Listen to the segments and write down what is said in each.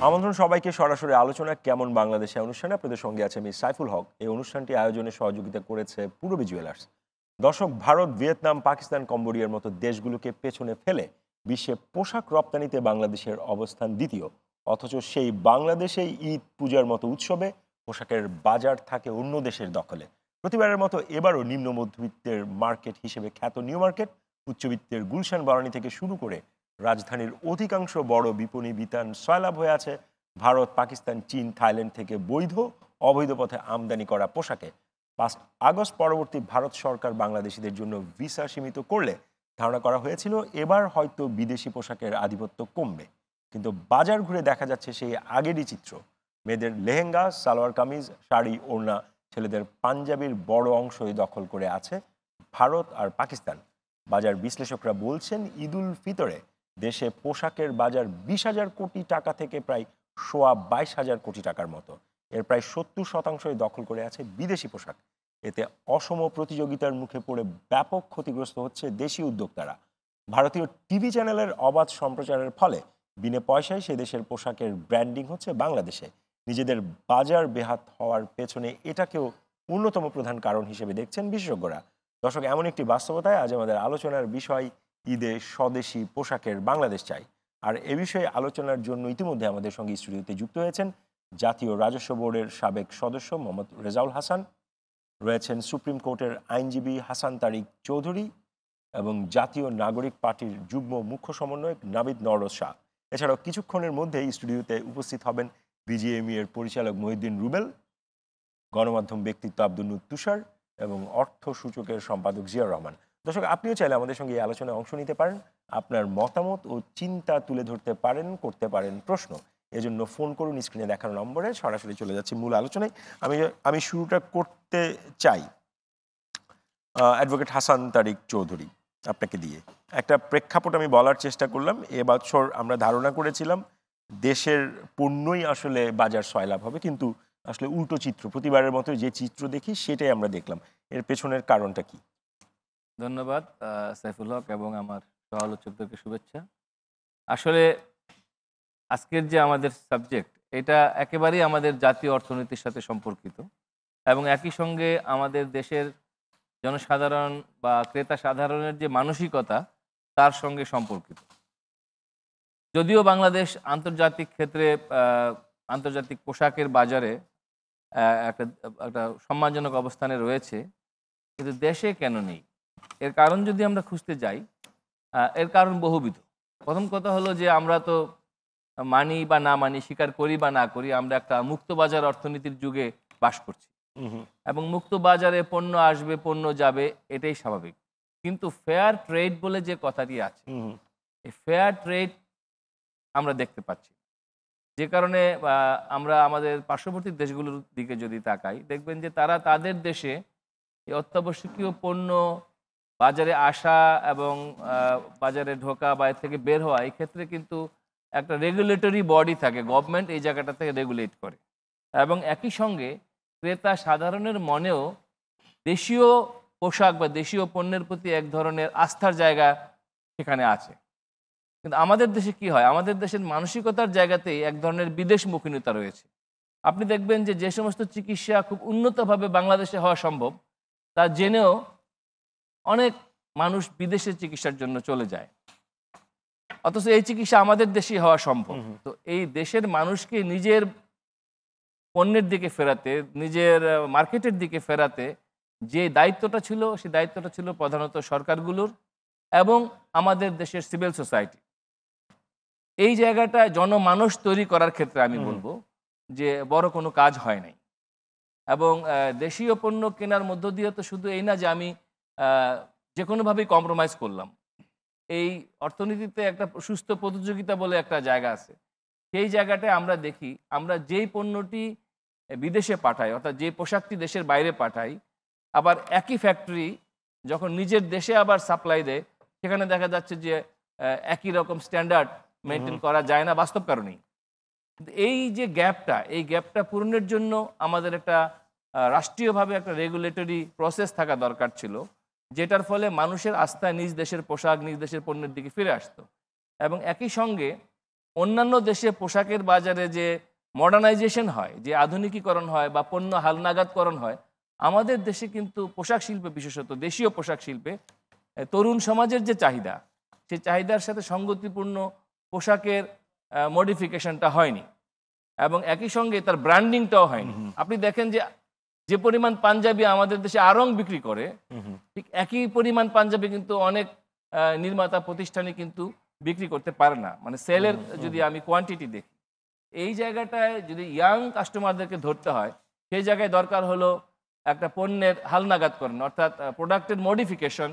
আমন্ত্রণ সবাইকে সরাসরি আলোচনা কেমন বাংলাদেশে অনুষ্ঠানে আপনাদের সঙ্গে আছে আমি সাইফুল হক। এই অনুষ্ঠানটি আয়োজনে সহযোগিতা করেছে পূরবী জুয়েলার্স। দর্শক, ভারত, ভিয়েতনাম, পাকিস্তান, কম্বোডিয়ার মতো দেশগুলোকে পেছনে ফেলে বিশ্বে পোশাক রপ্তানিতে বাংলাদেশের অবস্থান দ্বিতীয়। অথচ সেই বাংলাদেশেই ঈদ পূজার মতো উৎসবে পোশাকের বাজার থাকে অন্য দেশের দখলে। প্রতিবারের মতো এবারও নিম্ন মধ্যবিত্তের মার্কেট হিসেবে খ্যাত নিউ মার্কেট, উচ্চবিত্তের গুলশান বারানী থেকে শুরু করে রাজধানীর অধিকাংশ বড় বিপণী বিতান সয়লাভ হয়ে আছে ভারত, পাকিস্তান, চীন, থাইল্যান্ড থেকে বৈধ অবৈধ পথে আমদানি করা পোশাকে। ৫ আগস্ট পরবর্তী ভারত সরকার বাংলাদেশিদের জন্য ভিসা সীমিত করলে ধারণা করা হয়েছিল এবার হয়তো বিদেশি পোশাকের আধিপত্য কমবে, কিন্তু বাজার ঘুরে দেখা যাচ্ছে সেই আগেরই চিত্র। মেয়েদের লেহেঙ্গা, সালোয়ার কামিজ, শাড়ি, ওড়না, ছেলেদের পাঞ্জাবির বড় অংশই দখল করে আছে ভারত আর পাকিস্তান। বাজার বিশ্লেষকরা বলছেন ঈদুল ফিতরে দেশে পোশাকের বাজার ২০,০০০ কোটি টাকা থেকে প্রায় ২২,০০০ কোটি টাকার মতো। এর প্রায় ৭০% দখল করে আছে বিদেশি পোশাক। এতে অসম প্রতিযোগিতার মুখে পড়ে ব্যাপক ক্ষতিগ্রস্ত হচ্ছে দেশি উদ্যোক্তারা। ভারতীয় টিভি চ্যানেলের অবাধ সম্প্রচারের ফলে বিনা পয়সায় সে দেশের পোশাকের ব্র্যান্ডিং হচ্ছে বাংলাদেশে। নিজেদের বাজার বেহাত হওয়ার পেছনে এটাকেও অন্যতম প্রধান কারণ হিসেবে দেখছেন বিশেষজ্ঞরা। দর্শক, এমন একটি বাস্তবতায় আজ আমাদের আলোচনার বিষয় ঈদে স্বদেশি পোশাকের বাংলাদেশ চাই। আর এ বিষয়ে আলোচনার জন্য ইতিমধ্যে আমাদের সঙ্গে স্টুডিওতে যুক্ত হয়েছেন জাতীয় রাজস্ব বোর্ডের সাবেক সদস্য মোহাম্মদ রেজাউল হাসান, রয়েছেন সুপ্রিম কোর্টের আইনজীবী হাসান তারিক চৌধুরী এবং জাতীয় নাগরিক পার্টির যুগ্ম মুখ্য সমন্বয়ক নাবিদ নওরোজ শাহ। এছাড়াও কিছুক্ষণের মধ্যেই স্টুডিওতে উপস্থিত হবেন বিজিএমই এর পরিচালক মহিউদ্দিন রুবেল, গণমাধ্যম ব্যক্তিত্ব আব্দুল নূর তুষার এবং অর্থ সূচকের সম্পাদক জিয়াউর রহমান। দর্শক, আপনিও চাইলে আমাদের সঙ্গে এই আলোচনায় অংশ নিতে পারেন, আপনার মতামত ও চিন্তা তুলে ধরতে পারেন, করতে পারেন প্রশ্ন। এজন্য ফোন করুন স্ক্রিনে দেখানো নম্বরে। সরাসরি চলে যাচ্ছি মূল আলোচনায়। আমি শুরুটা করতে চাই অ্যাডভোকেট হাসান তারিক চৌধুরী, আপনাকে দিয়ে একটা প্রেক্ষাপট আমি বলার চেষ্টা করলাম। এবছর আমরা ধারণা করেছিলাম দেশের পণ্যই আসলে বাজার সয়লাভ হবে, কিন্তু আসলে উল্টো চিত্র। প্রতিবারের মতো যে চিত্র দেখি সেটাই আমরা দেখলাম। এর পেছনের কারণটা কি? ধন্যবাদ সাইফুল হক এবং আমার সহ-আলোচকদেরকে শুভেচ্ছা। আসলে আজকের যে আমাদের সাবজেক্ট, এটা একেবারেই আমাদের জাতীয় অর্থনীতির সাথে সম্পর্কিত এবং একই সঙ্গে আমাদের দেশের জনসাধারণ বা ক্রেতা সাধারণের যে মানসিকতা তার সঙ্গে সম্পর্কিত। যদিও বাংলাদেশ আন্তর্জাতিক ক্ষেত্রে আন্তর্জাতিক পোশাকের বাজারে একটা একটা সম্মানজনক অবস্থানে রয়েছে, কিন্তু দেশে কেন নেই? এর কারণ যদি আমরা খুঁজতে যাই, এর কারণ বহুবিধ। প্রথম কথা হলো যে আমরা তো মানি বা না মানি, স্বীকার করি বা না করি, আমরা একটা মুক্তবাজার অর্থনীতির যুগে বাস করছি এবং মুক্ত বাজারে পণ্য আসবে, পণ্য যাবে, এটাই স্বাভাবিক। কিন্তু ফেয়ার ট্রেড বলে যে কথাটি আছে, এই ফেয়ার ট্রেড আমরা দেখতে পাচ্ছি। যে কারণে আমরা আমাদের পার্শ্ববর্তী দেশগুলোর দিকে যদি তাকাই, দেখবেন যে তারা তাদের দেশে এই অত্যাবশ্যকীয় পণ্য বাজারে আসা এবং বাজারে ঢোকা বা এর থেকে বের হওয়া, এই ক্ষেত্রে কিন্তু একটা রেগুলেটরি বডি থাকে, গভর্নমেন্ট এই জায়গাটা থেকে রেগুলেট করে এবং একই সঙ্গে ক্রেতা সাধারণের মনেও দেশীয় পোশাক বা দেশীয় পণ্যের প্রতি এক ধরনের আস্থার জায়গা সেখানে আছে। কিন্তু আমাদের দেশে কি হয়? আমাদের দেশের মানসিকতার জায়গাতেই এক ধরনের বিদেশমুখিনতা রয়েছে। আপনি দেখবেন যে যে সমস্ত চিকিৎসা খুব উন্নতভাবে বাংলাদেশে হওয়া সম্ভব, তা জেনেও অনেক মানুষ বিদেশে চিকিৎসার জন্য চলে যায়, অথচ এই চিকিৎসা আমাদের দেশেই হওয়া সম্ভব। তো এই দেশের মানুষকে নিজের পণ্যের দিকে ফেরাতে, নিজের মার্কেটের দিকে ফেরাতে যে দায়িত্বটা ছিল, সেই দায়িত্বটা ছিল প্রধানত সরকারগুলোর এবং আমাদের দেশের সিভিল সোসাইটি। এই জায়গাটায় জনমানস তৈরি করার ক্ষেত্রে আমি বলবো যে বড় কোনো কাজ হয় নাই। এবং দেশীয় পণ্য কেনার মধ্য দিয়ে তো শুধু এই না যে আমি যে কোনোভাবেই কম্প্রোমাইজ করলাম। এই অর্থনীতিতে একটা সুস্থ প্রতিযোগিতা বলে একটা জায়গা আছে। সেই জায়গাটায় আমরা দেখি, আমরা যেই পণ্যটি বিদেশে পাঠাই, অর্থাৎ যে পোশাকটি দেশের বাইরে পাঠাই, আবার একই ফ্যাক্টরি যখন নিজের দেশে আবার সাপ্লাই দেয়, সেখানে দেখা যাচ্ছে যে একই রকম স্ট্যান্ডার্ড মেনটেন করা যায় না বাস্তব কারণেই। এই যে গ্যাপটা, এই গ্যাপটা পূরণের জন্য আমাদের একটা রাষ্ট্রীয়ভাবে একটা রেগুলেটরি প্রসেস থাকা দরকার ছিল, যেটার ফলে মানুষের আস্থা নিজ দেশের পোশাক, নিজ দেশের পণ্যের দিকে ফিরে আসতো। এবং একই সঙ্গে অন্যান্য দেশে পোশাকের বাজারে যে মডার্নাইজেশন হয়, যে আধুনিকীকরণ হয় বা পণ্য হালনাগাদকরণ হয়, আমাদের দেশে কিন্তু পোশাক শিল্পে, বিশেষত দেশীয় পোশাক শিল্পে তরুণ সমাজের যে চাহিদা, সেই চাহিদার সাথে সঙ্গতিপূর্ণ পোশাকের মডিফিকেশনটা হয়নি এবং একই সঙ্গে তার ব্র্যান্ডিংটাও হয়নি। আপনি দেখেন যে যে পরিমাণ পাঞ্জাবি আমাদের দেশে আড়ং বিক্রি করে, ঠিক একই পরিমাণ পাঞ্জাবি কিন্তু অনেক নির্মাতা প্রতিষ্ঠানে কিন্তু বিক্রি করতে পারে না, মানে সেলের যদি আমি কোয়ান্টিটি দেখি। এই জায়গাটায় যদি ইয়াং কাস্টমারদেরকে ধরতে হয়, সেই জায়গায় দরকার হলো একটা পণ্যের হালনাগাদকরণ, অর্থাৎ প্রোডাক্টের modification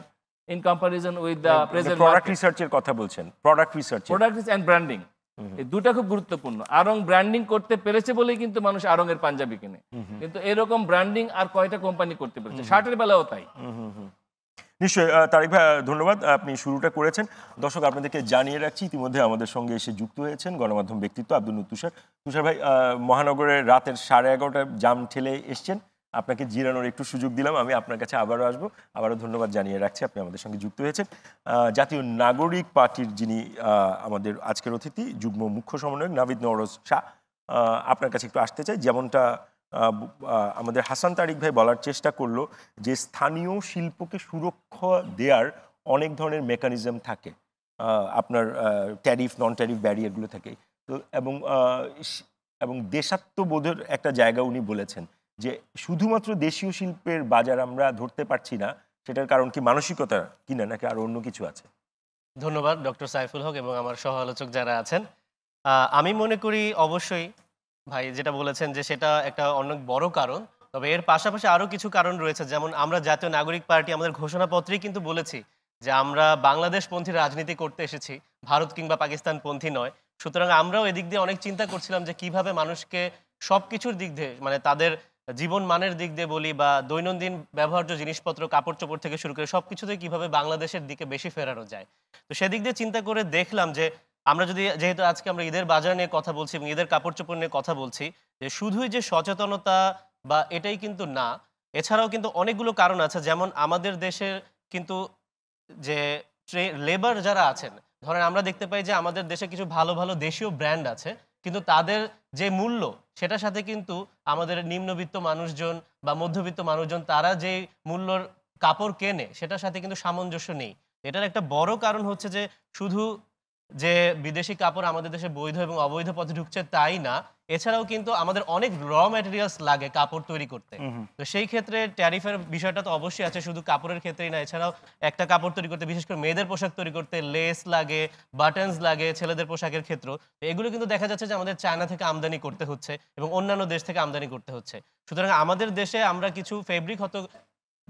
in comparison with the present product রিসার্চের কথা বলছেন, product research, product and branding, এই দুটা খুব গুরুত্বপূর্ণ। আড়ং ব্র্যান্ডিং করতে পেরেছে বলেই কিন্তু মানুষ আড়ংয়ের পাঞ্জাবি কিনে, কিন্তু এরকম ব্র্যান্ডিং আর কয়টা কোম্পানি করতে পেরেছে? শার্টের বেলাও তাই। নিশ্চয়ই তারিক ভাই, ধন্যবাদ, আপনি শুরুটা করেছেন। দর্শক, আপনাদেরকে জানিয়ে রাখছি, ইতিমধ্যে আমাদের সঙ্গে এসে যুক্ত হয়েছেন গণমাধ্যম ব্যক্তিত্ব আব্দুল নূর তুষার। তুষার ভাই, মহানগরের রাতের 11:30 জাম ঠেলে এসছেন, আপনাকে জিরানোর একটু সুযোগ দিলাম। আমি আপনার কাছে আবারও আসবো, আবারও ধন্যবাদ জানিয়ে রাখছি আপনি আমাদের সঙ্গে যুক্ত হয়েছেন। জাতীয় নাগরিক পার্টির যিনি আমাদের আজকের অতিথি, যুগ্ম মুখ্য সমন্বয়ক নাভিদ নওরোজ শাহ, আপনার কাছে একটু আসতে চাই। যেমনটা আমাদের হাসান তারিক ভাই বলার চেষ্টা করলো যে স্থানীয় শিল্পকে সুরক্ষা দেওয়ার অনেক ধরনের মেকানিজম থাকে, আপনার ট্যারিফ, নন ট্যারিফ ব্যারিয়ারগুলো থাকে। তো এবং দেশাত্মবোধের একটা জায়গা উনি বলেছেন যে শুধুমাত্র দেশীয় শিল্পের বাজার আমরা ধরতে পারছি না, সেটার কারণ কি মানসিকতা কিনা, নাকি আর অন্য কিছু আছে? ধন্যবাদ ডক্টর সাইফুল হক এবং আমার সহ আলোচক যারা আছেন। আমি মনে করি অবশ্যই ভাই যেটা বলেছেন যে সেটা একটা অনেক বড় কারণ, তবে এর পাশাপাশি আরও কিছু কারণ রয়েছে। যেমন আমরা জাতীয় নাগরিক পার্টি আমাদের ঘোষণাপত্রেই কিন্তু বলেছি যে আমরা বাংলাদেশপন্থী রাজনীতি করতে এসেছি, ভারত কিংবা পাকিস্তানপন্থী নয়। সুতরাং আমরাও এদিক দিয়ে অনেক চিন্তা করছিলাম যে কিভাবে মানুষকে সব কিছুর দিক দিয়ে, মানে তাদের জীবন মানের দিক দিয়ে বলি বা দৈনন্দিন ব্যবহার্য জিনিসপত্র, কাপড় চোপড় থেকে শুরু করে সব কিছুতেই কিভাবে বাংলাদেশের দিকে বেশি ফেরানো যায়। তো সেদিক দিয়ে চিন্তা করে দেখলাম যে আমরা যদি, যেহেতু আজকে আমরা ঈদের বাজার নিয়ে কথা বলছি এবং ঈদের কাপড় চোপড় নিয়ে কথা বলছি, যে শুধুই যে সচেতনতা বা এটাই কিন্তু না, এছাড়াও কিন্তু অনেকগুলো কারণ আছে। যেমন আমাদের দেশের কিন্তু যে লেবার যারা আছেন, ধরেন আমরা দেখতে পাই যে আমাদের দেশে কিছু ভালো ভালো দেশীয় ব্র্যান্ড আছে, কিন্তু তাদের যে মূল্য সেটার সাথে কিন্তু আমাদের নিম্নবিত্ত মানুষজন বা মধ্যবিত্ত মানুষজন তারা যে মূল্যর কাপড় কেনে সেটার সাথে কিন্তু সামঞ্জস্য নেই। এটার একটা বড় কারণ হচ্ছে যে শুধু যে বিদেশি কাপড় আমাদের দেশে বৈধ এবং অবৈধ পথে ঢুকছে তাই না, এছাড়াও কিন্তু আমাদের অনেক র ম্যাটেরিয়ালস লাগে কাপড় তৈরি করতে। তো সেই ক্ষেত্রে ট্যারিফের বিষয়টা তো অবশ্যই আছে, শুধু কাপড়ের ক্ষেত্রেই না, এছাড়াও একটা কাপড় তৈরি করতে, বিশেষ করে মেয়েদের পোশাক তৈরি করতে লেস লাগে, বাটনস লাগে, ছেলেদের পোশাকের ক্ষেত্র। তো এগুলো কিন্তু দেখা যাচ্ছে যে আমাদের চায়না থেকে আমদানি করতে হচ্ছে এবং অন্যান্য দেশ থেকে আমদানি করতে হচ্ছে। সুতরাং আমাদের দেশে আমরা কিছু ফেব্রিক হয়তো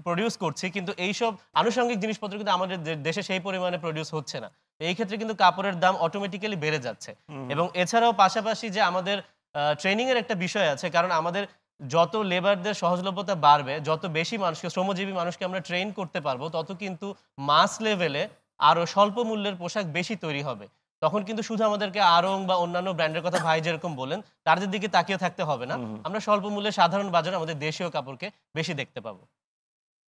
প্রডিউস করছি, কিন্তু এইসব আনুষঙ্গিক জিনিসপত্র কিন্তু আমাদের দেশে সেই পরিমাণে প্রডিউস হচ্ছে না। এই ক্ষেত্রে কিন্তু কাপড়ের দাম অটোমেটিক্যালি বেড়ে যাচ্ছে। এবং এছাড়াও পাশাপাশি যে আমাদের ট্রেনিং এর একটা বিষয় আছে, কারণ আমাদের যত লেবারদের সহজলভ্যতা বাড়বে, যত বেশি মানুষকে, শ্রমজীবী মানুষকে আমরা ট্রেন করতে পারবো, তত কিন্তু মাস লেভেলে আরো স্বল্প মূল্যের পোশাক বেশি তৈরি হবে। তখন কিন্তু শুধু আমাদেরকে আড়ং বা অন্যান্য ব্র্যান্ডের কথা ভাই যেরকম বলেন তাদের দিকে তাকিয়ে থাকতে হবে না, আমরা স্বল্প মূল্যে সাধারণ বাজারে আমাদের দেশীয় কাপড়কে বেশি দেখতে পাবো।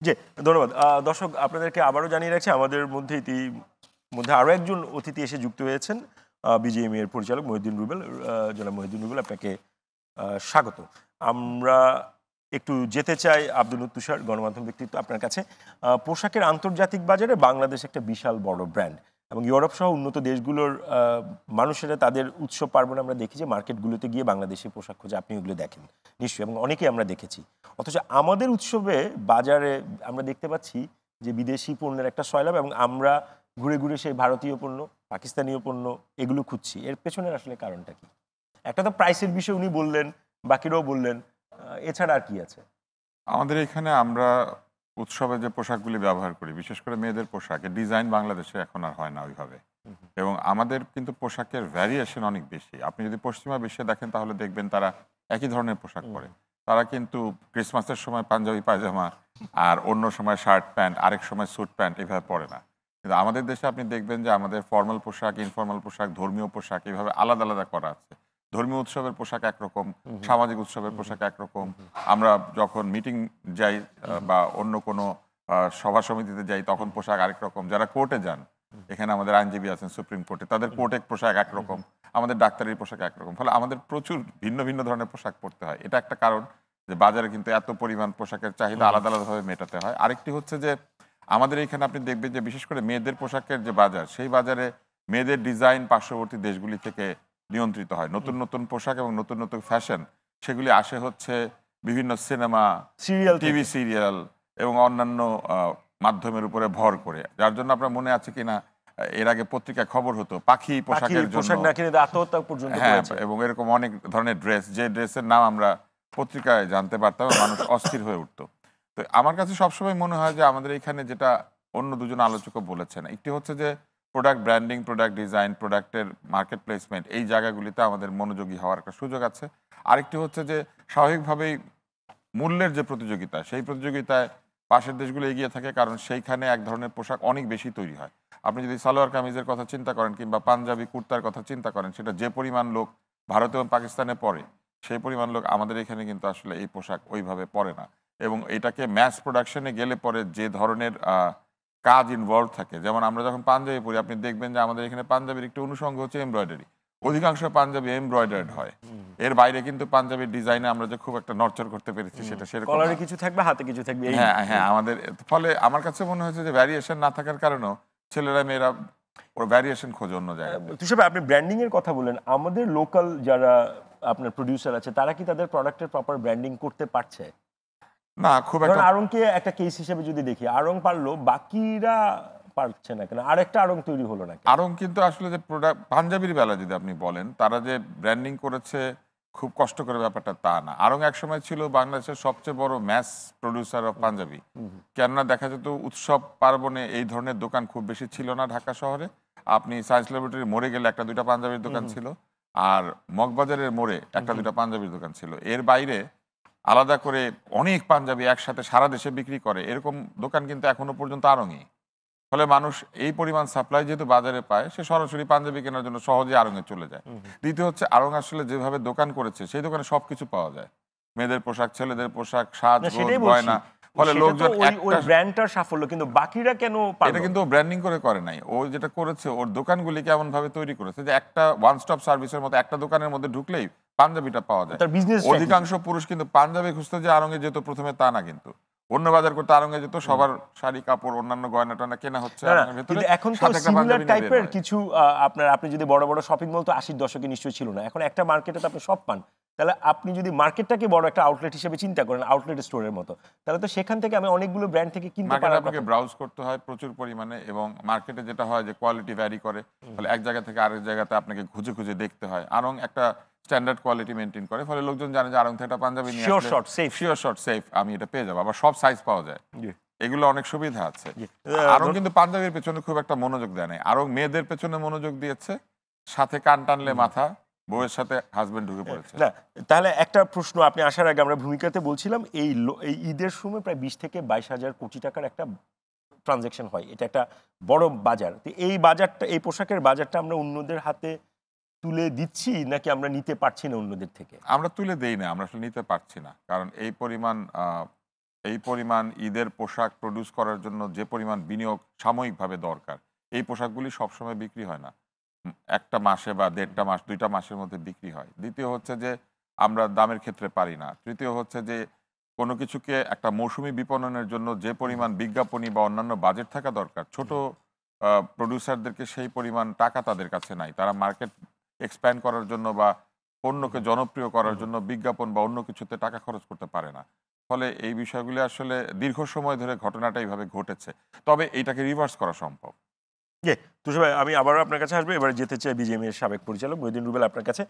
জি, ধন্যবাদ। দর্শক, আপনাদেরকে আবারও জানিয়ে রাখছি, আমাদের মধ্যে আরও একজন অতিথি এসে যুক্ত হয়েছেন, বিজিএমই এর পরিচালক মহিউদ্দিন রুবেল। জনাব মহিউদ্দিন রুবেল, আপনাকে স্বাগত। আমরা একটু যেতে চাই আব্দুল নূর তুষার, গণমাধ্যম ব্যক্তিত্ব, আপনার কাছে। পোশাকের আন্তর্জাতিক বাজারে বাংলাদেশ একটা বিশাল বড় ব্র্যান্ড, এবং ইউরোপ সহ উন্নত দেশগুলোর মানুষেরা তাদের উৎসব পার্বণে আমরা দেখি যে মার্কেটগুলোতে গিয়ে বাংলাদেশি পোশাক খোঁজে, আপনি ওগুলো দেখেন নিশ্চয়ই, এবং অনেকেই আমরা দেখেছি। অথচ আমাদের উৎসবে বাজারে আমরা দেখতে পাচ্ছি যে বিদেশি পণ্যের একটা সয়লাভ, এবং আমরা ঘুরে ঘুরে সেই ভারতীয় পণ্য, পাকিস্তানীয় পণ্য এগুলো খুঁজছি। এর পেছনের আসলে কারণটা কি? একটা তো প্রাইসের বিষয় উনি বললেন, বাকিরাও বললেন, এছাড়া আর কি আছে? আমাদের এখানে আমরা উৎসবে যে পোশাকগুলি ব্যবহার করি, বিশেষ করে মেয়েদের পোশাকের ডিজাইন বাংলাদেশে এখন আর হয় না ওইভাবে, এবং আমাদের কিন্তু পোশাকের ভ্যারিয়েশন অনেক বেশি। আপনি যদি পশ্চিমা বিশ্বে দেখেন তাহলে দেখবেন তারা একই ধরনের পোশাক পরে। তারা কিন্তু ক্রিসমাসের সময় পাঞ্জাবি পায়জামা, আর অন্য সময় শার্ট প্যান্ট, আরেক সময় স্যুট প্যান্ট এভাবে পরে না। কিন্তু আমাদের দেশে আপনি দেখবেন যে আমাদের ফর্মাল পোশাক, ইনফর্মাল পোশাক, ধর্মীয় পোশাক এভাবে আলাদা আলাদা করা আছে। ধর্মীয় উৎসবের পোশাক একরকম, সামাজিক উৎসবের পোশাক একরকম। আমরা যখন মিটিং যাই বা অন্য কোনো সভা সমিতিতে যাই তখন পোশাক আরেক রকম। যারা কোর্টে যান, এখানে আমাদের আইনজীবী আছেন সুপ্রিম কোর্টে, তাদের কোর্টের পোশাক একরকম। আমাদের ডাক্তারের পোশাক একরকম, ফলে আমাদের প্রচুর ভিন্ন ভিন্ন ধরনের পোশাক পরতে হয়। এটা একটা কারণ যে বাজারে কিন্তু এত পরিমাণ পোশাকের চাহিদা আলাদা আলাদাভাবে মেটাতে হয়। আরেকটি হচ্ছে যে আমাদের এখানে আপনি দেখবেন যে বিশেষ করে মেয়েদের পোশাকের যে বাজার, সেই বাজারে মেয়েদের ডিজাইন পার্শ্ববর্তী দেশগুলি থেকে নিয়ন্ত্রিত হয়। নতুন নতুন পোশাক এবং নতুন নতুন ফ্যাশন সেগুলি আসে হচ্ছে বিভিন্ন সিনেমা, সিরিয়াল টিভি সিরিয়াল এবং অন্যান্য মাধ্যমের উপরে ভর করে। যার জন্য আপনার মনে আছে কিনা এর আগে পত্রিকায় খবর হতো পাখি পোশাকের পোশাক জন্য, না কিনে আত্মহত্যা পর্যন্ত হ্যাঁ, করেছে। এবং এরকম অনেক ধরনের ড্রেস, যে ড্রেসের নাম আমরা পত্রিকায় জানতে পারতাম এবং মানুষ অস্থির হয়ে উঠতো। তো আমার কাছে সবসময় মনে হয় যে আমাদের এখানে যেটা অন্য দুজন আলোচকও বলেছেন, একটি হচ্ছে যে প্রোডাক্ট ব্র্যান্ডিং, প্রোডাক্ট ডিজাইন, প্রোডাক্টের মার্কেট প্লেসমেন্ট, এই জায়গাগুলিতে আমাদের মনোযোগী হওয়ার একটা সুযোগ আছে। আরেকটি হচ্ছে যে স্বাভাবিকভাবেই মূল্যের যে প্রতিযোগিতা, সেই প্রতিযোগিতায় পাশের দেশগুলো এগিয়ে থাকে, কারণ সেইখানে এক ধরনের পোশাক অনেক বেশি তৈরি হয়। আপনি যদি সালোয়ার কামিজের কথা চিন্তা করেন কিংবা পাঞ্জাবি কুর্তার কথা চিন্তা করেন, সেটা যে পরিমাণ লোক ভারত এবং পাকিস্তানে পরে, সেই পরিমাণ লোক আমাদের এখানে কিন্তু আসলে এই পোশাক ওইভাবে পরে না। এবং এটাকে ম্যাস প্রোডাকশনে গেলে পরে যে ধরনের কাজ ইনভলভ থাকে, যেমন আমরা যখন পাঞ্জাবি পরি, আপনি দেখবেন যে আমাদের এখানে পাঞ্জাবির একটি অনুষঙ্গ হচ্ছে এমব্রয়ডারি। অধিকাংশ পাঞ্জাবি এমব্রয়ডার্ড হয়। এর বাইরে কিন্তু পাঞ্জাবির ডিজাইনে আমরা যে খুব একটা নড়চড় করতে পেরেছি সেটা সেরকম কলারে না। কিছু থাকবে, হাতে কিছু থাকবে, এই হ্যাঁ হ্যাঁ, আমাদের ফলে আমার কাছে মনে হয়েছে যে ভ্যারিয়েশন না থাকার কারণেও ছেলেরা মেয়েরা ওর ভ্যারিয়েশন খোঁজে অন্য জায়গায়। তুষার ভাই, আপনি ব্র্যান্ডিং এর কথা বললেন, আমাদের লোকাল যারা আপনার প্রোডিউসার আছে তারা কি তাদের প্রোডাক্টের প্রপার ব্র্যান্ডিং করতে পারছে? না, খুব ধরুন একটা। আড়ংকে একটা কেস হিসেবে যদি দেখি, আড়ং পারলো, বাকিরা পারছে না কেন? আরেকটা আড়ং তৈরি হলো না কেন? আরং কিন্তু আসলে যে প্রোডাক্ট পাঞ্জাবির বেলা যদি আপনি বলেন, তারা যে ব্র্যান্ডিং করেছে খুব কষ্ট করে, ব্যাপারটা তা না। আরং একসময় ছিল বাংলাদেশের সবচেয়ে বড় ম্যাস প্রডিউসার অফ পাঞ্জাবি। কেননা দেখা যেত উৎসব পার্বণে এই ধরনের দোকান খুব বেশি ছিল না ঢাকা শহরে। আপনি সায়েন্স ল্যাবরেটরি মোড়ে গেলে একটা দুইটা পাঞ্জাবির দোকান ছিল, আর মগবাজারের মোড়ে একটা দুইটা পাঞ্জাবির দোকান ছিল। এর বাইরে আলাদা করে অনেক পাঞ্জাবি একসাথে সারা দেশে বিক্রি করে এরকম দোকান কিন্তু এখনো পর্যন্ত আড়ংয়ে। ফলে মানুষ এই পরিমাণ সাপ্লাই যেহেতু বাজারে পায়, সে সরাসরি পাঞ্জাবি কেনার জন্য সহজে আড়ংয়ে চলে যায়। দ্বিতীয় হচ্ছে আড়ং আসলে যেভাবে দোকান করেছে, সেই দোকানে সবকিছু পাওয়া যায়, মেয়েদের পোশাক, ছেলেদের পোশাক, সাজ, না, সেটাই গয়না। বলছি। ফলে সেটা তো লোকজন ওই ব্র্যান্ডটার সাফল্য, কিন্তু বাকিরা কেন পারলো এটা না? কিন্তু ব্র্যান্ডিং করে নাই। ও যেটা করেছে, ওর দোকানগুলিকে এমন ভাবে তৈরি করেছে যে একটা ওয়ান স্টপ সার্ভিসের মতো একটা দোকানের মধ্যে ঢুকলেই পাঞ্জাবিটা পাওয়া যায়। তার বিজনেস অধিকাংশ পুরুষ কিন্তু পাঞ্জাবি খুঁজতে যে আড়ংয়ে যেত প্রথমে, তা না, কিন্তু অন্য বাজার করতে আড়ংয়ে যেত। সবার শাড়ি কাপড় অন্যান্য গয়না টয়না কেনা হচ্ছে আড়ংয়ের ভেতরে, কিন্তু এখন তো সাথে একটা সিমিলার পাঞ্জাবি নিয়ে বের টাইপের হয়। কিছু আপনি যদি বড় বড় শপিং মল তো 80 দশকে নিশ্চয়ই ছিল না, এখন একটা মার্কেটে তো আপনি সব পান। তাহলে আপনি যদি মার্কেটটাকে বড় একটা আউটলেট হিসেবে চিন্তা করেন, আউটলেট স্টোরের মতো, তাহলে তো সেখান থেকে আমি অনেকগুলো ব্র্যান্ড থেকে কিনতে মার্কেটে পারার আপনাকে কথা। ব্রাউজ করতে হয় প্রচুর পরিমাণে, এবং মার্কেটে যেটা হয় যে কোয়ালিটি ভ্যারি করে, ফলে এক জায়গা থেকে আরেক জায়গাতে আপনাকে খুঁজে খুঁজে দেখতে হয়। আড়ং একটা স্ট্যান্ডার্ড কোয়ালিটি মেনটেন করে, ফলে লোকজন জানে যে আড়ং থেকে একটা পাঞ্জাবি নিয়ে Sure আসলে shot, safe. Sure shot safe, আমি এটা পেয়ে যাবো। আবার সব সাইজ পাওয়া যায়, জি। এগুলো অনেক সুবিধা আছে। জি। আরং কিন্তু পাঞ্জাবির পেছনে খুব একটা মনোযোগ দেয় নাই। আরং মেয়েদের পেছনে মনোযোগ দিয়েছে, সাথে কান টানলে মাথা, বউয়ের সাথে হাজবেন্ড ঢুকে পড়েছে। না, তাহলে একটা প্রশ্ন, আপনি আসার আগে আমরা ভূমিকাতে বলছিলাম এই এই ঈদের সময় প্রায় 20 থেকে 22,000 কোটি টাকার একটা ট্রানজ্যাকশন হয়, এটা একটা বড় বাজার। তো এই বাজারটা, এই পোশাকের বাজারটা আমরা অন্যদের হাতে তুলে দিচ্ছি নাকি আমরা নিতে পারছি না অন্যদের থেকে? আমরা তুলে দেই না, আমরা আসলে নিতে পারছি না, কারণ এই পরিমাণ ঈদের পোশাক প্রডিউস করার জন্য যে পরিমাণ বিনিয়োগ সাময়িকভাবে দরকার, এই পোশাকগুলি সবসময় বিক্রি হয় না। একটা মাসে বা 1.5 মাস 2টা মাসের মধ্যে বিক্রি হয়। দ্বিতীয় হচ্ছে যে আমরা দামের ক্ষেত্রে পারি না। তৃতীয় হচ্ছে যে কোনো কিছুকে একটা মৌসুমী বিপণনের জন্য যে পরিমাণ বিজ্ঞাপনী বা অন্যান্য বাজেট থাকা দরকার, ছোট প্রডিউসারদেরকে সেই পরিমাণ টাকা তাদের কাছে নাই। তারা মার্কেট এক্সপ্যান্ড করার জন্য বা পণ্যকে জনপ্রিয় করার জন্য বিজ্ঞাপন বা অন্য কিছুতে টাকা খরচ করতে পারে না। ফলে এই বিষয়গুলি আসলে দীর্ঘ সময় ধরে ঘটনাটা এইভাবে ঘটেছে। তবে এইটাকে রিভার্স করা সম্ভব। তুষার ভাই, আমি আবারও আপনার কাছে আসবো। এবার যেতে চাই বিজিএমইএর সাবেক পরিচালক মহিউদ্দিন রুবেল আপনার কাছে।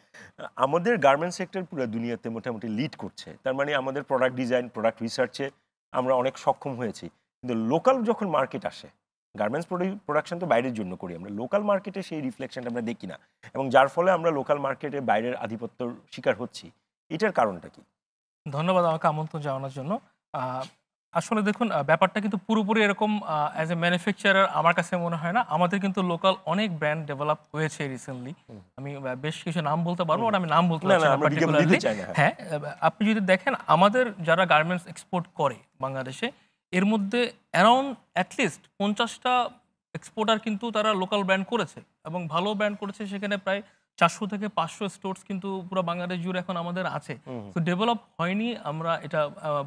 আমাদের গার্মেন্টস সেক্টর পুরো দুনিয়াতে মোটামুটি লিড করছে, তার মানে আমাদের প্রোডাক্ট ডিজাইন, প্রোডাক্ট রিসার্চে আমরা অনেক সক্ষম হয়েছি। কিন্তু লোকাল যখন মার্কেট আসে, গার্মেন্টস প্রোডাকশন তো বাইরের জন্য করি আমরা, লোকাল মার্কেটে সেই রিফ্লেকশনটা আমরা দেখি না, এবং যার ফলে আমরা লোকাল মার্কেটে বাইরের আধিপত্যর শিকার হচ্ছি। এটার কারণটা কি? ধন্যবাদ আমাকে আমন্ত্রণ জানানোর জন্য। আসলে দেখুন, ব্যাপারটা কিন্তু পুরোপুরি এরকম অ্যাজ এ ম্যানুফ্যাকচারার আমার কাছে মনে হয় না। আমাদের কিন্তু লোকাল অনেক ব্র্যান্ড ডেভেলপ হয়েছে রিসেন্টলি। আমি বেশ কিছু নাম বলতে পারবো, আর আমি নাম বলতে না, পারছি না, না আমরা বিজ্ঞাপন দিতে পার্টিকুলারলি। চাই না। হ্যাঁ, আপনি যদি দেখেন আমাদের যারা গার্মেন্টস এক্সপোর্ট করে বাংলাদেশে, এর মধ্যে অ্যারাউন্ড অ্যাটলিস্ট 50টা এক্সপোর্টার কিন্তু তারা লোকাল ব্র্যান্ড করেছে, এবং ভালো ব্র্যান্ড করেছে। সেখানে প্রায় 400 থেকে 500 স্টোরস কিন্তু পুরো বাংলাদেশ জুড়ে এখন আমাদের আছে। তো ডেভেলপ হয়নি আমরা এটা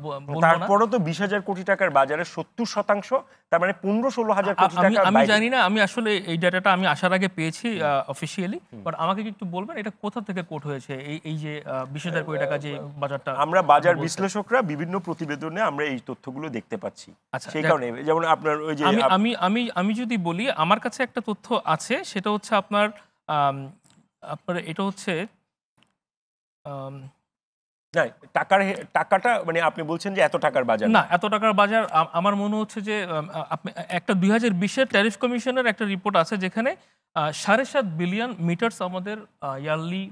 বলবো না। তারপরও তো 20,000 কোটি টাকার বাজারে 70%, তার মানে 15-16,000 কোটি আমি টাকা আমি জানি না, আমি আসলে এই ডাটাটা আমি আসার আগে পেয়েছি অফিসিয়ালি, বাট আমাকে কি একটু বলবেন এটা কোথা থেকে কোট হয়েছে এই যে 20,000 কোটি টাকা যে বাজারটা? আমরা বাজার বিশ্লেষকরা বিভিন্ন প্রতিবেদনে আমরা এই তথ্যগুলো দেখতে পাচ্ছি। আচ্ছা, সেই কারণে যেমন আপনার ওই যে আমি যদি বলি আমার কাছে একটা তথ্য আছে, সেটা হচ্ছে আপনার এটা হচ্ছে না, টাকাটা মানে আপনি বলছেন যে এত টাকার বাজার না, এত টাকার বাজার আমার মনে হচ্ছে যে আপনি একটা 2020-এর ট্যারিফ কমিশনের একটা রিপোর্ট আছে যেখানে 7.5 বিলিয়ন মিটারস আমাদের ইয়ারলি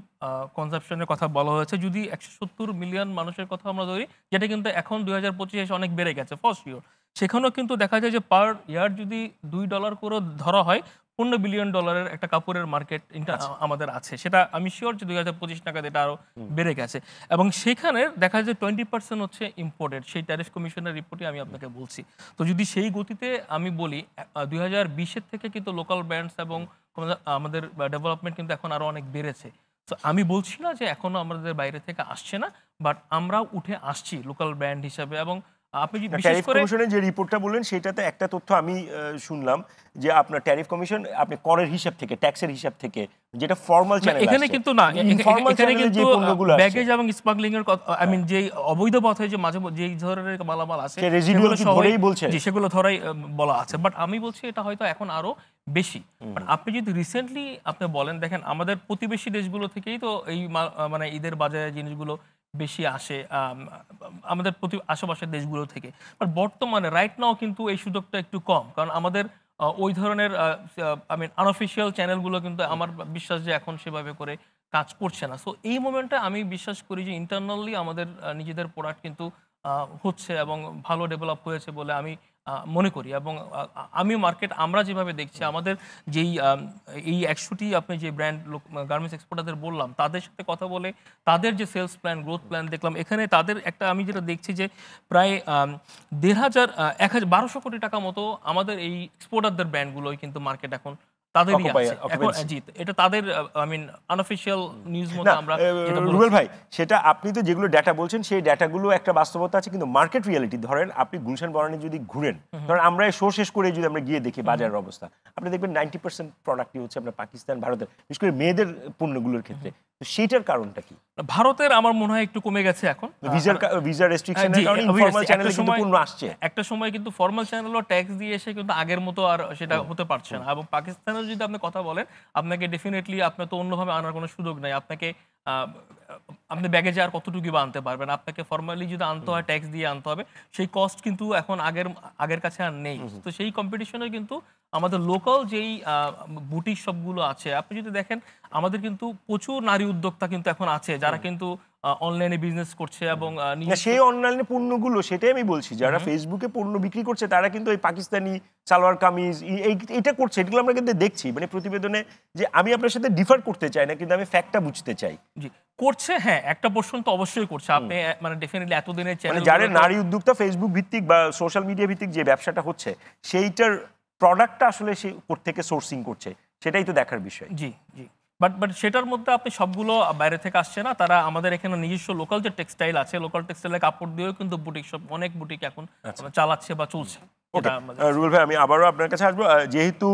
কনজাম্পশনের কথা বলা হয়েছে। যদি 170 মিলিয়ন মানুষের কথা আমরা ধরি, যেটা কিন্তু এখন 2025 অনেক বেড়ে গেছে ফর শিওর, সেখানেও কিন্তু দেখা যায় যে পার ইয়ার যদি $2 করে ধরা হয়, $15 বিলিয়ন একটা কাপড়ের মার্কেট আমাদের আছে। সেটা আমি শিওর যে 2025 নাগাদ এটা আরো বেড়ে গেছে, এবং সেখানে দেখা যায় 20% হচ্ছে ইম্পোর্টেড। সেই ট্যারিফ কমিশনের রিপোর্টই আমি আপনাকে বলছি। তো যদি সেই গতিতে আমি বলি 2020-এর থেকে কিন্তু লোকাল ব্র্যান্ডস এবং আমাদের ডেভেলপমেন্ট কিন্তু এখন আরো অনেক বেড়েছে। তো আমি বলছি না যে এখনো আমাদের বাইরে থেকে আসছে না, বাট আমরা উঠে আসছি লোকাল ব্র্যান্ড হিসাবে। এবং আপনি যদি বিশেষ ট্যারিফ করে কমিশনের যে রিপোর্টটা বললেন সেটাতে একটা তথ্য আমি শুনলাম যে আপনার ট্যারিফ কমিশন আপনি করের হিসাব থেকে, ট্যাক্সের হিসাব থেকে, যেটা ফর্মাল চ্যানেল এখানে কিন্তু না, এখানে কিন্তু ব্যাগেজ এবং স্মাগলিং এর আই মিন যে অবৈধ পথে যে মাঝে যে ধরনের মালামাল আছে সেগুলো ধরাই বলা আছে। বাট আমি বলছি এটা হয়তো এখন আরো বেশি। বাট আপনি যদি রিসেন্টলি আপনি বলেন, দেখেন আমাদের প্রতিবেশী দেশগুলো থেকেই তো এই মানে ঈদের বাজারে জিনিসগুলো বেশি আসে, আমাদের আশেপাশের দেশগুলো থেকে। বাট বর্তমানে রাইট নাও কিন্তু এই সুযোগটা একটু কম, কারণ আমাদের ওই ধরনের আনঅফিসিয়াল চ্যানেলগুলো কিন্তু আমার বিশ্বাস যে এখন সেভাবে করে কাজ করছে না। সো এই মোমেন্টে আমি বিশ্বাস করি যে ইন্টারনালি আমাদের নিজেদের প্রোডাক্ট কিন্তু হচ্ছে এবং ভালো ডেভেলপ হয়েছে বলে আমি মনে করি। এবং আমি মার্কেট আমরা যেভাবে দেখছি, আমাদের যেই এই 100টি আপনি যে ব্র্যান্ড গার্মেন্টস এক্সপোর্টারদের বললাম, তাদের সাথে কথা বলে তাদের যে সেলস প্ল্যান, গ্রোথ প্ল্যান দেখলাম, এখানে তাদের একটা আমি যেটা দেখছি যে প্রায় 1,200 কোটি টাকা মতো আমাদের এই এক্সপোর্টারদের ব্র্যান্ডগুলোই কিন্তু মার্কেট এখন তাদেরই আছে এখন। জি, এটা তাদের আনঅফিশিয়াল নিউজ মতো আমরা রুবেল ভাই, সেটা আপনি তো যেগুলো ডেটা বলছেন সেই ডেটাগুলো একটা বাস্তবতা আছে, কিন্তু মার্কেট রিয়ালিটি ধরেন আপনি গুলশান বনানী যদি ঘুরেন, ধরেন আমরা শো শেষ করে যদি আমরা গিয়ে দেখি বাজারের অবস্থা, আপনি দেখবেন 90% প্রোডাক্টই হচ্ছে আপনার পাকিস্তান, ভারতের, বিশেষ করে মেয়েদের পণ্যগুলোর ক্ষেত্রে। তো সেইটার কারণটা কি? ভারতের আমার মনে হয় একটু কমে গেছে এখন, ভিসা রেস্ট্রিকশনের কারণে ইনফর্মাল চ্যানেলে কিন্তু পণ্য আসছে। একটা সময় কিন্তু ফর্মাল চ্যানেলও ট্যাক্স দিয়ে এসে কিন্তু আগের মতো আর সেটা হতে পারছে না। এবং পাকিস্তানের যদি আপনি কথা বলেন, আপনাকে ডেফিনেটলি আপনার তো অন্যভাবে আনার কোনো সুযোগ নাই। আপনাকে আপনি ব্যাগেজে আর কতটুকু বা আনতে পারবেন, আপনাকে ফর্মালি যদি আনতে হয় ট্যাক্স দিয়ে আনতে হবে, সেই কস্ট কিন্তু এখন আগের কাছে আর নেই। তো সেই কম্পিটিশনে কিন্তু আমাদের লোকাল যেই বুটিক শপগুলো আছে, আপনি যদি দেখেন আমাদের কিন্তু প্রচুর নারী উদ্যোক্তা কিন্তু এখন আছে যারা কিন্তু অনলাইনে বিজনেস করছে। এবং সেই অনলাইনে পণ্যগুলো, সেটাই আমি বলছি, যারা ফেসবুকে পণ্য বিক্রি করছে তারা কিন্তু ওই পাকিস্তানি সালোয়ার কামিজ এটা করছে। এগুলো আমরা কিন্তু দেখছি মানে প্রতিবেদনে। যে আমি আপনার সাথে ডিফার করতে চাই না, কিন্তু আমি ফ্যাক্টটা বুঝতে চাই। জি, করছে, হ্যাঁ, একটা পোর্শন তো অবশ্যই করছে। আপনি মানে ডেফিনেটলি এতদিনের চ্যানেল যারা নারী উদ্যোক্তা ফেসবুক ভিত্তিক বা সোশ্যাল মিডিয়া ভিত্তিক যে ব্যবসাটা হচ্ছে, সেইটার প্রোডাক্টটা আসলে সে থেকে সোর্সিং করছে, সেটাই তো দেখার বিষয়। জি জি, বাট সেটার মধ্যে আপনি সবগুলো বাইরে থেকে আসছে না। তারা আমাদের এখানে নিজস্ব লোকাল যে টেক্সটাইল আছে, লোকাল টেক্সটাইলের কাপড় দিয়েও কিন্তু বুটিক সব অনেক বুটিক এখন চালাচ্ছে বা চলছে। রুবেল ভাই, আমি আবারও আপনার কাছে আসবো। যেহেতু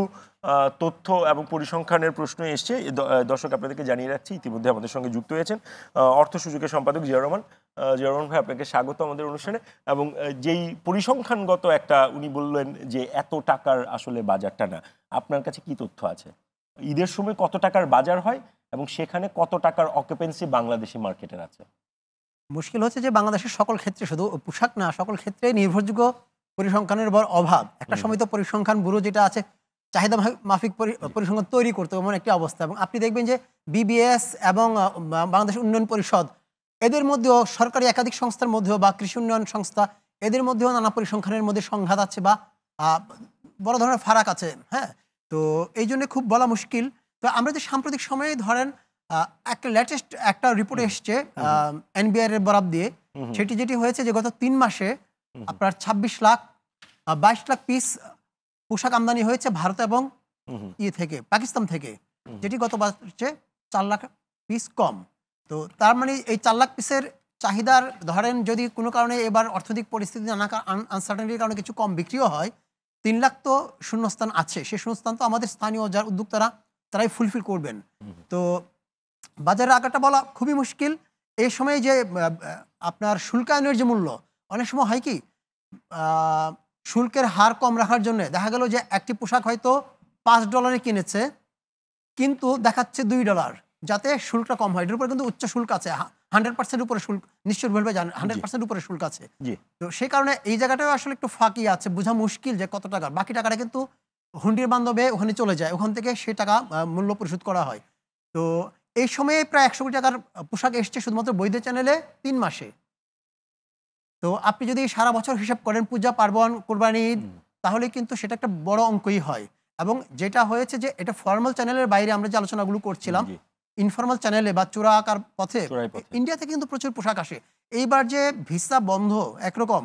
তথ্য এবং পরিসংখ্যানের প্রশ্ন এসছে, দর্শক আপনাদেরকে জানিয়ে রাখছি ইতিমধ্যে আমাদের সঙ্গে যুক্ত হয়েছেন অর্থ সুযোগের সম্পাদক জিয়াউর রহমান। জিয়াউর রহমান ভাই, আপনাকে স্বাগত আমাদের অনুষ্ঠানে। এবং যেই পরিসংখ্যানগত একটা উনি বললেন যে এত টাকার আসলে বাজারটা না, আপনার কাছে কি তথ্য আছে? ঈদের সময় কত টাকার বাজার হয় এবং সেখানে কত টাকার অকুপেন্সি বাংলাদেশি মার্কেটের আছে? মুশকিল হচ্ছে যে বাংলাদেশের সকল ক্ষেত্রে, শুধু পোশাক না, সকল ক্ষেত্রে নির্ভরযোগ্য পরিসংখ্যানের বড় অভাব। একটা সময় তো পরিসংখ্যান ব্যুরো যেটা আছে চাহিদা মাফিক পরিসংখ্যান তৈরি করতে এমন একটি অবস্থা। এবং আপনি দেখবেন যে বিবিএস এবং বাংলাদেশ উন্নয়ন পরিষদ, এদের মধ্যেও সরকারি একাধিক সংস্থার মধ্যেও বা কৃষি উন্নয়ন সংস্থা, এদের মধ্যেও নানা পরিসংখ্যানের মধ্যে সংঘাত আছে বা বড় ধরনের ফারাক আছে। হ্যাঁ, তো এই জন্য খুব বলা মুশকিল। তো আমরা যে সাম্প্রতিক সময়ে ধরেন একটা লেটেস্ট একটা রিপোর্ট এসছে এনবিআর এর বরাদ দিয়ে, সেটি যেটি হয়েছে যে গত 3 মাসে আপনার 22 লাখ পিস পোশাক আমদানি হয়েছে ভারত এবং থেকে পাকিস্তান থেকে, যেটি গত বছরে 4 লাখ পিস কম। তো তার মানে এই 4 লাখ পিসের চাহিদার ধরেন যদি কোনো কারণে এবার অর্থনৈতিক পরিস্থিতি আনসার্টেনিটির কারণে কিছু কম বিক্রিও হয়, 3 লাখ তো শূন্যস্থান আছে। সেই শূন্যস্থান তো আমাদের স্থানীয় যারা উদ্যোক্তারা তারাই ফুলফিল করবেন। তো বাজারে আঁকাটা বলা খুবই মুশকিল। এই সময় যে আপনার শুল্কায়নের যে মূল্য, অনেক সময় হয় কি শুল্কের হার কম রাখার জন্য দেখা গেল যে একটি পোশাক হয়তো $5 কিনেছে, কিন্তু দেখাচ্ছে $2, যাতে শুল্কটা কম হয়। এটার উপরে কিন্তু উচ্চ শুল্ক আছে, 100% উপরে শুল্ক, নিশ্চয় বলবে জানেন 100% উপরে শুল্ক আছে। তো সেই কারণে এই জায়গাটাও আসলে একটু ফাঁকি আছে, বোঝা মুশকিল যে কত টাকা। বাকি টাকাটা কিন্তু হুন্ডির বান্ধবে ওখানে চলে যায়, ওখান থেকে সে টাকা মূল্য পরিশোধ করা হয়। তো এই সময়ে প্রায় 100 কোটি টাকার পোশাক এসছে শুধুমাত্র বৈধ চ্যানেলে 3 মাসে। তো আপনি যদি সারা বছর হিসাব করেন পূজা পার্বণ কোরবানি ঈদ, তাহলে কিন্তু সেটা একটা বড় অঙ্কই হয়। এবং যেটা হয়েছে যে এটা ফর্মাল চ্যানেলের বাইরে আমরা যে আলোচনাগুলো করছিলাম, ইনফর্মাল চ্যানেলে বা চোরা আকার পথে ইন্ডিয়া থেকে কিন্তু প্রচুর পোশাক আসে। এইবার যে ভিসা বন্ধ একরকম,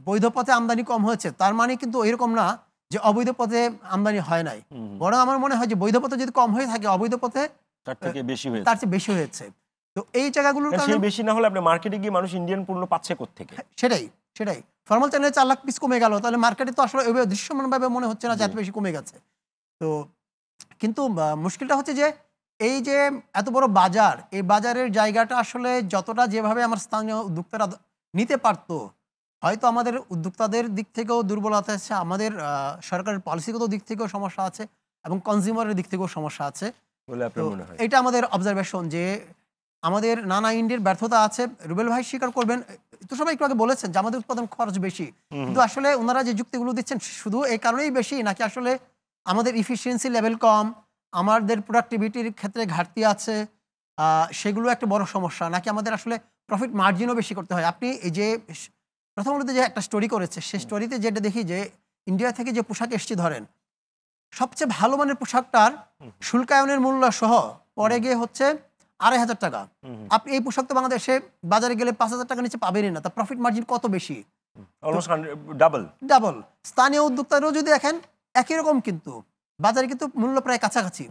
বৈধ পথে আমদানি কম হয়েছে, তার মানে কিন্তু এরকম না যে অবৈধ পথে আমদানি হয় নাই। বরং আমার মনে হয় যে বৈধ পথে যদি কম হয়ে থাকে, অবৈধ পথে তার চেয়ে বেশি হয়েছে। তো এই জায়গাগুলোর কারণে বেশি না হলে আপনি মার্কেটে গিয়ে মানুষ ইন্ডিয়ান পণ্য পাচ্ছে কোত্থেকে? সেটাই ফর্মাল চ্যানেলে 4 লাখ পিস কমে গেল, তাহলে মার্কেটে তো আসলে দৃশ্যমানভাবে মনে হচ্ছে না যে এত বেশি কমে গেছে। তো কিন্তু মুশকিলটা হচ্ছে যে এই যে এত বড় বাজার, এই বাজারের জায়গাটা আসলে যতটা যেভাবে আমার স্থানীয় উদ্যোক্তারা নিতে পারতো, হয়তো আমাদের উদ্যোক্তাদের দিক থেকেও দুর্বলতা আছে, আমাদের সরকারের পলিসিগত দিক থেকেও সমস্যা আছে, এবং কনজিউমারের দিক থেকেও সমস্যা আছে। এটা আমাদের অবজারভেশন যে আমাদের নানা ইন্ডিয়ার ব্যর্থতা আছে। রুবেল ভাই স্বীকার করবেন, তো সবাই একটু আগে বলেছেন যে আমাদের উৎপাদন খরচ বেশি, কিন্তু আসলে ওনারা যে যুক্তিগুলো দিচ্ছেন শুধু এই কারণেই বেশি, নাকি আসলে আমাদের ইফিসিয়েন্সি লেভেল কম, আমাদের প্রোডাক্টিভিটির ক্ষেত্রে ঘাটতি আছে, সেগুলো একটা বড় সমস্যা, নাকি আমাদের আসলে প্রফিট মার্জিনও বেশি করতে হয়? আপনি এই যে প্রথমত যে একটা স্টোরি করেছে, সেই স্টোরিতে যেটা দেখি যে ইন্ডিয়া থেকে যে পোশাক এসছে, ধরেন সবচেয়ে ভালো মানের পোশাকটার শুল্কায়নের মূল্য সহ পরে গিয়ে হচ্ছে 2,500 টাকা। আপনি এই পোশাক তো বাংলাদেশে বাজারে গেলে 5,000 টাকা নিচে পাবেনই না। তা প্রফিট মার্জিন কত বেশি? ডাবল। স্থানীয় উদ্যোক্তারাও যদি দেখেন একই রকম, কিন্তু বাজারে কিন্তু মূল্য প্রায় কাছাকাছি।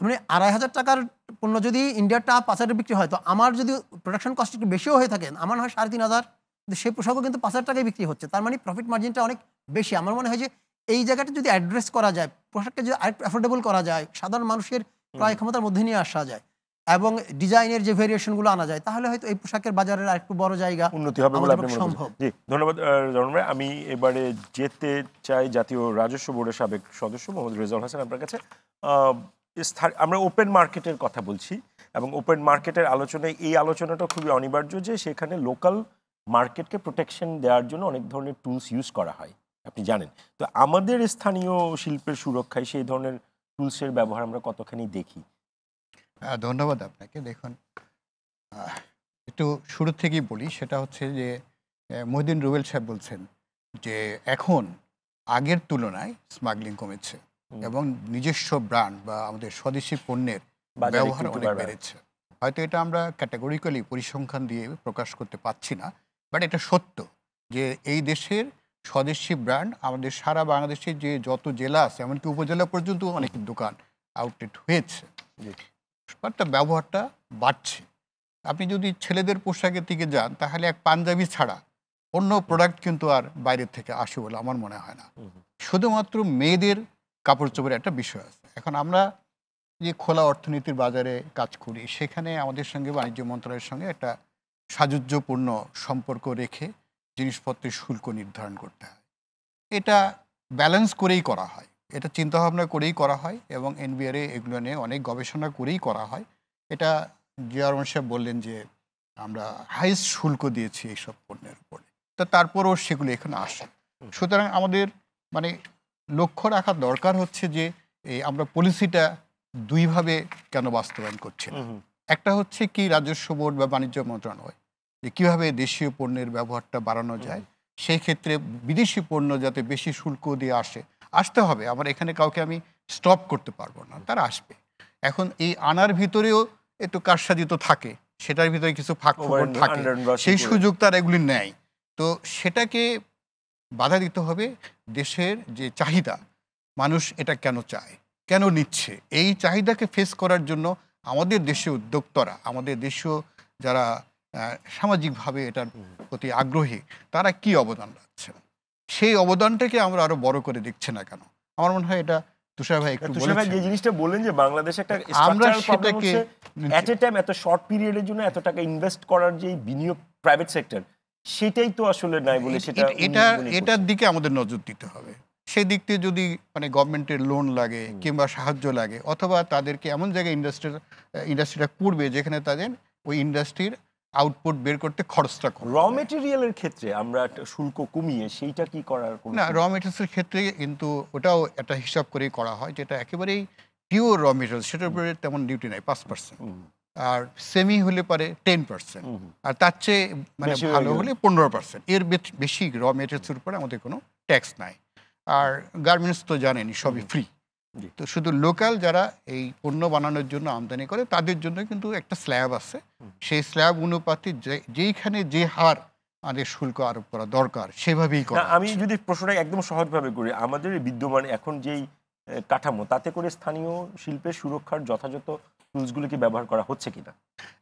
মানে 2,500 টাকার পণ্য যদি ইন্ডিয়ারটা 5,000 বিক্রি হয়, তো আমার যদি প্রোডাকশন কস্ট একটু বেশিও হয়ে থাকে, আমার হয় 3,500, কিন্তু সেই পোশাকও কিন্তু 5,000 টাকায় বিক্রি হচ্ছে। তার মানে প্রফিট মার্জিনটা অনেক বেশি। আমার মনে হয় যে এই জায়গাটা যদি অ্যাড্রেস করা যায়, পোশাকটা যদি আরেকটু অ্যাফোর্ডেবল করা যায়, সাধারণ মানুষের ক্রয় ক্ষমতার মধ্যে নিয়ে আসা যায়, এবং ডিজাইনের যে ভেরিয়েশনগুলো আনা যায়, তাহলে হয়তো এই পোশাকের বাজারের আরেকটু বড় জায়গা উন্নতি হবে বলে আপনি সম্ভব। জি, ধন্যবাদ জনম ভাই। আমি এবারে যেতে চাই জাতীয় রাজস্ব বোর্ডের সাবেক সদস্য মোহাম্মদ রেজাউল হাসান আপনার কাছে। আমরা ওপেন মার্কেটের কথা বলছি, এবং ওপেন মার্কেটের আলোচনায় এই আলোচনাটা খুবই অনিবার্য যে সেখানে লোকাল মার্কেটকে প্রোটেকশন দেওয়ার জন্য অনেক ধরনের টুলস ইউজ করা হয়, আপনি জানেন। তো আমাদের স্থানীয় শিল্পের সুরক্ষায় সেই ধরনের টুলসের ব্যবহার আমরা কতখানি দেখি? ধন্যবাদ আপনাকে। দেখুন, একটু শুরু থেকেই বলি, সেটা হচ্ছে যে মহিউদ্দিন রুবেল সাহেব বলছেন যে এখন আগের তুলনায় স্মাগলিং কমেছে এবং নিজস্ব ব্র্যান্ড বা আমাদের স্বদেশি পণ্যের ব্যবহার অনেক বেড়েছে। হয়তো এটা আমরা ক্যাটাগরিক্যালি পরিসংখ্যান দিয়ে প্রকাশ করতে পারছি না, বাট এটা সত্য যে এই দেশের স্বদেশি ব্র্যান্ড আমাদের সারা বাংলাদেশে যে যত জেলা আছে, এমনকি উপজেলা পর্যন্ত অনেক দোকান আউটলেট হয়েছে, তার ব্যবহারটা বাড়ছে। আপনি যদি ছেলেদের পোশাকের দিকে যান, তাহলে এক পাঞ্জাবি ছাড়া অন্য প্রোডাক্ট কিন্তু আর বাইরের থেকে আসে বলে আমার মনে হয় না। শুধুমাত্র মেয়েদের কাপড় চোপড়ের একটা বিষয় আছে। এখন আমরা যে খোলা অর্থনীতির বাজারে কাজ করি, সেখানে আমাদের সঙ্গে বাণিজ্য মন্ত্রণালয়ের সঙ্গে একটা সাযুজ্যপূর্ণ সম্পর্ক রেখে জিনিসপত্রের শুল্ক নির্ধারণ করতে হয়। এটা ব্যালেন্স করেই করা হয়, এটা চিন্তাভাবনা করেই করা হয়, এবং এনবিআর এগুলো নিয়ে অনেক গবেষণা করেই করা হয়। এটা জিয়া রহমান সাহেব বললেন যে আমরা হাইস্ট শুল্ক দিয়েছি এইসব পণ্যের উপরে, তো তারপরও সেগুলো এখানে আসে। সুতরাং আমাদের মানে লক্ষ্য রাখা দরকার হচ্ছে যে এই আমরা পলিসিটা দুইভাবে কেন বাস্তবায়ন করছি না। একটা হচ্ছে কি রাজস্ব বোর্ড বা বাণিজ্য মন্ত্রণালয় যে কীভাবে দেশীয় পণ্যের ব্যবহারটা বাড়ানো যায়, সেই ক্ষেত্রে বিদেশি পণ্য যাতে বেশি শুল্ক দিয়ে আসতে হবে। আমার এখানে কাউকে আমি স্টপ করতে পারবো না, তারা আসবে। এখন এই আনার ভিতরেও একটু কারসাজি তো থাকে, সেটার ভিতরে কিছু ফাঁক থাকে, সেই সুযোগ তারা এগুলি নেয়। তো সেটাকে বাধা দিতে হবে। দেশের যে চাহিদা, মানুষ এটা কেন চায়, কেন নিচ্ছে, এই চাহিদাকে ফেস করার জন্য আমাদের দেশীয় উদ্যোক্তারা, আমাদের দেশীয় যারা সামাজিকভাবে এটার প্রতি আগ্রহী, তারা কি অবদান রাখছেন, সেই অবদানটাকে আমরা আরো বড় করে দেখছি না কেন? আমার মনে হয় এটা তুষার ভাই একটু তুষার ভাই যে বলেছেন। জিনিসটা বললেন যে বাংলাদেশে একটা আমরা স্ট্রাকচারাল প্রবলেম সেটাকে হচ্ছে এট এ টাইম এত শর্ট পিরিয়ডের জন্য এত টাকা ইনভেস্ট করার যে বিনিয়োগ প্রাইভেট সেক্টর, সেটাই তো আসলে নাই বলে সেটা এটার দিকে আমাদের নজর দিতে হবে। সেই দিক থেকে যদি মানে গভর্নমেন্টের লোন লাগে কিংবা সাহায্য লাগে, অথবা তাদেরকে এমন জায়গায় ইন্ডাস্ট্রিটা করবে যেখানে তাদের ওই ইন্ডাস্ট্রির আউটপুট বের করতে খরচটা কম। র মেটেরিয়ালের ক্ষেত্রে আমরা একটা শুল্ক কমিয়ে সেইটা কি করার কোনো না, র মেটেরিয়ালসের ক্ষেত্রে কিন্তু ওটাও একটা হিসাব করেই করা হয়, যেটা একেবারেই পিওর র মেটেরিয়াল, সেটার উপরে তেমন ডিউটি নাই, 5%। আর সেমি হলে পারে 10%, আর তার চেয়ে মানে বেশি ভালো হয়ে হলে 15%। এর বেশি র মেটেরিয়ালসের উপরে আমাদের কোনো ট্যাক্স নাই। আর গার্মেন্টস তো জানেনই সবই ফ্রি। জি। তো শুধু লোকাল যারা এই পণ্য বানানোর জন্য আমদানি করে তাদের জন্য কিন্তু একটা স্ল্যাব আছে, সেই স্ল্যাব অনুপাতে যেইখানে যে হার আমাদের শুল্ক আরোপ করা দরকার সেভাবেই না, করা আমি হচ্ছে। যদি প্রশ্নটা একদম সহজভাবে করি, আমাদের এই বিদ্যমান এখন যেই কাঠামো, তাতে করে স্থানীয় শিল্পের সুরক্ষার যথাযথ টুলসগুলোকে ব্যবহার করা হচ্ছে কিনা?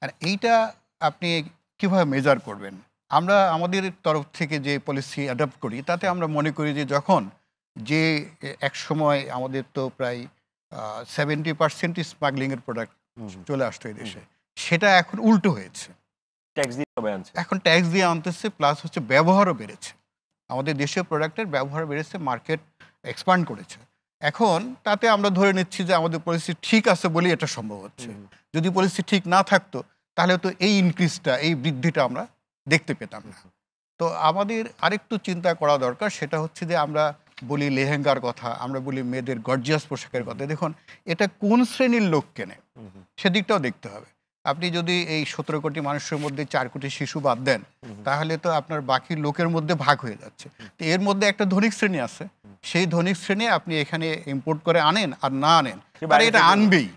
আর এইটা আপনি কিভাবে মেজার করবেন? আমরা আমাদের তরফ থেকে যে পলিসি অ্যাডপ্ট করি তাতে আমরা মনে করি যে যখন যে এক সময় আমাদের তো প্রায় 70% স্মাগলিংয়ের প্রোডাক্ট চলে আসতো এই দেশে, সেটা এখন উল্টো হয়েছে। ট্যাক্স দিয়ে সবাই আনছে। এখন ট্যাক্স দিয়ে আনতেছে, প্লাস হচ্ছে ব্যবহারও বেড়েছে। আমাদের দেশীয় প্রোডাক্টের ব্যবহার বেড়েছে, মার্কেট এক্সপান্ড করেছে। এখন তাতে আমরা ধরে নিচ্ছি যে আমাদের পরিস্থিতি ঠিক আছে বলেই এটা সম্ভব হচ্ছে। যদি পরিস্থিতি ঠিক না থাকতো তাহলে তো এই ইনক্রিজটা, এই বৃদ্ধিটা আমরা দেখতে পেতাম না। তো আমাদের আরেকটু চিন্তা করা দরকার, সেটা হচ্ছে যে আমরা বলি লেহেঙ্গার কথা, আমরা বলি মেয়েদের গর্জিয়াস পোশাকের কথা। দেখুন এটা কোন শ্রেণীর লোক কেনে সেদিকটাও দেখতে হবে। আপনি যদি এই 17 কোটি মানুষের মধ্যে 4 কোটি শিশু বাদ দেন, তাহলে তো আপনার বাকি লোকের মধ্যে ভাগ হয়ে যাচ্ছে। তো এর মধ্যে একটা ধনিক শ্রেণী আছে, সেই ধনিক শ্রেণী আপনি এখানে ইম্পোর্ট করে আনেন আর না আনেন, তারা এটা আনবেই।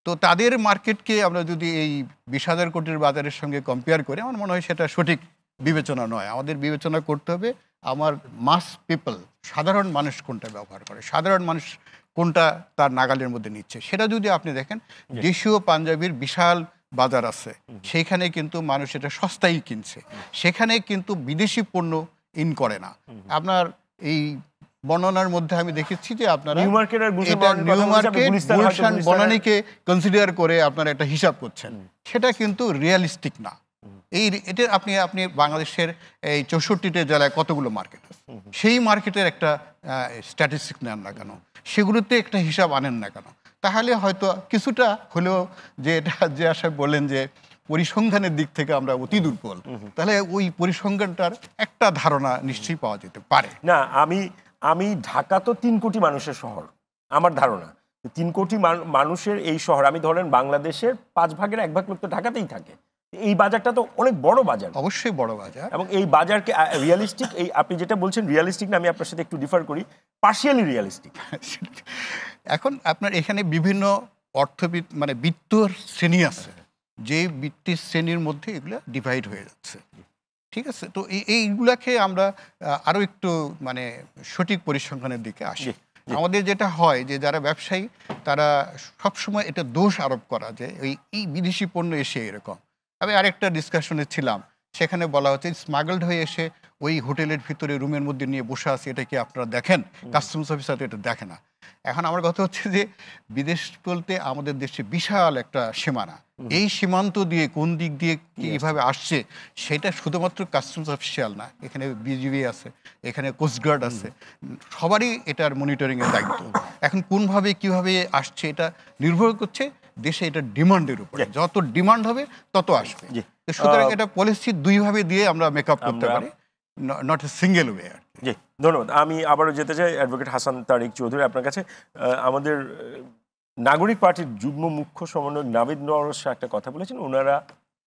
তো তাদের মার্কেটকে আমরা যদি এই 20,000 কোটির বাজারের সঙ্গে কম্পেয়ার করি, আমার মনে হয় সেটা সঠিক বিবেচনা নয়। আমাদের বিবেচনা করতে হবে আমার মাস পিপল, সাধারণ মানুষ কোনটা ব্যবহার করে, সাধারণ মানুষ কোনটা তার নাগালের মধ্যে নিচ্ছে। সেটা যদি আপনি দেখেন, দেশীয় পাঞ্জাবির বিশাল বাজার আছে, সেইখানে কিন্তু মানুষ এটা সস্তায় কিনছে, সেখানে কিন্তু বিদেশি পণ্য ইন করে না। আপনার এই বর্ণনার মধ্যে আমি দেখেছি যে আপনারা নিউ মার্কেট আর গুলশান এটা বনানীর নিউ কথা বলছি, আপনি মার্কেট, গুলিস্তান হয়তো গুলশান গুলিস্তানের- বনানীকে কনসিডার করে আপনারা একটা হিসাব করছেন, সেটা কিন্তু রিয়ালিস্টিক না। এটা আপনি বাংলাদেশের এই 64টা জেলায় কতগুলো মার্কেট আছে, সেই মার্কেটের একটা স্ট্যাটিস্টিক নেন না কেন, সেগুলোতে একটা হিসাব আনেন না কেন? তাহলে হয়তো কিছুটা হলেও, যে এটা যে আশায় বললেন যে পরিসংখ্যানের দিক থেকে আমরা অতি দুর্বল, তাহলে ওই পরিসংখ্যানটার একটা ধারণা নিশ্চয়ই পাওয়া যেতে পারে। না, আমি ঢাকা তো 3 কোটি মানুষের শহর, আমার ধারণা 3 কোটি মানুষের এই শহর, আমি ধরেন বাংলাদেশের 5 ভাগের 1 ভাগ লোক তো ঢাকাতেই থাকে। এই বাজারটা তো অনেক বড় বাজার, অবশ্যই বড় বাজার। এবং এই বাজারকে রিয়ালিস্টিক, এই আপনি যেটা বলছেন রিয়ালিস্টিক না, আমি আপনার সাথে একটু ডিফার করি, পার্শিয়ালি রিয়ালিস্টিক। এখন আপনার এখানে বিভিন্ন অর্থবিদ মানে বিত্ত শ্রেণী আছে, যে বৃত্তির শ্রেণীর মধ্যে এগুলো ডিভাইড হয়ে যাচ্ছে। ঠিক আছে, তো এইগুলাকে আমরা আরো একটু মানে সঠিক পরিসংখ্যানের দিকে আসি। আমাদের যেটা হয় যে যারা ব্যবসায়ী, তারা সবসময় এটা দোষ আরোপ করা যে এই বিদেশি পণ্য এসে এরকম। আমি আরেকটা ডিসকাশনে ছিলাম, সেখানে বলা হচ্ছে স্মাগলড হয়ে এসে ওই হোটেলের ভিতরে রুমের মধ্যে নিয়ে বসে আছে, এটা কি আপনারা দেখেন? কাস্টমস অফিসার তো এটা দেখে না। এখন আমার কথা হচ্ছে যে বিদেশ বলতে আমাদের দেশে বিশাল একটা সীমানা, এই সীমান্ত দিয়ে কোন দিক দিয়ে কিভাবে আসছে সেটা শুধুমাত্র কাস্টমস অফিসিয়াল না, এখানে বিজিবি আছে, এখানে কোস্টগার্ড আছে, সবারই এটার মনিটরিং এর দায়িত্ব। এখন কোনভাবে কিভাবে আসছে এটা নির্ভর করছে দেশে এটা ডিমান্ডের উপরে, যত ডিমান্ড হবে তত আসবে। সুতরাং এটা পলিসি দুইভাবে দিয়ে আমরা মেকআপ করতে পারি, নট এ সিঙ্গেল ওয়ে। জি, ধন্যবাদ। আমি আবারও যেতে চাই অ্যাডভোকেট হাসান তারিক চৌধুরী আপনার কাছে। আমাদের নাগরিক পার্টির যুগ্ম মুখ্য সমন্বয়ক নাবিদ নওয়াজ শাহ একটা কথা বলেছেন, ওনারা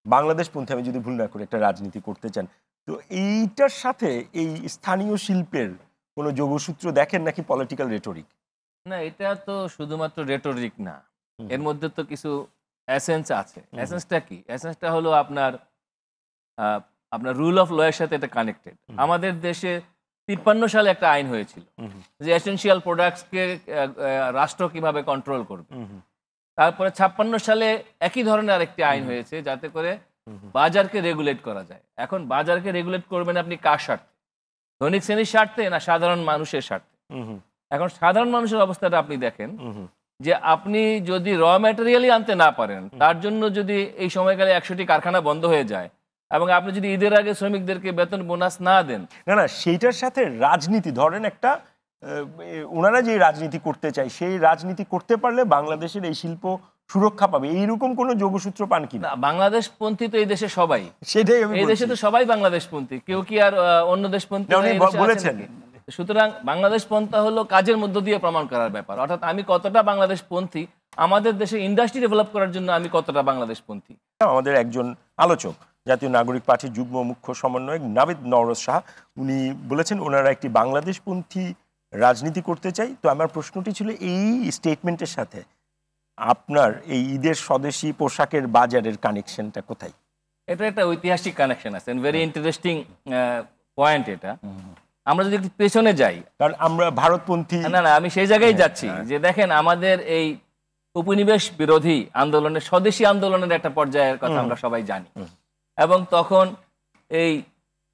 বাংলাদেশপন্থী, আমি যদি ভুল না করি, একটা রাজনীতি করতে চান। তো এইটার সাথে এই স্থানীয় শিল্পের কোনো যোগসূত্র দেখেন নাকি পলিটিক্যাল রেটরিক? না, এটা তো শুধুমাত্র রেটরিক না, এর মধ্যে তো কিছু এসেন্স আছে। এসেন্সটা কি? এসেন্সটা হলো আপনার রুল অফ ল এর সাথে এটা কানেক্টেড। আমাদের দেশে 53 সালে একটা আইন হয়েছিল যে এসেনশিয়াল প্রোডাক্টসকে রাষ্ট্র কিভাবে কন্ট্রোল করবে। তারপরে 56 সালে একই ধরনের আরেকটি আইন হয়েছে, যাতে করে বাজারকে রেগুলেট করা যায়। এখন বাজারকে রেগুলেট করবেন আপনি কার স্বার্থে? ধনিক শ্রেণীর স্বার্থে না সাধারণ মানুষের স্বার্থে? এখন সাধারণ মানুষের অবস্থাটা আপনি দেখেন যে আপনি যদি র ম্যাটেরিয়ালই আনতে না পারেন, তার জন্য যদি এই সময়কালে 100টি কারখানা বন্ধ হয়ে যায় এবং আপনি যদি ঈদের আগে শ্রমিকদেরকে বেতন বোনাস না দেন। না, সেইটার সাথে রাজনীতি, ধরেন একটা ওনারা যে রাজনীতি করতে চায় সেই রাজনীতি করতে পারলে বাংলাদেশের এই শিল্প সুরক্ষা পাবে, এইরকম কোনো যোগসূত্র পান কি না? বাংলাদেশ পন্থী তো এই দেশে সবাই, সেটাই এই দেশে তো সবাই বাংলাদেশ পন্থী, কেউ কি আর অন্য দেশ পন্থী বলেছেন? সুতরাং বাংলাদেশ পন্থা হলো কাজের মধ্য দিয়ে প্রমাণ করার ব্যাপার, অর্থাৎ আমি কতটা বাংলাদেশ পন্থী, আমাদের দেশে ইন্ডাস্ট্রি ডেভেলপ করার জন্য আমি কতটা বাংলাদেশ পন্থী। আমাদের একজন আলোচক, জাতীয় নাগরিক পার্টির যুগ্ম মুখ্য সমন্বয়ক নাবিদ নওরোজ শাহ, উনি বলেছেন ওনারা একটি বাংলাদেশপন্থী রাজনীতি করতে চাই। তো আমার প্রশ্নটি ছিল এই স্টেটমেন্টের সাথে আপনার এই ঈদের স্বদেশি পোশাকের বাজারের কানেকশনটা কোথায়? এটা একটা ঐতিহাসিক কানেকশন আছে, ভেরি ইন্টারেস্টিং পয়েন্ট। এটা আমরা যদি একটু পেছনে যাই, কারণ আমরা ভারতপন্থী। না, আমি সেই জায়গায় যাচ্ছি যে দেখেন আমাদের এই উপনিবেশ বিরোধী আন্দোলনের, স্বদেশী আন্দোলনের একটা পর্যায়ের কথা আমরা সবাই জানি। এবং তখন এই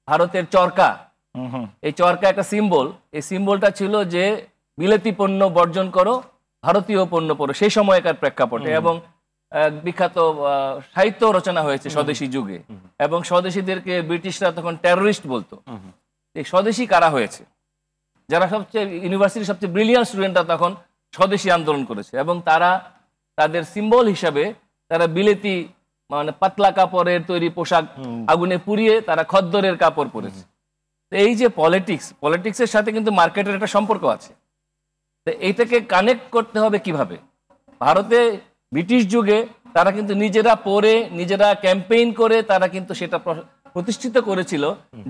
ভারতের চরকা, এই চরকা একটা সিম্বল, এই সিম্বলটা ছিল যে বিলেতি পণ্য বর্জন করো, ভারতীয় পণ্য পড়ো, সেই সময়কার প্রেক্ষাপটে। এবং বিখ্যাত সাহিত্য রচনা হয়েছে স্বদেশী যুগে, এবং স্বদেশীদেরকে ব্রিটিশরা তখন টেররিস্ট বলতো। এই স্বদেশী কারা হয়েছে? যারা সবচেয়ে ইউনিভার্সিটির সবচেয়ে ব্রিলিয়ান্ট স্টুডেন্টরা তখন স্বদেশী আন্দোলন করেছে, এবং তারা তাদের সিম্বল হিসাবে তারা বিলেতি মানে পাতলা কাপড়ের তৈরি পোশাক আগুনে পুড়িয়ে তারা খদ্দরের কাপড় পরেছে। তো এই যে পলিটিক্সের সাথে কিন্তু মার্কেটের একটা সম্পর্ক আছে। তো এইটাকে কানেক্ট করতে হবে কিভাবে? ভারতে ব্রিটিশ যুগে তারা কিন্তু নিজেরা পরে, নিজেরা ক্যাম্পেইন করে তারা কিন্তু সেটা প্রতিষ্ঠিত করেছিল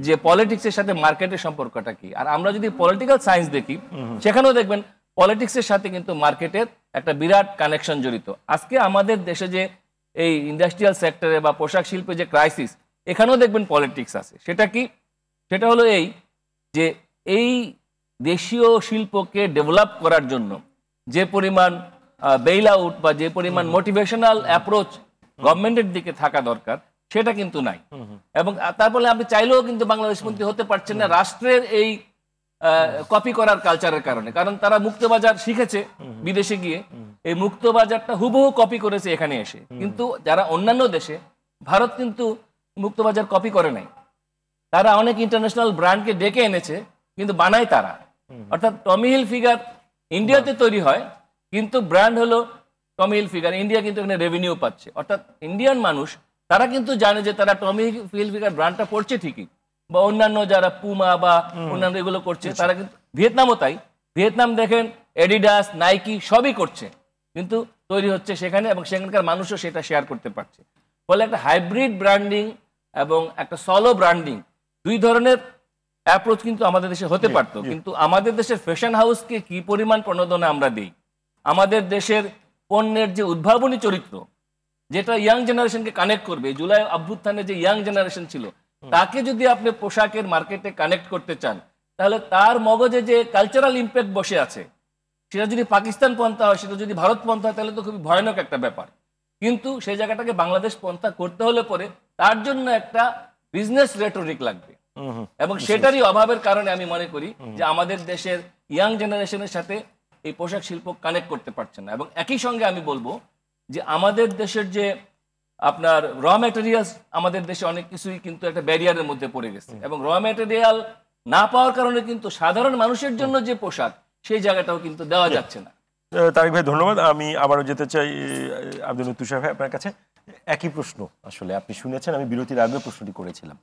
যে পলিটিক্সের সাথে মার্কেটের সম্পর্কটা কি। আর আমরা যদি পলিটিক্যাল সায়েন্স দেখি, সেখানেও দেখবেন পলিটিক্সের সাথে কিন্তু মার্কেটের একটা বিরাট কানেকশন জড়িত। আজকে আমাদের দেশে যে এই ইন্ডাস্ট্রিয়াল সেক্টরে বা পোশাক শিল্পে যে ক্রাইসিস, এখানেও দেখবেন পলিটিক্স আছে। সেটা কি? সেটা হলো এই যে এই দেশীয় শিল্পকে ডেভেলপ করার জন্য যে পরিমাণ বেইল আউট বা যে পরিমাণ মোটিভেশনাল অ্যাপ্রোচ গভর্নমেন্টের দিকে থাকা দরকার, সেটা কিন্তু নাই। এবং তারপরে আপনি চাইলেও কিন্তু বাংলাদেশপন্থী হতে পারছেন না রাষ্ট্রের এই কপি করার কালচারের কারণে। কারণ তারা মুক্তবাজার শিখেছে বিদেশে গিয়ে, এই মুক্তবাজারটা হুবহু কপি করেছে এখানে এসে। কিন্তু যারা অন্যান্য দেশে, ভারত কিন্তু মুক্তবাজার কপি করে নাই, তারা অনেক ইন্টারন্যাশনাল ব্র্যান্ডকে ডেকে এনেছে, কিন্তু বানায় তারা। অর্থাৎ টমি হিল ফিগার ইন্ডিয়াতে তৈরি হয়, কিন্তু ব্র্যান্ড হলো টমি হিল ফিগার, ইন্ডিয়া কিন্তু এখানে রেভিনিউ পাচ্ছে। অর্থাৎ ইন্ডিয়ান মানুষ তারা কিন্তু জানে যে তারা টমি হিল ফিগার ব্র্যান্ডটা পড়ছে ঠিকই, বা অন্যান্য যারা পুমা বা অন্যান্য এগুলো করছে তারা কিন্তু, ভিয়েতনামও তাই, ভিয়েতনাম দেখেন এডিডাস, নাইকি সবই করছে, কিন্তু তৈরি হচ্ছে সেখানে, এবং সেখানকার মানুষও সেটা শেয়ার করতে পারছে। ফলে একটা হাইব্রিড ব্র্যান্ডিং এবং একটা সলো ব্র্যান্ডিং, দুই ধরনের অ্যাপ্রোচ কিন্তু আমাদের দেশে হতে পারতো। কিন্তু আমাদের দেশের ফ্যাশন হাউসকে কি পরিমাণ প্রণোদনা আমরা দিই, আমাদের দেশের পণ্যের যে উদ্ভাবনী চরিত্র, যেটা ইয়াং জেনারেশনকে কানেক্ট করবে, জুলাই অভ্যুত্থানে যে ইয়াং জেনারেশন ছিল, তাকে যদি আপনি পোশাকের মার্কেটে কানেক্ট করতে চান, তাহলে তার মগজে যে কালচারাল ইম্প্যাক্ট বসে আছে, সেটা যদি পাকিস্তান পন্থা হয়, সেটা যদি ভারত পন্থা হয়, তাহলে তো খুবই ভয়ানক একটা ব্যাপার। কিন্তু সেই জায়গাটাকে বাংলাদেশ পন্থা করতে হলে পরে তার জন্য একটা বিজনেস রেটরিক লাগবে, এবং সেটারই অভাবের কারণে আমি মনে করি যে আমাদের দেশের ইয়াং জেনারেশনের সাথে এই পোশাক শিল্প কানেক্ট করতে পারছে না। এবং একই সঙ্গে আমি বলবো যে আমাদের দেশের যে আপনার র ম্যাটেরিয়ালস, আমাদের দেশে অনেক কিছুই কিন্তু একটা ব্যারিয়ারের মধ্যে পড়ে গেছে, এবং র ম্যাটেরিয়াল না পাওয়ার কারণে কিন্তু সাধারণ মানুষের জন্য যে পোশাক, সেই জায়গাটাও কিন্তু দেওয়া যাচ্ছে না। তারিক ভাই ধন্যবাদ। আমি আবারও যেতে চাই আব্দুল তুষার ভাই আপনার কাছে। একই প্রশ্ন, আসলে আপনি শুনেছেন আমি বিরতির আগে প্রশ্নটি করেছিলাম,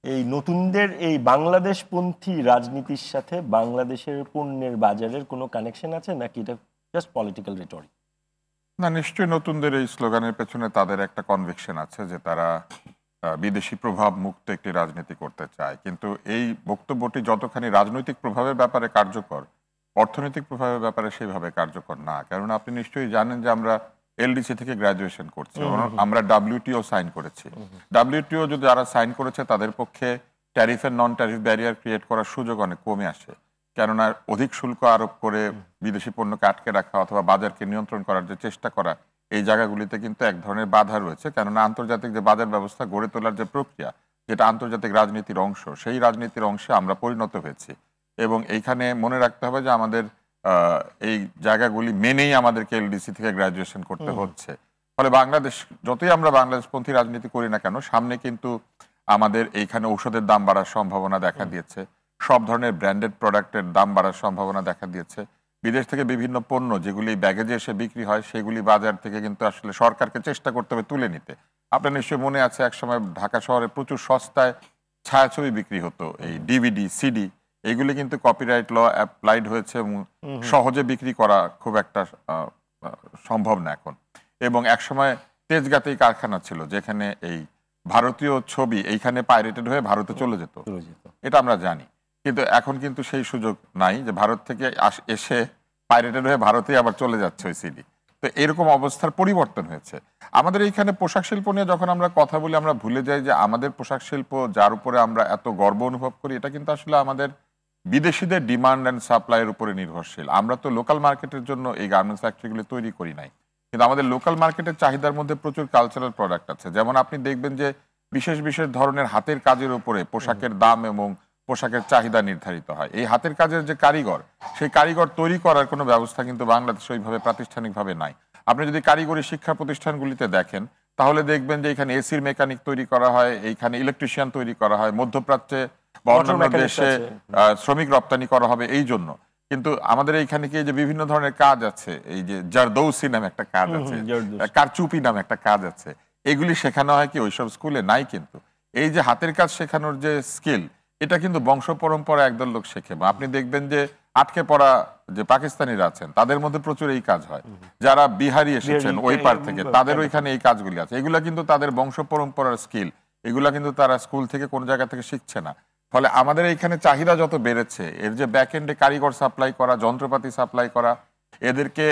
এই নতুনদের এই বাংলাদেশপন্থী রাজনীতির সাথে বাংলাদেশের পণ্যের বাজারের কোনো কানেকশন আছে, নাকি এটা জাস্ট পলিটিক্যাল রিটরিক? না, নিশ্চয়ই নতুনদের এই স্লোগানের পেছনে তাদের একটা কনভিকশন আছে যে তারা বিদেশি প্রভাব মুক্ত একটি রাজনীতি করতে চায়। কিন্তু এই বক্তব্যটি যতখানি রাজনৈতিক প্রভাবের ব্যাপারে কার্যকর, অর্থনৈতিক প্রভাবের ব্যাপারে সেইভাবে কার্যকর না। কারণ আপনি নিশ্চয়ই জানেন যে আমরা এলডিসি থেকে গ্রাজুয়েশন করছি, আমরা ডাব্লিউটিও সাইন করেছি। ডাব্লিউটিও যদি যারা সাইন করেছে তাদের পক্ষে ট্যারিফ এর নন ট্যারিফ ব্যারিয়ার ক্রিয়েট করার সুযোগ অনেক কমে আসে। কেননা অধিক শুল্ক আরোপ করে বিদেশি পণ্যকে আটকে রাখা অথবা বাজারকে নিয়ন্ত্রণ করার যে চেষ্টা করা, এই জায়গাগুলিতে কিন্তু এক ধরনের বাধা রয়েছে। কেননা আন্তর্জাতিক যে বাজার ব্যবস্থা গড়ে তোলার যে প্রক্রিয়া, যেটা আন্তর্জাতিক রাজনীতির অংশ, সেই রাজনীতির অংশে আমরা পরিণত হয়েছি। এবং এইখানে মনে রাখতে হবে যে আমাদের এই জায়গাগুলি মেনেই আমাদেরকে এলডিসি থেকে গ্রাজুয়েশন করতে হচ্ছে। ফলে বাংলাদেশ, যতই আমরা বাংলাদেশপন্থী রাজনীতি করি না কেন, সামনে কিন্তু আমাদের এইখানে ঔষধের দাম বাড়ার সম্ভাবনা দেখা দিয়েছে, সব ধরনের ব্র্যান্ডেড প্রোডাক্টের দাম বাড়ার সম্ভাবনা দেখা দিয়েছে। বিদেশ থেকে বিভিন্ন পণ্য যেগুলি ব্যাগেজে এসে বিক্রি হয়, সেগুলি বাজার থেকে কিন্তু আসলে সরকারকে চেষ্টা করতে হবে তুলে নিতে। আপনার নিশ্চয়ই মনে আছে একসময় ঢাকা শহরে প্রচুর সস্তায় ছায়াছবি বিক্রি হতো, এই ডিভিডি, সিডি, এইগুলি কিন্তু কপিরাইট ল অ্যাপ্লাইড হয়েছে এবং সহজে বিক্রি করা খুব একটা সম্ভব না এখন। এবং একসময় তেজগাঁতেই কারখানা ছিল যেখানে এই ভারতীয় ছবি এইখানে পাইরেটেড হয়ে ভারতে চলে যেত, এটা আমরা জানি। কিন্তু এখন কিন্তু সেই সুযোগ নাই যে ভারত থেকে এসে পাইরেটেড হয়ে ভারতেই আবার চলে যাচ্ছে ওই সিডি। তো এরকম অবস্থার পরিবর্তন হয়েছে। আমাদের এইখানে পোশাক শিল্প নিয়ে যখন আমরা কথা বলি, আমরা ভুলে যাই যে আমাদের পোশাক শিল্প, যার উপরে আমরা এত গর্ব অনুভব করি, এটা কিন্তু আসলে আমাদের বিদেশিদের ডিমান্ড অ্যান্ড সাপ্লাইয়ের উপরে নির্ভরশীল। আমরা তো লোকাল মার্কেটের জন্য এই গার্মেন্টস ফ্যাক্টরিগুলি তৈরি করি নাই, কিন্তু আমাদের লোকাল মার্কেটের চাহিদার মধ্যে প্রচুর কালচারাল প্রোডাক্ট আছে। যেমন আপনি দেখবেন যে বিশেষ বিশেষ ধরনের হাতের কাজের উপরে পোশাকের দাম এবং পোশাকের চাহিদা নির্ধারিত হয়। এই হাতের কাজের যে কারিগর, সেই কারিগর তৈরি করার কোনো ব্যবস্থা কিন্তু বাংলাদেশে ওইভাবে প্রাতিষ্ঠানিকভাবে নাই। আপনি যদি কারিগরি শিক্ষা প্রতিষ্ঠানগুলিতে দেখেন, তাহলে দেখবেন যে এখানে এসির মেকানিক তৈরি করা হয়, এইখানে ইলেকট্রিশিয়ান তৈরি করা হয়, মধ্যপ্রাচ্যে বা অন্যান্য দেশে শ্রমিক রপ্তানি করা হবে এই জন্য। কিন্তু আমাদের এইখানে কি যে বিভিন্ন ধরনের কাজ আছে, এই যে জারদৌসি নামে একটা কাজ আছে, কারচুপি নামে একটা কাজ আছে, এগুলি শেখানো হয় কি ওইসব স্কুলে? নাই। কিন্তু এই যে হাতের কাজ শেখানোর যে স্কিল, এটা কিন্তু বংশ পরম্পরা একদল লোক শেখে। বা আপনি দেখবেন যে আটকে পড়া যে পাকিস্তানিরা আছেন, তাদের মধ্যে প্রচুর এই কাজ হয়। যারা বিহারি এসেছেন ওই পার থেকে, তাদের ওইখানে এই কাজগুলি আছে। এগুলা কিন্তু তাদের বংশ পরম্পরার স্কিল, এগুলা কিন্তু তারা স্কুল থেকে কোন জায়গা থেকে শিখছে না। ফলে আমাদের এইখানে চাহিদা যত বেড়েছে, এর যে ব্যাক এন্ডে কারিগর সাপ্লাই করা, যন্ত্রপাতি সাপ্লাই করা, এদেরকে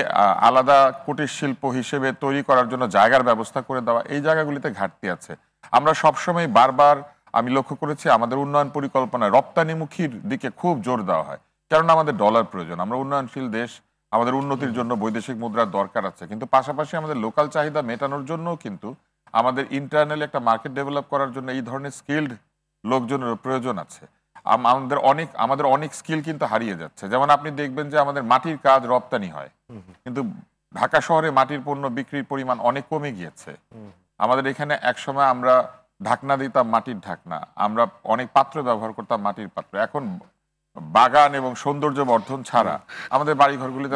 আলাদা কুটির শিল্প হিসেবে তৈরি করার জন্য জায়গার ব্যবস্থা করে দেওয়া, এই জায়গাগুলিতে ঘাটতি আছে। আমরা সবসময় বারবার আমি লক্ষ্য করেছি আমাদের উন্নয়ন পরিকল্পনায় রপ্তানিমুখীর দিকে খুব জোর দেওয়া হয়, কারণ আমাদের ডলার প্রয়োজন। আমরা উন্নয়নশীল দেশ, আমাদের উন্নতির জন্য বৈদেশিক মুদ্রার দরকার আছে। কিন্তু পাশাপাশি আমাদের লোকাল চাহিদা মেটানোর জন্যও কিন্তু আমাদের ইন্টারনালি একটা মার্কেট ডেভেলপ করার জন্য এই ধরনের স্কিলড লোকজনের প্রয়োজন আছে। আমাদের অনেক স্কিল কিন্তু হারিয়ে যাচ্ছে। যেমন আপনি দেখবেন যে আমাদের মাটির কাজ রপ্তানি হয়, কিন্তু ঢাকা শহরে মাটির পণ্য বিক্রির পরিমাণ অনেক কমে গিয়েছে। আমাদের এখানে একসময় আমরা ঢাকনা দিতাম মাটির ঢাকনা, আমরা অনেক পাত্র ব্যবহার করতাম মাটির পাত্র। এখন বাগান এবং সৌন্দর্য বর্ধন ছাড়া আমাদের বাড়ি ঘরগুলিতে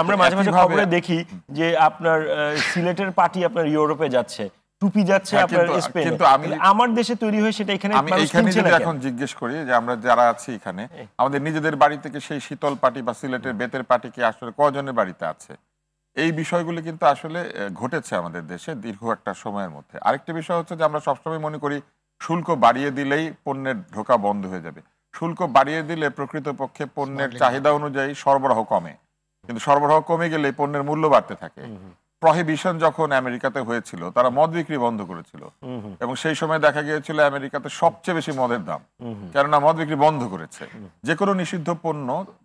আমরা মাঝে মাঝে খবরে দেখি যে আপনার সিলেটের পাটি আপনার ইউরোপে যাচ্ছে, টুপি যাচ্ছে আপনার স্পেনে, কিন্তু আমার দেশে তৈরি হয় সেটা এখানে। আমি এখানে যদি এখন জিজ্ঞেস করি যে আমরা যারা আছি এখানে, আমাদের নিজেদের বাড়ি থেকে সেই শীতল পাটি বা সিলেটের বেতের পাটি কি আসলে কয়জনের বাড়িতে আছে? এই বিষয়গুলি কিন্তু আসলে ঘটেছে আমাদের দেশে দীর্ঘ একটা সময়ের মধ্যে। আরেকটি বিষয় হচ্ছে যে আমরা সবসময় মনে করি শুল্ক বাড়িয়ে দিলেই পণ্যের ঢোকা বন্ধ হয়ে যাবে। শুল্ক বাড়িয়ে দিলে প্রকৃতপক্ষে পণ্যের চাহিদা অনুযায়ী সরবরাহ কমে, কিন্তু সরবরাহ কমে গেলে পণ্যের মূল্য বাড়তে থাকে। প্রহিবিশন যখন আমেরিকাতে হয়েছিল, তারা মদ বিক্রি বন্ধ করেছিল এবং সেই সময় দেখা গিয়েছিল আমেরিকাতে সবচেয়ে বেশি মদের দাম, কেননা মদ বিক্রি বন্ধ করেছে। যে কোনো নিষিদ্ধ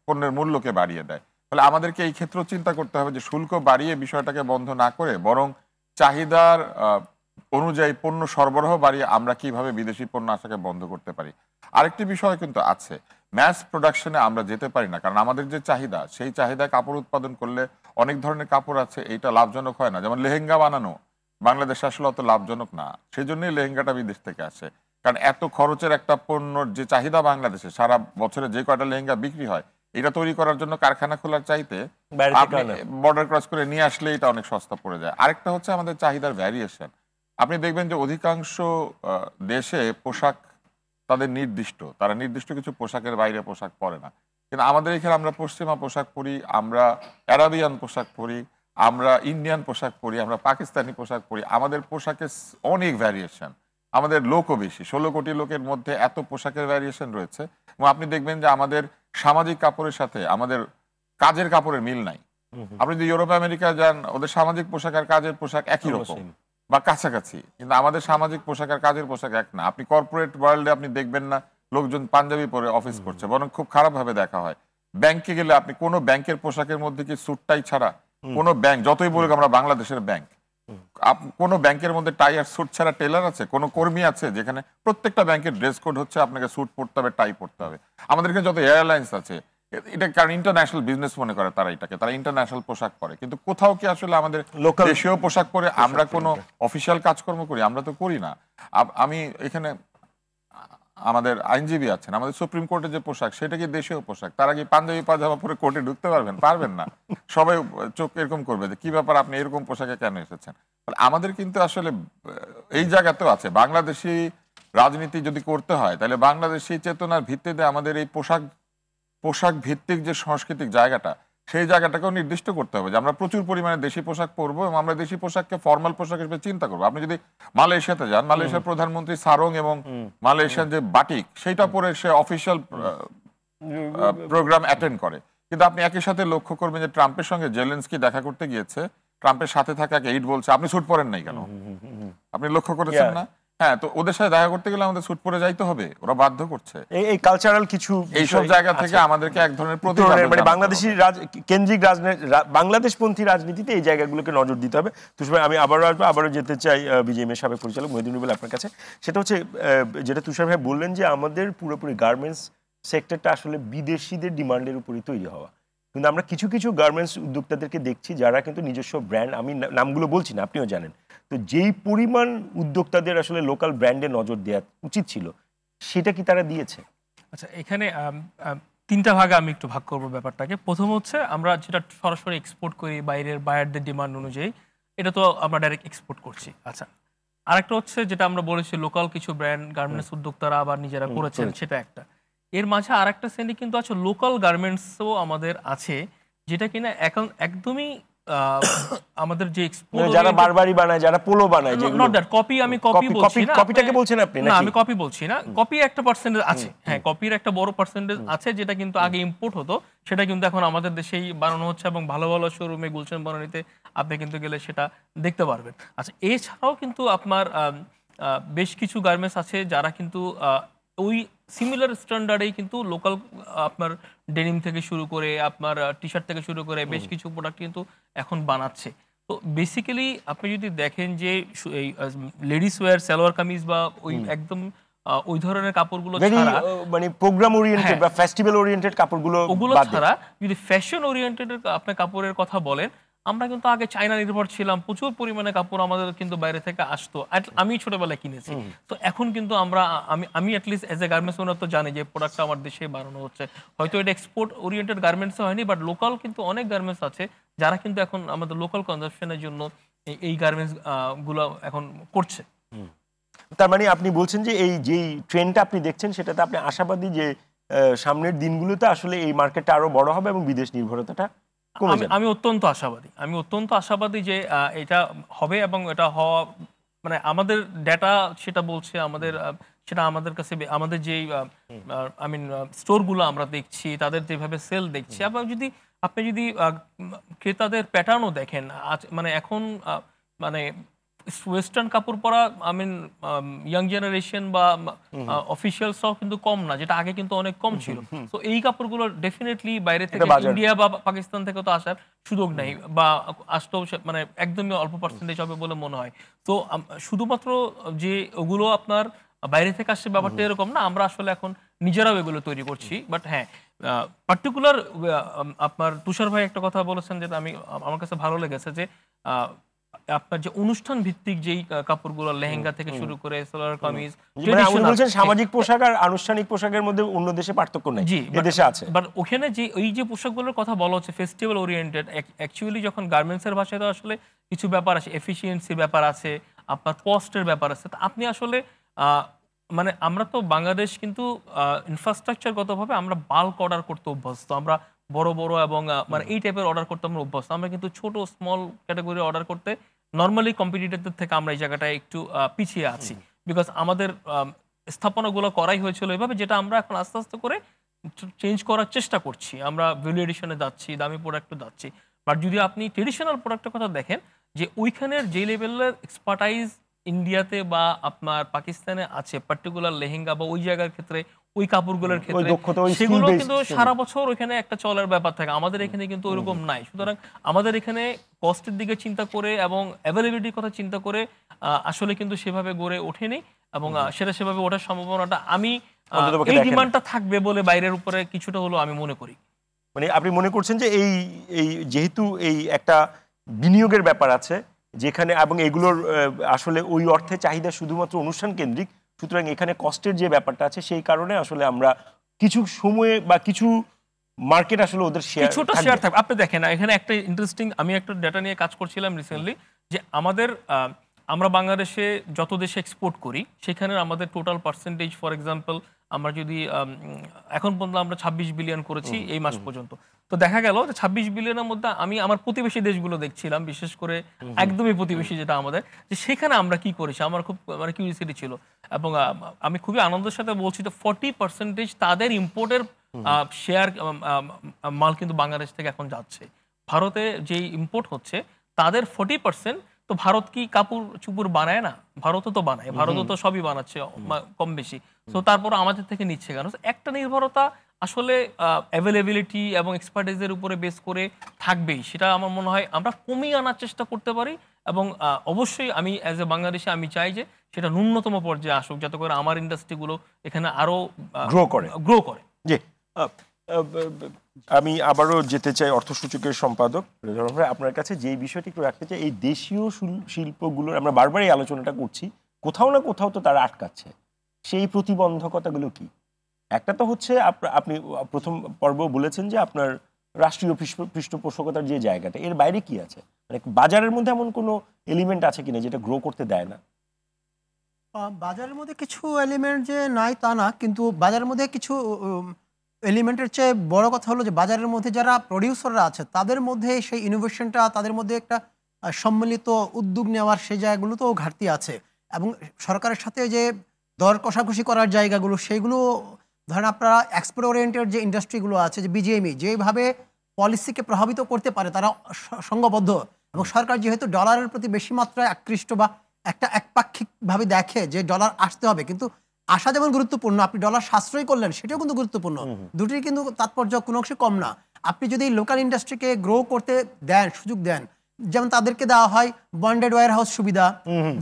পণ্যের মূল্যকে বাড়িয়ে দেয়। ফলে আমাদেরকে এই ক্ষেত্রে চিন্তা করতে হবে যে শুল্ক বাড়িয়ে বিষয়টাকে বন্ধ না করে বরং চাহিদার অনুযায়ী পণ্য সরবরাহ বাড়িয়ে আমরা কিভাবে বিদেশি পণ্য আসাকে বন্ধ করতে পারি। আরেকটি বিষয় কিন্তু আছে, ম্যাস প্রোডাকশনে আমরা যেতে পারি না, কারণ আমাদের যে চাহিদা, সেই চাহিদা কাপড় উৎপাদন করলে অনেক ধরনের কাপড় আছে, এইটা লাভজনক হয় না। যেমন লেহেঙ্গা বানানো বাংলাদেশে আসলে অত লাভজনক না, সেই জন্যই লেহেঙ্গাটা বিদেশ থেকে আসে। কারণ এত খরচের একটা পণ্যর যে চাহিদা বাংলাদেশে, সারা বছরে যে কয়টা লেহেঙ্গা বিক্রি হয়, এটা তৈরি করার জন্য কারখানা খোলার চাইতে বর্ডার ক্রস করে নিয়ে আসলে এটা অনেক সস্তা পড়ে যায়। আরেকটা হচ্ছে আমাদের চাহিদার ভ্যারিয়েশন। আপনি দেখবেন যে অধিকাংশ দেশে পোশাক তাদের নির্দিষ্ট, তারা নির্দিষ্ট কিছু পোশাকের বাইরে পোশাক পরে না। কিন্তু আমাদের এখানে আমরা পশ্চিমা পোশাক পরি, আমরা অ্যারাবিয়ান পোশাক পরি, আমরা ইন্ডিয়ান পোশাক পরি, আমরা পাকিস্তানি পোশাক পরি। আমাদের পোশাকের অনেক ভ্যারিয়েশন, আমাদের লোকও বেশি, 16 কোটি লোকের মধ্যে এত পোশাকের ভ্যারিয়েশন রয়েছে। এবং আপনি দেখবেন যে আমাদের সামাজিক কাপড়ের সাথে আমাদের কাজের কাপড়ের মিল নাই। আপনি যদি ইউরোপ আমেরিকা যান, ওদের সামাজিক পোশাক আর কাজের পোশাক একই রকম বা কাছাকাছি, কিন্তু আমাদের সামাজিক পোশাক আর কাজের পোশাক এক না। আপনি কর্পোরেট ওয়ার্ল্ডে আপনি দেখবেন না লোকজন পাঞ্জাবি পরে অফিস করছে, বরং খুব খারাপভাবে দেখা হয়। ব্যাংকে গেলে আপনি কোনো ব্যাংকের পোশাকের মধ্যে কি স্যুটটাই ছাড়া কোনো ব্যাংক, যতই বলুক আমরা বাংলাদেশের ব্যাংক, কোনো ব্যাংকের মধ্যে টাই আর স্যুট ছাড়া টেলার আছে? কোনো কর্মী আছে যেখানে প্রত্যেকটা ব্যাংকের ড্রেস কোড হচ্ছে আপনাকে স্যুট পরতে হবে, টাই পরতে হবে? আমাদের এখানে যত এয়ারলাইন্স আছে এটা কারণ ইন্টারন্যাশনাল বিজনেস মনে করে তারা এটাকে, তারা ইন্টারন্যাশনাল পোশাক পরে। কিন্তু কোথাও কি আসলে আমাদের দেশীয় পোশাক পরে আমরা কোনো অফিসিয়াল কাজকর্ম করি? আমরা তো করি না। আমি এখানে আমাদের আইনজীবী আছেন, আমাদের সুপ্রিম কোর্টের যে পোশাক সেটা কি দেশীয় পোশাক? তারা কি পাঞ্জাবি পাজামা পরে কোর্টে ঢুকতে পারবেন? পারবেন না। সবাই চোখ এরকম করবে যে কি ব্যাপার, আপনি এরকম পোশাকে কেন এসেছেন? আমাদের কিন্তু আসলে এই জায়গাতেও আছে, বাংলাদেশি রাজনীতি যদি করতে হয় তাহলে বাংলাদেশি চেতনার ভিত্তিতে আমাদের এই পোশাক ভিত্তিক যে সাংস্কৃতিক জায়গাটা, সেই জায়গাটাকেও নির্দিষ্ট করতে হবে যে আমরা প্রচুর পরিমাণে দেশি পোশাক পরবো এবং আমরা দেশি পোশাককে ফর্মাল পোশাক হিসেবে চিন্তা করবো। আপনি যদি মালয়েশিয়াতে যান, মালয়েশিয়ার প্রধানমন্ত্রী সারং এবং মালয়েশিয়ার যে বাটিক সেইটা পরে সে অফিসিয়াল প্রোগ্রাম অ্যাটেন্ড করে। কিন্তু আপনি একই সাথে লক্ষ্য করবেন যে ট্রাম্পের সঙ্গে জেলেনস্কি দেখা করতে গিয়েছে, ট্রাম্পের সাথে থাকা এইড বলছে আপনি স্যুট পরেন নাই কেন? আপনি লক্ষ্য করেছেন না? হ্যাঁ, তো ওদের সাথে দেখা করতে গেলে আমাদের স্যুট পরে যাইতে হবে, ওরা বাধ্য করছে। এই কালচারাল কিছু এইসব জায়গা থেকে আমাদেরকে এক ধরনের মানে বাংলাদেশি কেন্দ্রিক বাংলাদেশপন্থী রাজনীতিতে এই জায়গাগুলোকে নজর দিতে হবে। তো আমি আবারও যেতে চাই বিজেএমএর সাবেক পরিচালক মহিউদ্দিন রুবেল আপনার কাছে। সেটা হচ্ছে যেটা তুষার ভাই বললেন যে আমাদের পুরোপুরি গার্মেন্টস সেক্টরটা আসলে বিদেশিদের ডিমান্ডের উপরই তৈরি হওয়া। কিন্তু আমরা কিছু কিছু গার্মেন্টস উদ্যোক্তাদেরকে দেখছি যারা কিন্তু নিজস্ব ব্র্যান্ড, আমি নামগুলো বলছি না, আপনিও জানেন, তো যেই পরিমাণ উদ্যোক্তাদের আসলে লোকাল ব্র্যান্ডে নজর দেওয়া উচিত ছিল সেটা কি তারা দিয়েছে? আচ্ছা, এখানে তিনটা ভাগে আমি একটু ভাগ করবো ব্যাপারটাকে। প্রথম হচ্ছে আমরা যেটা সরাসরি এক্সপোর্ট করি বাইরের বায়ারদের ডিমান্ড অনুযায়ী, এটা তো আমরা ডাইরেক্ট এক্সপোর্ট করছি। আচ্ছা, আরেকটা হচ্ছে যেটা আমরা বলেছি লোকাল কিছু ব্র্যান্ড গার্মেন্টস উদ্যোক্তারা আবার নিজেরা করেছেন, সেটা একটা। এর মাঝে আরেকটা শ্রেণী কিন্তু আছে লোকাল গার্মেন্টসও আমাদের আছে, যেটা কিনা এখন একদমই আমাদের যে এক্সপোর্ট, যারা বারবারি বানায়, যারা পোলো বানায়, যেগুলো নট দ্যাট কপি, আমি কপি বলছি না। কপিটাকে বলছেন আপনি? না, আমি কপি বলছি না। কপি একটা পার্সেন্টেজ আছে, হ্যাঁ, কপির একটা বড় পার্সেন্টেজ আছে, যেটা কিন্তু আগে ইম্পোর্ট হতো, সেটা কিন্তু এখন আমাদের দেশেই বানানো হচ্ছে এবং ভালো ভালো শোরুমে গুলশান বনানীতে আপনি কিন্তু গেলে সেটা দেখতে পারবেন। আচ্ছা, এছাড়াও কিন্তু আপনার বেশ কিছু গার্মেন্টস আছে যারা কিন্তু ওই সিমিলার স্ট্যান্ডার্ডেই কিন্তু লোকাল আপনার ডেনিম থেকে শুরু করে আপনার টি শার্ট থেকে শুরু করে বেশ কিছু প্রোডাক্ট কিন্তু এখন বানাচ্ছে। তো বেসিক্যালি আপনি যদি দেখেন যে এই লেডিস ওয়্যার, সালোয়ার কামিজ বা ওই একদম ওই ধরনের কাপড়গুলো ছাড়া, মানে প্রোগ্রাম ওরিয়েন্টেড বা ফেস্টিভ্যাল ওরিয়েন্টেড কাপড়গুলো ছাড়া যদি ফ্যাশন ওরিয়েন্টেড আপনি কাপড়ের কথা বলেন, আমরা কিন্তু আগে চায়না নির্ভর ছিলাম, প্রচুর পরিমাণে কাপড় আমাদের কিন্তু বাইরে থেকে আসতো, আমি ছোটবেলায় কিনেছি। তো এখন কিন্তু আমি অ্যাটলিস্ট এজ এ গার্মেন্টস ওনার তো জানি যে প্রোডাক্টটা আমার দেশে বানানো হচ্ছে। হয়তো এটা এক্সপোর্ট ওরিয়েন্টেড গার্মেন্টস হয়নি, বাট লোকাল কিন্তু অনেক গার্মেন্টস আছে যারা কিন্তু এখন আমাদের লোকাল কনজাম্পশনের জন্য এই গার্মেন্টস গুলো এখন করছে। তার মানে আপনি বলছেন যে এই যেই ট্রেন্ডটা আপনি দেখছেন সেটাতে আপনি আশাবাদী যে সামনের দিনগুলোতে আসলে এই মার্কেটটা আরো বড় হবে এবং বিদেশ নির্ভরতাটা কমে যাবে। আমি অত্যন্ত আশাবাদী যে এটা হবে এবং এটা হওয়া, মানে আমাদের ডেটা সেটা বলছে, সেটা আমাদের কাছে আমাদের যেই স্টোরগুলো আমরা দেখছি, তাদের যেভাবে সেল দেখছি, এবং আপনি যদি ক্রেতাদের প্যাটার্নও দেখেন, মানে এখন মানে ওয়েস্টার্ন কাপড় পরা ইয়াং জেনারেশন বা অফিসিয়ালসরাও কিন্তু কম না, যেটা আগে কিন্তু অনেক কম ছিল। তো এই কাপড়গুলো ডেফিনেটলি বাইরে থেকে, ইন্ডিয়া বা পাকিস্তান থেকে তো আসার সুযোগ নেই, বা আসতেও মানে একদমই অল্প পার্সেন্টেজ হবে বলে মনে হয়। তো শুধুমাত্র যে ওগুলো আপনার বাইরে থেকে আসছে ব্যাপারটা এরকম না, আমরা আসলে এখন নিজেরাও এগুলো তৈরি করছি। বাট হ্যাঁ, পার্টিকুলার আপনার তুষার ভাই একটা কথা বলেছেন যেটা আমার কাছে ভালো লেগেছে, যে আপনার যে অনুষ্ঠান ভিত্তিক যেই কাপড়গুলো, লেহেঙ্গা থেকে শুরু করে সালোয়ার কামিজ, সামাজিক পোশাক আর আনুষ্ঠানিক পোশাকের মধ্যে অন্য দেশে পার্থক্য নেই, এই দেশে আছে। বাট ওখানে যে ওই যে পোশাকগুলোর কথা বলা হচ্ছে ফেস্টিভ্যাল ওরিয়েন্টেড, অ্যাকচুয়ালি যখন গার্মেন্টসের ভাষায় তো আসলে কিছু ব্যাপার আছে, এফিসিয়েন্সির ব্যাপার আছে, আপনার কস্টের ব্যাপার আছে। তো আপনি আসলে মানে আমরা তো বাংলাদেশ কিন্তু ইনফ্রাস্ট্রাকচারগতভাবে আমরা বাল্ক অর্ডার করতে অভ্যস্ত, আমরা বড় বড় এবং মানে এই টাইপের অর্ডার করতে আমরা অভ্যস্ত। আমরা কিন্তু ছোট স্মল ক্যাটাগরি অর্ডার করতে নর্মালি কম্পিটিটরদের থেকে আমরা এই জায়গাটায় একটু পিছিয়ে আছি, বিকজ আমাদের স্থাপনাগুলো করাই হয়েছিল এভাবে, যেটা আমরা এখন আস্তে আস্তে করে চেঞ্জ করার চেষ্টা করছি। আমরা ভ্যালু এডিশনে যাচ্ছি, দামি প্রোডাক্টে যাচ্ছি। বাট যদি আপনি ট্রেডিশনাল প্রোডাক্টের কথা দেখেন, যে ওইখানের যে লেভেলের এক্সপার্টাইজ ইন্ডিয়াতে বা আপনার পাকিস্তানে আছে পার্টিকুলার লেহেঙ্গা বা ওই জায়গার ক্ষেত্রে ওই কাপড়গুলোর ওই ক্ষেত্রে দক্ষতা, ওই skill সেগুলো based কিন্তু training। সারা বছর ওইখানে একটা চলার ব্যাপার থাকে, আমাদের এখানে কিন্তু ওইরকম নাই। সুতরাং আমাদের এখানে কস্টের দিকে চিন্তা করে এবং অ্যাভেলেবিলিটির কথা চিন্তা করে আসলে কিন্তু সেভাবে গড়ে ওঠেনি, এবং সেটা সেভাবে ওঠার সম্ভাবনাটা আমি অন্ততপক্ষে এই দেখেন। ডিমান্ডটা থাকবে বলে বাইরের উপরে কিছুটা হলো আমি মনে করি। মানে আপনি মনে করছেন যে এই এই যেহেতু এই একটা বিনিয়োগের ব্যাপার আছে যেখানে, এবং এগুলোর আসলে ওই অর্থে চাহিদা শুধুমাত্র অনুষ্ঠান কেন্দ্রিক, সুতরাং এখানে কষ্টের যে ব্যাপারটা আছে সেই কারণে আসলে আমরা কিছু সময়ে বা কিছু মার্কেট আসলে ওদের কিছুটা শেয়ার থাকবে। আপনি দেখেন এখানে একটা ইন্টারেস্টিং, আমি একটা ডেটা নিয়ে কাজ করছিলাম রিসেন্টলি, যে আমাদের আমরা বাংলাদেশে যত দেশে এক্সপোর্ট করি সেখানে আমাদের টোটাল পার্সেন্টেজ, ফর এক্সাম্পল আমরা যদি এখন পর্যন্ত আমরা 26 বিলিয়ন করেছি এই মাস পর্যন্ত। তো দেখা গেল যে 26 বিলিয়নের মধ্যে আমি আমার প্রতিবেশী দেশগুলো দেখছিলাম, বিশেষ করে একদমই প্রতিবেশী যেটা আমাদের, যে সেখানে আমরা কি করেছি আমার খুব মানে কিউরিয়াসিটি ছিল। এবং আমি খুবই আনন্দের সাথে বলছি যে 40% তাদের ইম্পোর্টের শেয়ার মাল কিন্তু বাংলাদেশ থেকে এখন যাচ্ছে। ভারতে যেই ইম্পোর্ট হচ্ছে তাদের 40%। তো ভারত কি কাপড় চুপড় বানায় না? ভারতও তো বানায়, ভারতও তো সবই বানাচ্ছে কম বেশি। তো তারপর আমাদের থেকে নিচ্ছে কেন? একটা নির্ভরতা আসলে অ্যাভেলেবিলিটি এবং এক্সপার্টিসের উপরে বেস করে থাকবেই। সেটা আমার মনে হয় আমরা কমিয়ে আনার চেষ্টা করতে পারি, এবং অবশ্যই আমি অ্যাজ এ বাংলাদেশে আমি চাই যে সেটা ন্যূনতম পর্যায়ে আসুক, যাতে করে আমার ইন্ডাস্ট্রিগুলো এখানে আরো গ্রো করে। জি, আমি আবারও যেতে চাই অর্থসূচকের সম্পাদক রেজাউল ভাই, আপনার কাছে যেই বিষয়টি একটু রাখতে চাই, এই দেশীয় শিল্পগুলোর আমরা বারবার এই আলোচনাটা করছি, কোথাও না কোথাও তো তারা আটকাচ্ছে। সেই প্রতিবন্ধকতাগুলো কি? একটা তো হচ্ছে আপনি প্রথম পর্ব বলেছেন যে আপনার রাষ্ট্রীয় পৃষ্ঠপোষকতার যে জায়গাটা, এর বাইরে কি আছে? মানে বাজারের মধ্যে এমন কোনো এলিমেন্ট আছে কিনা যেটা গ্রো করতে দেয় না? বাজারের মধ্যে কিছু এলিমেন্ট যে নাই তা না, কিন্তু বাজারের মধ্যে কিছু এলিমেন্টের চেয়ে বড় কথা হলো যে বাজারের মধ্যে যারা প্রডিউসাররা আছে তাদের মধ্যে সেই ইনোভেশনটা, তাদের মধ্যে একটা সম্মিলিত উদ্যোগ নেওয়ার সেই জায়গাগুলোতেও ঘাটতি আছে। এবং সরকারের সাথে যে দর কষাকষি করার জায়গাগুলো, সেইগুলো ধরেন আপনারা এক্সপোর্ট ওরিয়েন্টেড যে ইন্ডাস্ট্রিগুলো আছে, যে বিজিএমই যেভাবে পলিসিকে প্রভাবিত করতে পারে তারা সংঘবদ্ধ, এবং সরকার যেহেতু ডলারের প্রতি বেশি মাত্রায় আকৃষ্ট বা একটা একপাক্ষিকভাবে দেখে যে ডলার আসতে হবে, কিন্তু আসা যেমন গুরুত্বপূর্ণ, আপনি ডলার সাশ্রয় করলেন সেটাও কিন্তু গুরুত্বপূর্ণ। দুটির কিন্তু তাৎপর্য কোনো অংশে কম না। আপনি যদি লোকাল ইন্ডাস্ট্রিকে গ্রো করতে দেন, সুযোগ দেন, যেমন তাদেরকে দেওয়া হয় বন্ডেড ওয়্যার হাউস সুবিধা,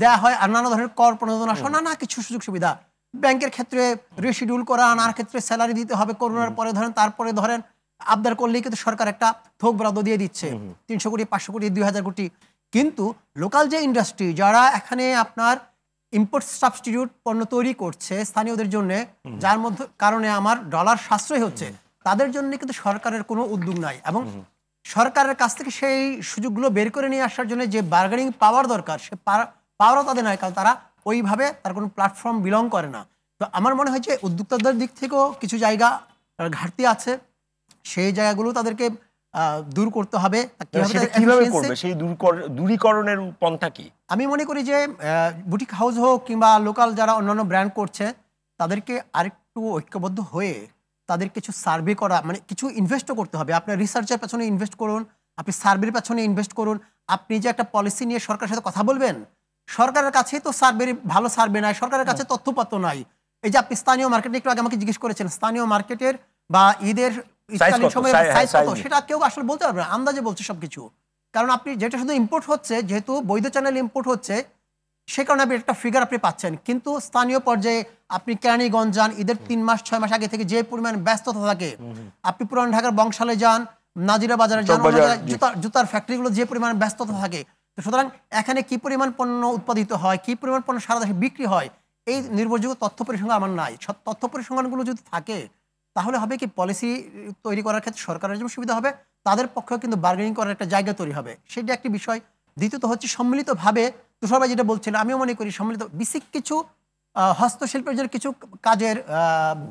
দেওয়া হয় আর নানা ধরনের কর প্রণোদনা সহ নানা কিছু সুযোগ সুবিধা, ব্যাংকের ক্ষেত্রে রিশিডিউল করা, নানা ক্ষেত্রে স্যালারি দিতে হবে করোনার পরে, ধরেন তারপরে ধরেন আবদার করলেই কিন্তু সরকার একটা থোক বরাদ্দ দিয়ে দিচ্ছে 300 কোটি, 500 কোটি, 2000 কোটি। কিন্তু লোকাল যে ইন্ডাস্ট্রি যারা এখানে আপনার ইম্পোর্ট সাবস্টিটিউট পণ্য তৈরি করছে স্থানীয়দের জন্য, যার মধ্যে কারণে আমার ডলার সাশ্রয় হচ্ছে, তাদের জন্য কিন্তু সরকারের কোনো উদ্যোগ নাই। এবং সরকারের কাছ থেকে সেই সুযোগগুলো বের করে নিয়ে আসার জন্য যে বার্গেনিং পাওয়ার দরকার, সে পাওয়ারও তাদের নয়, কারণ তারা ওইভাবে তার কোনো প্ল্যাটফর্ম বিলং করে না। তো আমার মনে হয় যে উদ্যোক্তাদের দিক থেকেও কিছু জায়গা ঘাটতি আছে, সেই জায়গাগুলো তাদেরকে দূর করতে হবে। কিভাবে করবে সেই দূরীকরণের পন্থা কি? আমি মনে করি যে বুটিক হাউস হোক কিংবা লোকাল যারা অন্যান্য ব্র্যান্ড করছে, তাদেরকে আরেকটু ঐক্যবদ্ধ হয়ে তাদের কিছু সার্ভে করা, মানে কিছু ইনভেস্টও করতে হবে। আপনার রিসার্চের পেছনে ইনভেস্ট করুন, আপনি সার্ভের পেছনে ইনভেস্ট করুন। আপনি যে একটা পলিসি নিয়ে সরকারের সাথে কথা বলবেন, সরকারের কাছে তো সার্ভে ভালো সার্ভে নাই, সরকারের কাছে তথ্যপত্র নাই। এই যে আপনি স্থানীয় মার্কেটে একটু আগে আমাকে জিজ্ঞেস করেছেন, স্থানীয় মার্কেটের বা ঈদের সেটা কেউ আসলে বলতে পারবে না, আন্দাজে বলছে সবকিছু। কারণ আপনি যেটা শুধু ইম্পোর্ট হচ্ছে, যেহেতু বৈধ চ্যানেল ইম্পোর্ট হচ্ছে, সে কারণে আপনি একটা ফিগার আপনি পাচ্ছেন। কিন্তু স্থানীয় পর্যায়ে আপনি কেরানীগঞ্জ যান, ঈদের 3 মাস 6 মাস আগে থেকে যে পরিমাণ ব্যস্ততা থাকে, আপনি পুরান ঢাকার বংশালে যান, নাজিরা বাজারে যান, জুতার ফ্যাক্টরিগুলো যে পরিমাণ ব্যস্ততা থাকে, তো সুতরাং এখানে কি পরিমাণ পণ্য উৎপাদিত হয়, কি পরিমাণ পণ্য সারা দেশে বিক্রি হয়, এই নির্ভরযোগ্য তথ্য পরিসংখ্যান আমার নাই। তথ্য পরিসংখ্যানগুলো যদি থাকে তাহলে হবে কি, পলিসি তৈরি করার ক্ষেত্রে সরকারের যেমন সুবিধা হবে, তাদের পক্ষেও কিন্তু বার্গেনিং করার একটা জায়গা তৈরি হবে, সেটা একটি বিষয়। দ্বিতীয়ত হচ্ছে সম্মিলিতভাবে, তো সবাই যেটা বলছিল, আমিও মনে করি সম্মিলিত বেসিক কিছু হস্তশিল্পের জন্য কিছু কাজের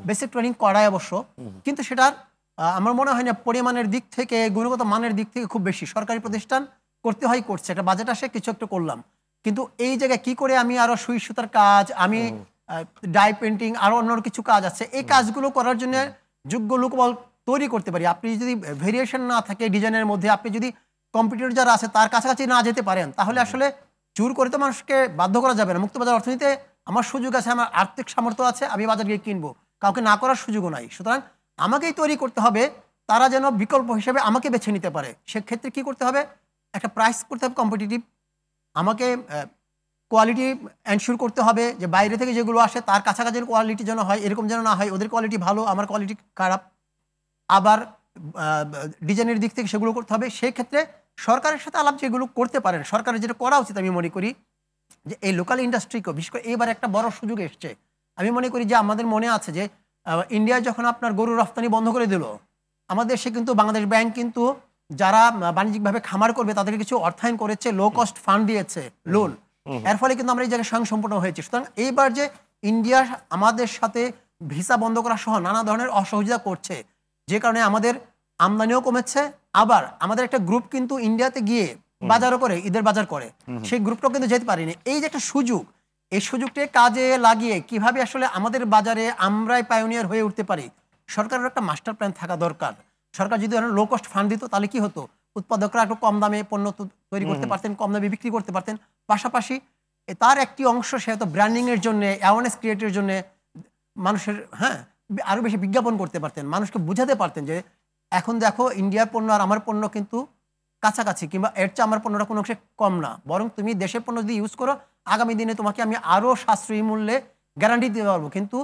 বেসিক ট্রেনিং করায় অবশ্য, কিন্তু সেটার আমার মনে হয় না পরিমাণের দিক থেকে, গুণগত মানের দিক থেকে খুব বেশি। সরকারি প্রতিষ্ঠান করতে হয়, করছে, একটা বাজেট আসে, কিছু একটা করলাম, কিন্তু এই জায়গায় কি করে আমি আরো সুই সুতার কাজ, আমি ডাই পেন্টিং, আরো অন্য কিছু কাজ আছে, এই কাজগুলো করার জন্য যোগ্য লোকবল তৈরি করতে পারি। আপনি যদি ভেরিয়েশন না থাকে ডিজাইনের মধ্যে, আপনি যদি কম্পিউটার যারা আছে তার কাছাকাছি না যেতে পারেন, তাহলে আসলে জোর করে তো মানুষকে বাধ্য করা যাবে না। মুক্তবাজার অর্থনীতিতে আমার সুযোগ আছে, আমার আর্থিক সামর্থ্য আছে, আমি বাজার গিয়ে কিনবো, কাউকে না করার সুযোগও নাই। সুতরাং আমাকেই তৈরি করতে হবে, তারা যেন বিকল্প হিসেবে আমাকে বেছে নিতে পারে। সেক্ষেত্রে কি করতে হবে, একটা প্রাইস করতে হবে কম্পিটিটিভ, আমাকে কোয়ালিটি এনশিওর করতে হবে যে বাইরে থেকে যেগুলো আসে তার কাছাকাছির কোয়ালিটি যেন হয়, এরকম যেন না হয় ওদের কোয়ালিটি ভালো আমার কোয়ালিটি খারাপ। আবার ডিজাইনের দিক থেকে সেগুলো করতে হবে। সেই ক্ষেত্রে সরকারের সাথে আলাপ যেগুলো করতে পারেন, সরকারের যেটা করা উচিত আমি মনে করি যে এই লোকাল ইন্ডাস্ট্রিকেও বিশেষ করে এবার একটা বড় সুযোগ এসছে। আমি মনে করি যে আমাদের মনে আছে যে ইন্ডিয়া যখন আপনার গরু রফতানি বন্ধ করে দিল, আমাদের দেশে কিন্তু বাংলাদেশ ব্যাংক কিন্তু যারা বাণিজ্যিকভাবে খামার করবে তাদেরকে কিছু অর্থায়ন করেছে, লো কস্ট ফান্ড দিয়েছে, লোন। এর ফলে কিন্তু আমরা এই জায়গায় স্বয়ংসম্পূর্ণ হয়েছি। সুতরাং এইবার যে ইন্ডিয়া আমাদের সাথে ভিসা বন্ধ করা সহ নানা ধরনের অসহযোগিতা করছে, যে কারণে আমাদের আমদানিও কমেছে, আবার আমাদের একটা গ্রুপ কিন্তু ইন্ডিয়াতে গিয়ে বাজারও করে, ঈদের বাজার করে, সেই গ্রুপটাও কিন্তু যেতে পারিনি। এই যে একটা সুযোগ, এই সুযোগটাকে কাজে লাগিয়ে কিভাবে আসলে আমাদের বাজারে আমরাই পায়োনিয়ার হয়ে উঠতে পারি, সরকারের একটা মাস্টার প্ল্যান থাকা দরকার। সরকার যদি লো কস্ট ফান্ড দিত তাহলে কি হতো, উৎপাদকরা একটু কম দামে পণ্য তৈরি করতে পারতেন, কম দামে বিক্রি করতে পারতেন। পাশাপাশি তার একটি অংশ সে হয়তো ব্র্যান্ডিংয়ের জন্য, অ্যাওয়ারনেস ক্রিয়েটের জন্য মানুষের আরও বেশি বিজ্ঞাপন করতে পারতেন, মানুষকে বুঝাতে পারতেন যে এখন দেখো ইন্ডিয়ার পণ্য আর আমার পণ্য কিন্তু কাছাকাছি, কিংবা এর চেয়ে আমার পণ্যটা কোনো অংশে কম না, বরং তুমি দেশের পণ্য যদি ইউজ করো আগামী দিনে তোমাকে আমি আরও সাশ্রয়ী মূল্যে গ্যারান্টি দিতে পারবো। কিন্তু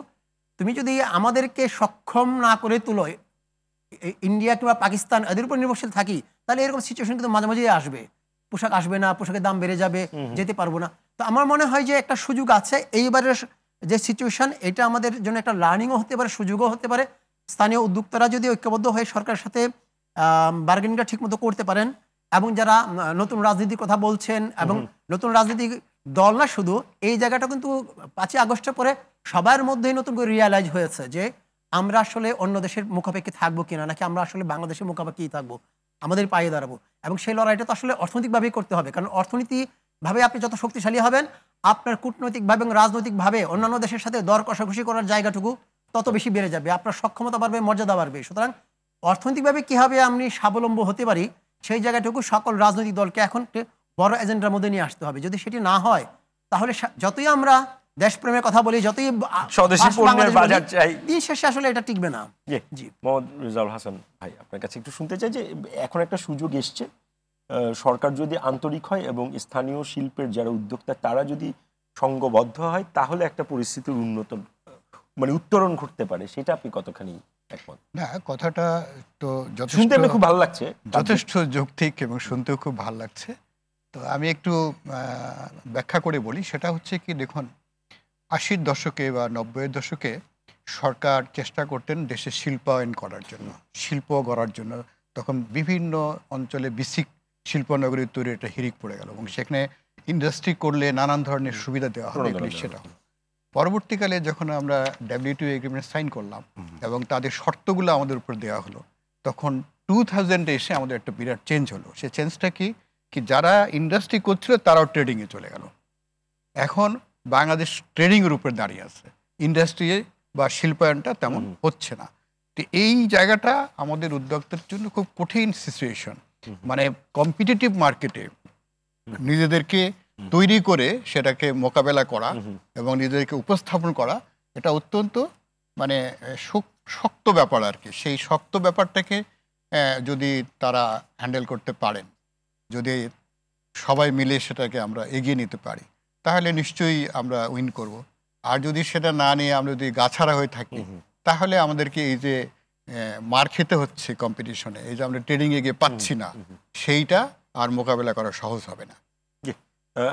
তুমি যদি আমাদেরকে সক্ষম না করে তুলো, ইন্ডিয়া কিংবা পাকিস্তান এদের উপর নির্ভরশীল থাকি, তাহলে এরকম সিচুয়েশন কিন্তু মাঝে মাঝেই আসবে, পোশাক আসবে না, পোশাকের দাম বেড়ে যাবে, যেতে পারবো না। তো আমার মনে হয় যে একটা সুযোগ আছে এইবারের যে সিচুয়েশন, এটা আমাদের জন্য একটা লার্নিংও হতে পারে, সুযোগও হতে পারে। স্থানীয় উদ্যোক্তারা যদি ঐক্যবদ্ধ হয়ে সরকারের সাথে বার্গেনিংটা ঠিকমতো করতে পারেন, এবং যারা নতুন রাজনীতির কথা বলছেন, এবং নতুন রাজনীতিক দল না শুধু, এই জায়গাটা কিন্তু 5ই আগস্টের পরে সবার মধ্যেই নতুন করে রিয়ালাইজ হয়েছে যে আমরা আসলে অন্য দেশের মুখাপেক্ষি থাকবো কিনা, নাকি আমরা আসলে বাংলাদেশের মুখাপেক্ষি থাকবো, আমাদের পায়ে দাঁড়াবো। এবং সেই লড়াইটা তো আসলে অর্থনৈতিকভাবেই করতে হবে, কারণ অর্থনীতিভাবে আপনি যত শক্তিশালী হবেন, আপনার কূটনৈতিকভাবে এবং রাজনৈতিকভাবে অন্যান্য দেশের সাথে দর কষাকষি করার জায়গাটুকু তত বেশি বেড়ে যাবে, আপনার সক্ষমতা বাড়বে, মর্যাদা বাড়বে। সুতরাং অর্থনৈতিকভাবে কীভাবে আমি স্বাবলম্বী হতে পারি, সেই জায়গাটুকু সকল রাজনৈতিক দলকে এখন বড় এজেন্ডার মধ্যে নিয়ে আসতে হবে। যদি সেটি না হয়, তাহলে যতই আমরা দেশপ্রেমের কথা বলি, যতই স্বদেশি পণ্যের বাজার চাই, দিন শেষে আসলে এটা টিকবে না। জি, মোহাম্মদ রেজাউল হাসান ভাই, আপনার কাছে একটু শুনতে চাই যে এখন একটা সুযোগ এসছে, সরকার যদি আন্তরিক হয় এবং স্থানীয় শিল্পের যারা উদ্যোক্তা তারা যদি সংঘবদ্ধ হয়, তাহলে একটা পরিস্থিতির উত্তরণ ঘটতে পারে। সেটা আপনি কতখানি একমত? না, কথাটা তো শুনতে আমার খুব ভালো লাগছে, যথেষ্ট যৌক্তিক এবং শুনতেও খুব ভালো লাগছে। তো আমি একটু ব্যাখ্যা করে বলি। সেটা হচ্ছে কি, দেখুন 80-র দশকে বা 90-এর দশকে সরকার চেষ্টা করতেন দেশে শিল্পায়ন করার জন্য, শিল্প গড়ার জন্য। তখন বিভিন্ন অঞ্চলে বেসিক শিল্পনগরী তৈরি একটা হিড়িক পড়ে গেল, এবং সেখানে ইন্ডাস্ট্রি করলে নানান ধরনের সুবিধা দেওয়া হবে, সেটা হলো। পরবর্তীকালে যখন আমরা WTO এগ্রিমেন্ট সাইন করলাম এবং তাদের শর্তগুলো আমাদের উপর দেওয়া হলো, তখন 2000-এ এসে আমাদের একটা বিরাট চেঞ্জ হলো। সে চেঞ্জটা কি যারা ইন্ডাস্ট্রি করছিল তারাও ট্রেডিংয়ে চলে গেল। এখন বাংলাদেশ ট্রেডিংয়ের উপর দাঁড়িয়ে আছে, ইন্ডাস্ট্রি বা শিল্পায়নটা তেমন হচ্ছে না। তো এই জায়গাটা আমাদের উদ্যোক্তার জন্য খুব কঠিন সিচুয়েশন। মানে কম্পিটিটিভ মার্কেটে নিজেদেরকে তৈরি করে সেটাকে মোকাবেলা করা এবং নিজেদেরকে উপস্থাপন করা, এটা অত্যন্ত শক্ত ব্যাপার আর কি। সেই শক্ত ব্যাপারটাকে যদি তারা হ্যান্ডেল করতে পারেন, যদি সবাই মিলে সেটাকে আমরা এগিয়ে নিতে পারি, তাহলে নিশ্চয়ই আমরা উইন করব। আর যদি সেটা না নিয়ে আমরা যদি গাছাড়া হয়ে থাকি, তাহলে আমাদেরকে এই যে মার খেতে হচ্ছে কম্পিটিশনে, এই যে আমরা ট্রেডিংয়ে গিয়ে পাচ্ছি না, সেইটা আর মোকাবেলা করা সহজ হবে না।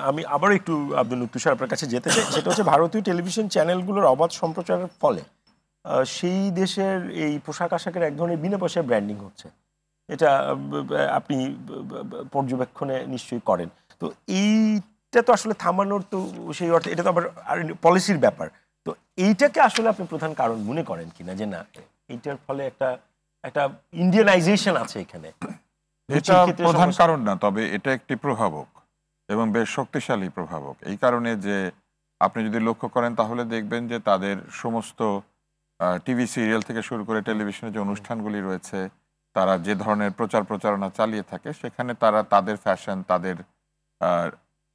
আমি আবার একটু আব্দুল তুষার আপনার কাছে যেতে চাই। সেটা হচ্ছে ভারতীয় টেলিভিশন চ্যানেলগুলোর অবাধ সম্প্রচারের ফলে সেই দেশের এই পোশাক আশাকের এক ধরনের বিনা পয়সায় ব্র্যান্ডিং হচ্ছে, এটা আপনি পর্যবেক্ষণে নিশ্চয়ই করেন। তো এইটা তো আসলে থামানোর তো সেই অর্থে এটা তো আবার পলিসির ব্যাপার। তো এইটাকে আসলে আপনি প্রধান কারণ মনে করেন কিনা, যে না এইটার ফলে একটা ইন্ডিয়ানাইজেশন আছে এখানে? এটা প্রধান কারণ না, তবে এটা একটি প্রভাবক এবং বেশ শক্তিশালী প্রভাবক। এই কারণে যে আপনি যদি লক্ষ্য করেন তাহলে দেখবেন যে তাদের সমস্ত টিভি সিরিয়াল থেকে শুরু করে টেলিভিশনে যে অনুষ্ঠানগুলি রয়েছে, তারা যে ধরনের প্রচারণা চালিয়ে থাকে, সেখানে তারা তাদের ফ্যাশন, তাদের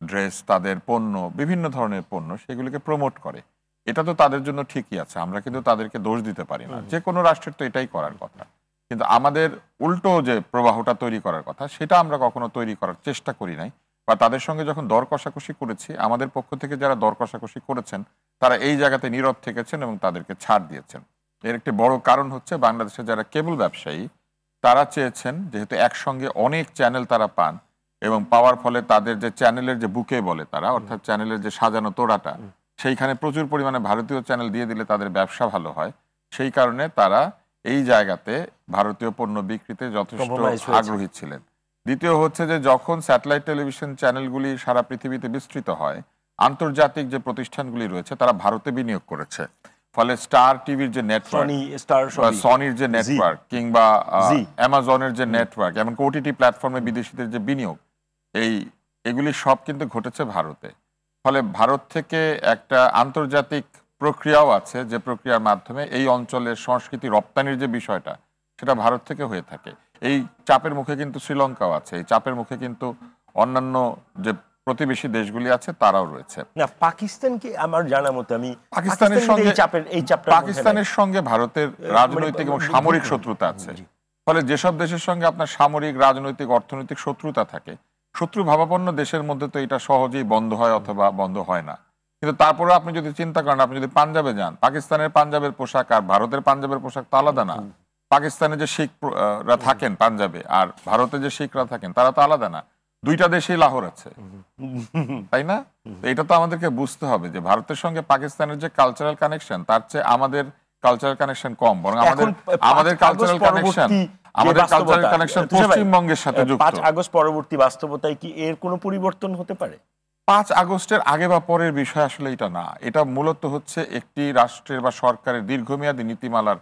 ড্রেস, তাদের পণ্য, বিভিন্ন ধরনের পণ্য, সেগুলিকে প্রমোট করে। এটা তো তাদের জন্য ঠিকই আছে, আমরা কিন্তু তাদেরকে দোষ দিতে পারি না। যে কোনো রাষ্ট্রের তো এটাই করার কথা, কিন্তু আমাদের উল্টো যে প্রবাহটা তৈরি করার কথা সেটা আমরা কখনো তৈরি করার চেষ্টা করি নাই, বা তাদের সঙ্গে যখন দর কষাকষি করেছি, আমাদের পক্ষ থেকে যারা দর কষাকষি করেছেন তারা এই জায়গাতে নীরব থেকেছেন এবং তাদেরকে ছাড় দিয়েছেন। এর একটি বড় কারণ হচ্ছে বাংলাদেশে যারা কেবল ব্যবসায়ী তারা চেয়েছেন, যেহেতু একসঙ্গে অনেক চ্যানেল তারা পান এবং পাওয়ার ফলে তাদের যে চ্যানেলের যে বুকে বলে তারা, অর্থাৎ চ্যানেলের যে সাজানো তোড়াটা, সেইখানে প্রচুর পরিমাণে ভারতীয় চ্যানেল দিয়ে দিলে তাদের ব্যবসা ভালো হয়। সেই কারণে তারা এই জায়গাতে ভারতীয় পণ্য বিক্রিতে যথেষ্ট Compromise হয়েছে। আগ্রহী ছিলেন। দ্বিতীয় হচ্ছে যে যখন স্যাটেলাইট টেলিভিশন চ্যানেলগুলি সারা পৃথিবীতে বিস্তৃত হয়, আন্তর্জাতিক যে প্রতিষ্ঠানগুলি রয়েছে তারা ভারতে বিনিয়োগ করেছে। ফলে স্টার টিভির যে নেটওয়ার্ক, সনি, স্টার, সনির যে নেটওয়ার্ক, কিংবা জি। অ্যামাজনের যে নেটওয়ার্ক, এমনকি ওটিটি প্ল্যাটফর্মে বিদেশিদের যে বিনিয়োগ, এগুলি সব কিন্তু ঘটেছে ভারতে। ফলে ভারত থেকে একটা আন্তর্জাতিক প্রক্রিয়াও আছে, যে প্রক্রিয়ার মাধ্যমে এই অঞ্চলের সংস্কৃতি রপ্তানির যে বিষয়টা সেটা ভারত থেকে হয়ে থাকে। এই চাপের মুখে কিন্তু শ্রীলঙ্কাও আছে, এই চাপের মুখে কিন্তু অন্যান্য যে প্রতিবেশী দেশগুলি আছে তারাও রয়েছে। না, পাকিস্তান কি আমার জানা মতে, আমি পাকিস্তানের কিন্তু সঙ্গে এই চাপটা পাকিস্তানের সঙ্গে ভারতের রাজনৈতিক এবং সামরিক শত্রুতা আছে। ফলে যেসব দেশের সঙ্গে আপনার সামরিক, রাজনৈতিক, অর্থনৈতিক শত্রুতা থাকে, শত্রু ভাবাপন্ন দেশের মধ্যে তো এটা সহজেই বন্ধ হয় অথবা বন্ধ হয় না। কিন্তু তারপরে আপনি যদি চিন্তা করেন, আপনি যদি পাঞ্জাবে যান, পাকিস্তানের পাঞ্জাবের পোশাক আর ভারতের পাঞ্জাবের পোশাক তো আলাদা না। পাকিস্তানে যে শিখরা থাকেন পাঞ্জাবে আর ভারতে যে শিখরা থাকেন তারা তো আলাদা না। দুইটা দেশেই লাহোর আছে, তাই না? তো এটা তো আমাদেরকে বুঝতে হবে যে ভারতের সঙ্গে পাকিস্তানের যে কালচারাল কানেকশন তার চেয়ে আমাদের কালচারাল কানেকশন কম, বরং আমাদের কালচারাল কানেকশন পশ্চিমবঙ্গের সাথে যুক্ত। 5 আগস্ট পরবর্তী বাস্তবতায় কি এর কোনো পরিবর্তন হতে পারে? 5 আগস্টের আগে বা পরের বিষয় আসলে এটা না, এটা মূলত হচ্ছে একটি রাষ্ট্রের বা সরকারের দীর্ঘমেয়াদী নীতিমালার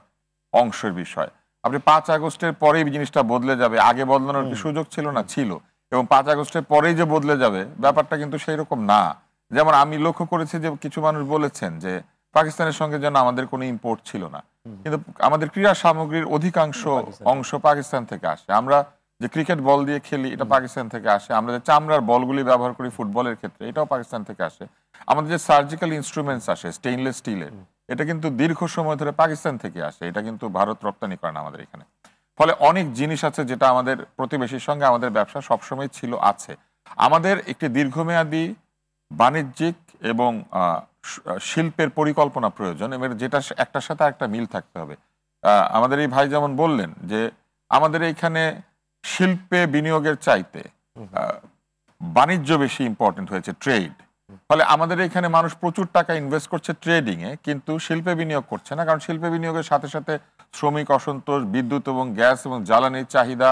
অংশের বিষয়। আপনি 5 আগস্টের পরেই জিনিসটা বদলে যাবে, আগে বদলানোর কি সুযোগ ছিল না? ছিল। এবং 5 আগস্টের পরেই যে বদলে যাবে ব্যাপারটা কিন্তু সেই রকম না। যেমন আমি লক্ষ্য করেছি যে কিছু মানুষ বলেছেন যে পাকিস্তানের সঙ্গে যেন আমাদের কোনো ইম্পোর্ট ছিল না, কিন্তু আমাদের ক্রীড়া সামগ্রীর অধিকাংশ অংশ পাকিস্তান থেকে আসে। আমরা যে ক্রিকেট বল দিয়ে খেলি এটা পাকিস্তান থেকে আসে, আমরা যে চামড়ার বলগুলি ব্যবহার করি ফুটবলের ক্ষেত্রে এটাও পাকিস্তান থেকে আসে, আমাদের যে সার্জিক্যাল ইনস্ট্রুমেন্টস আসে স্টেইনলেস স্টিলের এটা কিন্তু দীর্ঘ সময় ধরে পাকিস্তান থেকে আসে, এটা কিন্তু ভারত রপ্তানি করে না আমাদের এখানে। ফলে অনেক জিনিস আছে যেটা আমাদের প্রতিবেশীর সঙ্গে আমাদের ব্যবসা সবসময় ছিল, আছে। আমাদের একটি দীর্ঘমেয়াদী বাণিজ্যিক এবং শিল্পের পরিকল্পনা প্রয়োজন, এবং যেটা একটার সাথে একটা মিল থাকতে হবে। আমাদের এই ভাই যেমন বললেন যে আমাদের এইখানে শিল্পে বিনিয়োগের চাইতে বাণিজ্য বেশি ইম্পর্টেন্ট হয়েছে, ট্রেড। ফলে আমাদের এখানে মানুষ প্রচুর টাকা ইনভেস্ট করছে ট্রেডিং এ, কিন্তু শিল্পে বিনিয়োগ করছে না, কারণ শিল্পে বিনিয়োগের সাথে সাথে শ্রমিক অসন্তোষ, বিদ্যুৎ এবং গ্যাস এবং জ্বালানির চাহিদা,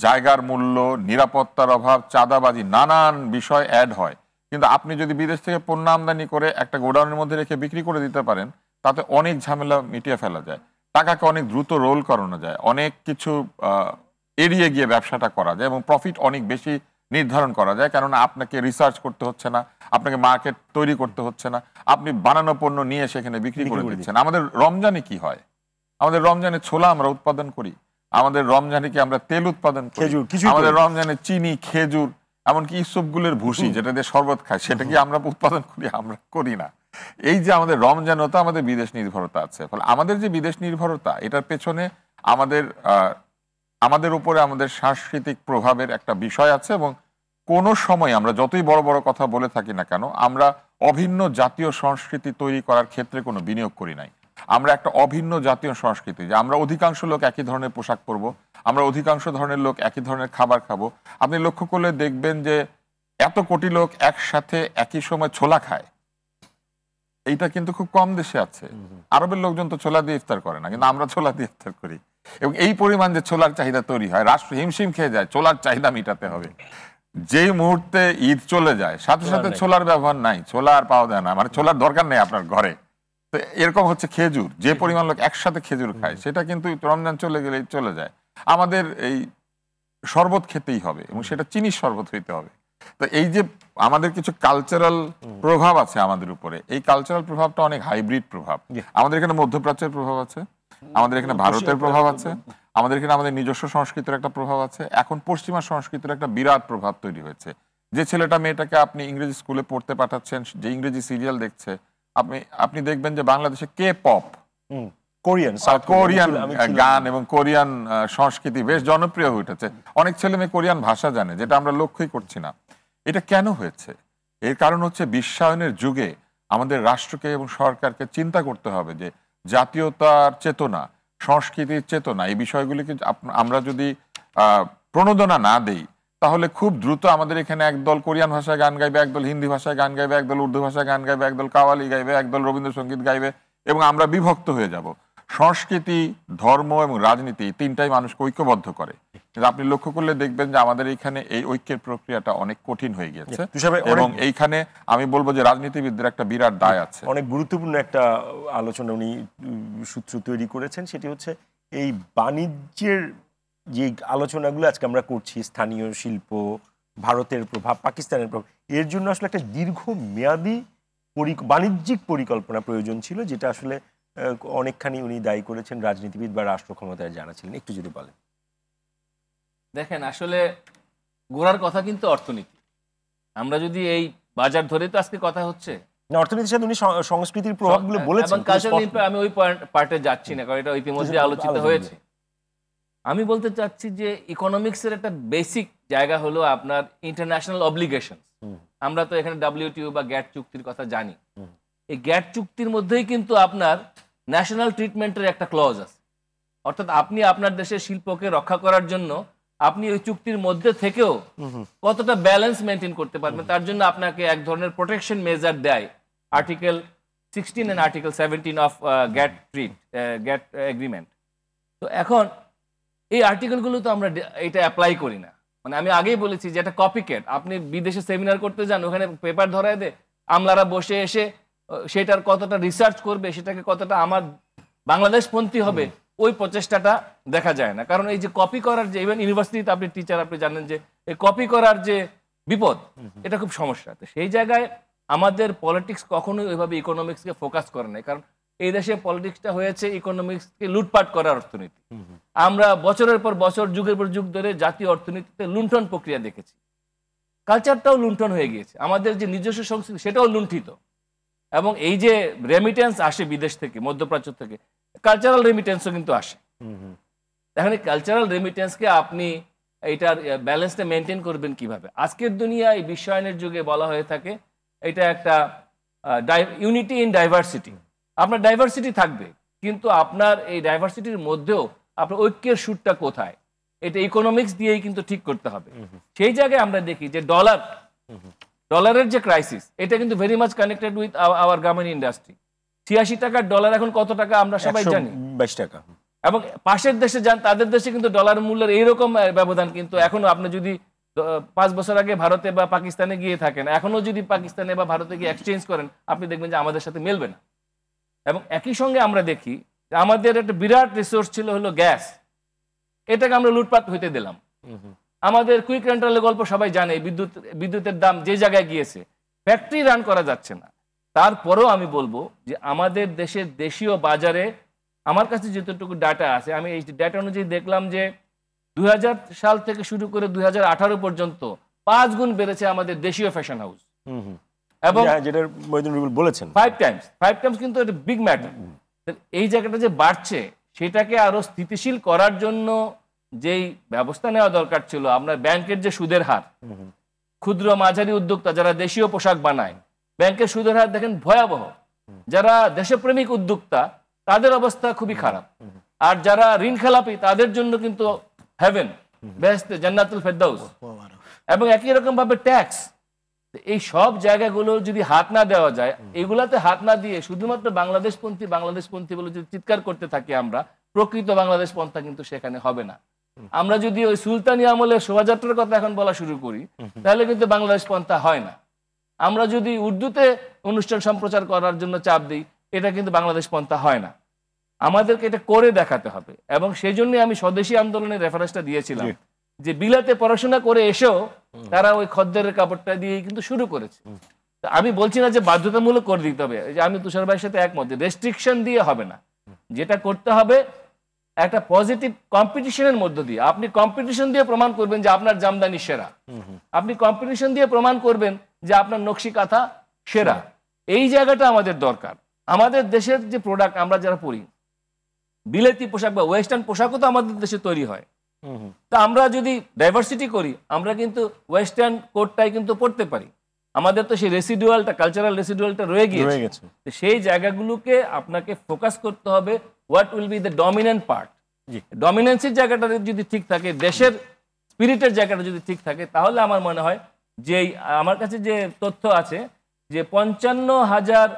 জায়গার মূল্য, নিরাপত্তার অভাব, চাঁদাবাজি, নানান বিষয় অ্যাড হয়। কিন্তু আপনি যদি বিদেশ থেকে পণ্য আমদানি করে একটা গোডাউনের মধ্যে রেখে বিক্রি করে দিতে পারেন, তাতে অনেক ঝামেলা মিটিয়ে ফেলা যায়, টাকাকে অনেক দ্রুত রোল করানো যায়, অনেক কিছু এড়িয়ে গিয়ে ব্যবসাটা করা যায় এবং প্রফিট অনেক বেশি নির্ধারণ করা যায়, কেননা আপনাকে রিসার্চ করতে হচ্ছে না, আপনাকে মার্কেট তৈরি করতে হচ্ছে না, আপনি বানানো পণ্য নিয়ে সেখানে বিক্রি করে দিচ্ছেন। আমাদের রমজানে কি হয়? আমাদের রমজানে ছোলা আমরা উৎপাদন করি, আমাদের রমজানে কি আমরা তেল উৎপাদন করি, আমাদের রমজানে চিনি, খেজুর, এমনকি ইসবগুলের ভুসি যেটা দিয়ে শরবত খায় সেটা কি আমরা উৎপাদন করি? আমরা করি না। এই যে আমাদের রমজানও আমাদের বিদেশ নির্ভরতা আছে। ফলে আমাদের যে বিদেশ নির্ভরতা এটার পেছনে আমাদের উপরে আমাদের সাংস্কৃতিক প্রভাবের একটা বিষয় আছে, এবং কোনো সময় আমরা যতই বড় বড় কথা বলে থাকি না কেন, আমরা অভিন্ন জাতীয় সংস্কৃতি তৈরি করার ক্ষেত্রে কোনো বিনিয়োগ করি নাই। আমরা একটা অভিন্ন জাতীয় সংস্কৃতি, যে আমরা অধিকাংশ লোক একই ধরনের পোশাক পরবো, আমরা অধিকাংশ ধরনের লোক একই ধরনের খাবার খাবো। আপনি লক্ষ্য করলে দেখবেন যে এত কোটি লোক একসাথে একই সময় ছোলা খায়, এইটা কিন্তু খুব কম দেশে আছে। আরবের লোকজন তো ছোলা দিয়ে ইফতার করে না, কিন্তু আমরা ছোলা দিয়ে ইফতার করি। এবং এই পরিমাণ যে ছোলার চাহিদা তৈরি হয়, রাষ্ট্র হিমশিম খেয়ে যায় ছোলার চাহিদা মেটাতে হবে। যেই মুহূর্তে ঈদ চলে যায় সাথে সাথে ছোলার ব্যবহার নাই, ছোলা আর পাওয়া যায় না, মানে ছোলার দরকার নেই আপনার ঘরে। তো এরকম হচ্ছে খেজুর, যে পরিমাণ লোক একসাথে খেজুর খায় সেটা কিন্তু রমজান চলে গেলেই চলে যায়। আমাদের এই শরবত খেতেই হবে, এবং সেটা চিনির শরবত হইতে হবে। তো এই যে আমাদের কিছু কালচারাল প্রভাব আছে আমাদের উপরে, এই কালচারাল প্রভাবটা অনেক হাইব্রিড প্রভাব। আমাদের এখানে মধ্যপ্রাচ্যের প্রভাব আছে, আমাদের এখানে ভারতের প্রভাব আছে, আমাদের এখানে আমাদের নিজস্ব সংস্কৃতির একটা প্রভাব আছে, এখন পশ্চিমা সংস্কৃতির একটা বিরাট প্রভাব তৈরি হয়েছে। যে ছেলেটা মেয়েটাকে আপনি ইংরেজি স্কুলে পড়তে পাঠাচ্ছেন, যে ইংরেজি সিরিয়াল দেখছে, আপনি দেখবেন যে বাংলাদেশে কে পপ, কোরিয়ান কোরিয়ান গান এবং কোরিয়ান সংস্কৃতি বেশ জনপ্রিয় হয়ে উঠেছে। অনেক ছেলে মেয়ে কোরিয়ান ভাষা জানে, যেটা আমরা লক্ষ্যই করছি না। এটা কেন হয়েছে? এর কারণ হচ্ছে বিশ্বায়নের যুগে আমাদের রাষ্ট্রকে এবং সরকারকে চিন্তা করতে হবে যে জাতীয়তার চেতনা, সংস্কৃতির চেতনা, এই বিষয়গুলিকে আমরা যদি প্রণোদনা না দেই, তাহলে খুব দ্রুত আমাদের এখানে একদল কোরিয়ান ভাষায় গান গাইবে, একদল হিন্দি ভাষায় গান গাইবে, একদল উর্দু ভাষায় গান গাইবে, একদল কাওয়ালি গাইবে, একদল রবীন্দ্রসঙ্গীত গাইবে, এবং আমরা বিভক্ত হয়ে যাব। সংস্কৃতি, ধর্ম এবং রাজনীতি তিনটাই মানুষকে ঐক্যবদ্ধ করে, কিন্তু আপনি লক্ষ্য করলে দেখবেন যে আমাদের এইখানে এই ঐক্যের প্রক্রিয়াটা অনেক কঠিন হয়ে গিয়েছে। এবং এইখানে আমি বলবো যে রাজনীতিবিদদের একটা বিরাট দায় আছে। অনেক গুরুত্বপূর্ণ একটা আলোচনা উনি সূত্র তৈরি করেছেন, সেটি হচ্ছে এই বাণিজ্যের যে আলোচনাগুলো আজকে আমরা করছি, স্থানীয় শিল্প, ভারতের প্রভাব, পাকিস্তানের প্রভাব, এর জন্য আসলে একটা দীর্ঘমেয়াদী বাণিজ্যিক পরিকল্পনা প্রয়োজন ছিল, যেটা আসলে অনেকখানি উনি দায়ী করেছেন রাজনীতিবিদ বা রাষ্ট্র ক্ষমতায় যারা ছিলেন। একটু যদি বলেন। দেখেন, আসলে গোড়ার কথা কিন্তু অর্থনীতি। আমরা যদি এই বাজার ধরে তো আজকে কথা হচ্ছে না, অর্থনীতির সাথে উনি সংস্কৃতির প্রভাবগুলো বলেছেন। আমি ওই পার্টে যাচ্ছি না, কারণ এটা ইতিমধ্যে আলোচিত হয়েছে। আমি বলতে চাচ্ছি যে ইকোনমিক্সের একটা বেসিক জায়গা হলো আপনার ইন্টারন্যাশনাল অব্লিগেশন। আমরা তো এখানে WTO বা গ্যাট চুক্তির কথা জানি। এই গ্যাট চুক্তির মধ্যেই কিন্তু আপনার ন্যাশনাল ট্রিটমেন্টের একটা ক্লজ আছে, অর্থাৎ আপনি আপনার দেশের শিল্পকে রক্ষা করার জন্য আপনি ওই চুক্তির মধ্যে থেকেও কতটা ব্যালেন্স মেনটেন করতে পারবেন, তার জন্য আপনাকে এক ধরনের প্রোটেকশন মেজার দেয় article 16 and article 17 of GATT agreement. তো এখন এই আর্টিকেলগুলো তো আমরা এটা অ্যাপ্লাই করি না। মানে আমি আগেই বলেছি যে এটা কপিক্যাট। আপনি বিদেশে সেমিনার করতে যান, ওখানে পেপার ধরায় দে, আমলারা বসে এসে সেটার কতটা রিসার্চ করবে, সেটাকে কতটা আমার বাংলাদেশপন্থী হবে, ওই প্রচেষ্টাটা দেখা যায় না। কারণ এই যে কপি করার যে, ইভেন ইউনিভার্সিটিতে আপনি টিচার, আপনি জানেন যে এই কপি করার যে বিপদ, এটা খুব সমস্যা। তো সেই জায়গায় আমাদের পলিটিক্স কখনোই ওইভাবে ইকোনমিক্সকে ফোকাস করে নাই, কারণ এই দেশে পলিটিক্সটা হয়েছে ইকোনমিক্সকে লুটপাট করার অর্থনীতি। আমরা বছরের পর বছর, যুগের পর যুগ ধরে জাতীয় অর্থনীতিতে লুণ্ঠন প্রক্রিয়া দেখেছি। কালচারটাও লুণ্ঠন হয়ে গিয়েছে, আমাদের যে নিজস্ব সংস্কৃতি সেটাও লুণ্ঠিত। এবং এই যে রেমিটেন্স আসে বিদেশ থেকে, মধ্যপ্রাচ্য থেকে, কালচারাল রেমিটেন্সও কিন্তু আসে। এখন এই কালচারাল রেমিটেন্সকে আপনি এইটার ব্যালেন্সটা মেনটেন করবেন কিভাবে? আজকের দুনিয়ায় বিশ্বায়নের যুগে বলা হয়ে থাকে এটা একটা ইউনিটি ইন ডাইভার্সিটি। আপনার ডাইভার্সিটি থাকবে, কিন্তু আপনার এই ডাইভার্সিটির মধ্যেও আপনার ঐক্যের সুরটা কোথায়, এটা ইকোনমিক্স দিয়েই কিন্তু ঠিক করতে হবে। সেই জায়গায় আমরা দেখি যে ডলারের যে ক্রাইসিস, এটা কিন্তু very much connected with our garment industry. 86 টাকার ডলার এখন কত টাকা আমরা সবাই জানি, 22 টাকা। এবং পাশের দেশে যান, তাদের দেশে কিন্তু ডলার মূল্যের এইরকম ব্যবধান। কিন্তু এখনো আপনি যদি 5 বছর আগে ভারতে বা পাকিস্তানে গিয়ে থাকেন, এখনো যদি পাকিস্তানে বা ভারতে গিয়ে এক্সচেঞ্জ করেন, আপনি দেখবেন যে আমাদের সাথে মেলবে না। এবং একই সঙ্গে আমরা দেখি যে আমাদের একটা বিরাট রিসোর্স ছিল হলো গ্যাস, এটাকে আমরা লুটপাট হইতে দিলাম। আমাদের কুইক রেন্টালের গল্প সবাই জানে, বিদ্যুতের দাম যে জায়গায় গিয়েছে, ফ্যাক্টরি রান করা যাচ্ছে না। তারপরেও আমি বলবো যে আমাদের দেশের দেশীয় বাজারে, আমার কাছে যতটুকু ডাটা আছে, আমি এই ডাটা অনুযায়ী দেখলাম যে 2000 সাল থেকে শুরু করে 2018 পর্যন্ত 5 গুণ বেড়েছে আমাদের দেশীয় ফ্যাশন হাউস। এবং যেটা মহিউদ্দিন রুবেল বলেছেন 5 টাইমস, কিন্তু এটা বিগ ম্যাটার। এই জায়গাটা যে বাড়ছে, সেটাকে আরো স্থিতিশীল করার জন্য যেই ব্যবস্থা নেওয়া দরকার ছিল, আপনার ব্যাংকের যে সুদের হার, ক্ষুদ্র মাঝারি উদ্যোক্তা যারা দেশীয় পোশাক বানায়, ব্যাংকের সুদের হার দেখেন ভয়াবহ। যারা দেশপ্রেমিক উদ্যোক্তা, তাদের অবস্থা খুবই খারাপ। আর যারা ঋণ খেলাপি, তাদের জন্য কিন্তু হেভেন, বেহেশতে, জান্নাতুল ফেরদাউস। এবং একই রকম ভাবে ট্যাক্স, এই সব জায়গাগুলো যদি হাত না দেওয়া যায়, এগুলাতে হাত না দিয়ে শুধুমাত্র বাংলাদেশপন্থী বলে যদি চিৎকার করতে থাকি আমরা, প্রকৃত বাংলাদেশ পন্থা কিন্তু সেখানে হবে না। আমরা যদি ওই সুলতানি আমলের শোভাযাত্রার কথা এখন বলা শুরু করি, তাহলে কিন্তু বাংলাদেশ পন্থা হয় না। আমরা যদি উর্দুতে অনুষ্ঠান সম্প্রচার করার জন্য চাপ দিই, এটা কিন্তু বাংলাদেশ পন্থা হয় না। আমাদেরকে এটা করে দেখাতে হবে। এবং সেই জন্যই আমি স্বদেশী আন্দোলনের রেফারেন্সটা দিয়েছিলাম, যে বিলাতে পড়াশোনা করে এসেও তারা ওই খদ্দেরের কাপড়টা দিয়ে কিন্তু শুরু করেছে। আমি বলছি না যে বাধ্যতামূলক করে দিতে হবে, যে আমি তুষার ভাইয়ের সাথে একমত, রেস্ট্রিকশন দিয়ে হবে না। যেটা করতে হবে, একটা পজিটিভ কম্পিটিশনের মধ্য দিয়ে, আপনি কম্পিটিশন দিয়ে প্রমাণ করবেন যে আপনার জামদানি সেরা, আপনি কম্পিটিশন দিয়ে প্রমাণ করবেন যে আপনার নকশি কাঁথা সেরা। এই জায়গাটা আমাদের দরকার। আমাদের দেশের যে প্রোডাক্ট আমরা যারা পরি, বিলেতি পোশাক বা ওয়েস্টার্ন পোশাকও তো আমাদের দেশে তৈরি হয়। তা আমরা যদি ডাইভার্সিটি করি, আমরা কিন্তু ওয়েস্টার্ন কোটটাই কিন্তু পড়তে পারি। আমাদের তো সেই রেসিডুয়ালটা, কালচারাল রেসিডুয়ালটা রয়ে গিয়েছে। তো সেই জায়গাগুলোকে আপনাকে ফোকাস করতে হবে। What will be the dominant part? ডমিনেন্সির জায়গাটা যদি ঠিক থাকে, দেশের স্পিরিটের জায়গাটা যদি ঠিক থাকে, তাহলে আমার মনে হয় যে আমার কাছে যে তথ্য আছে যে 55,000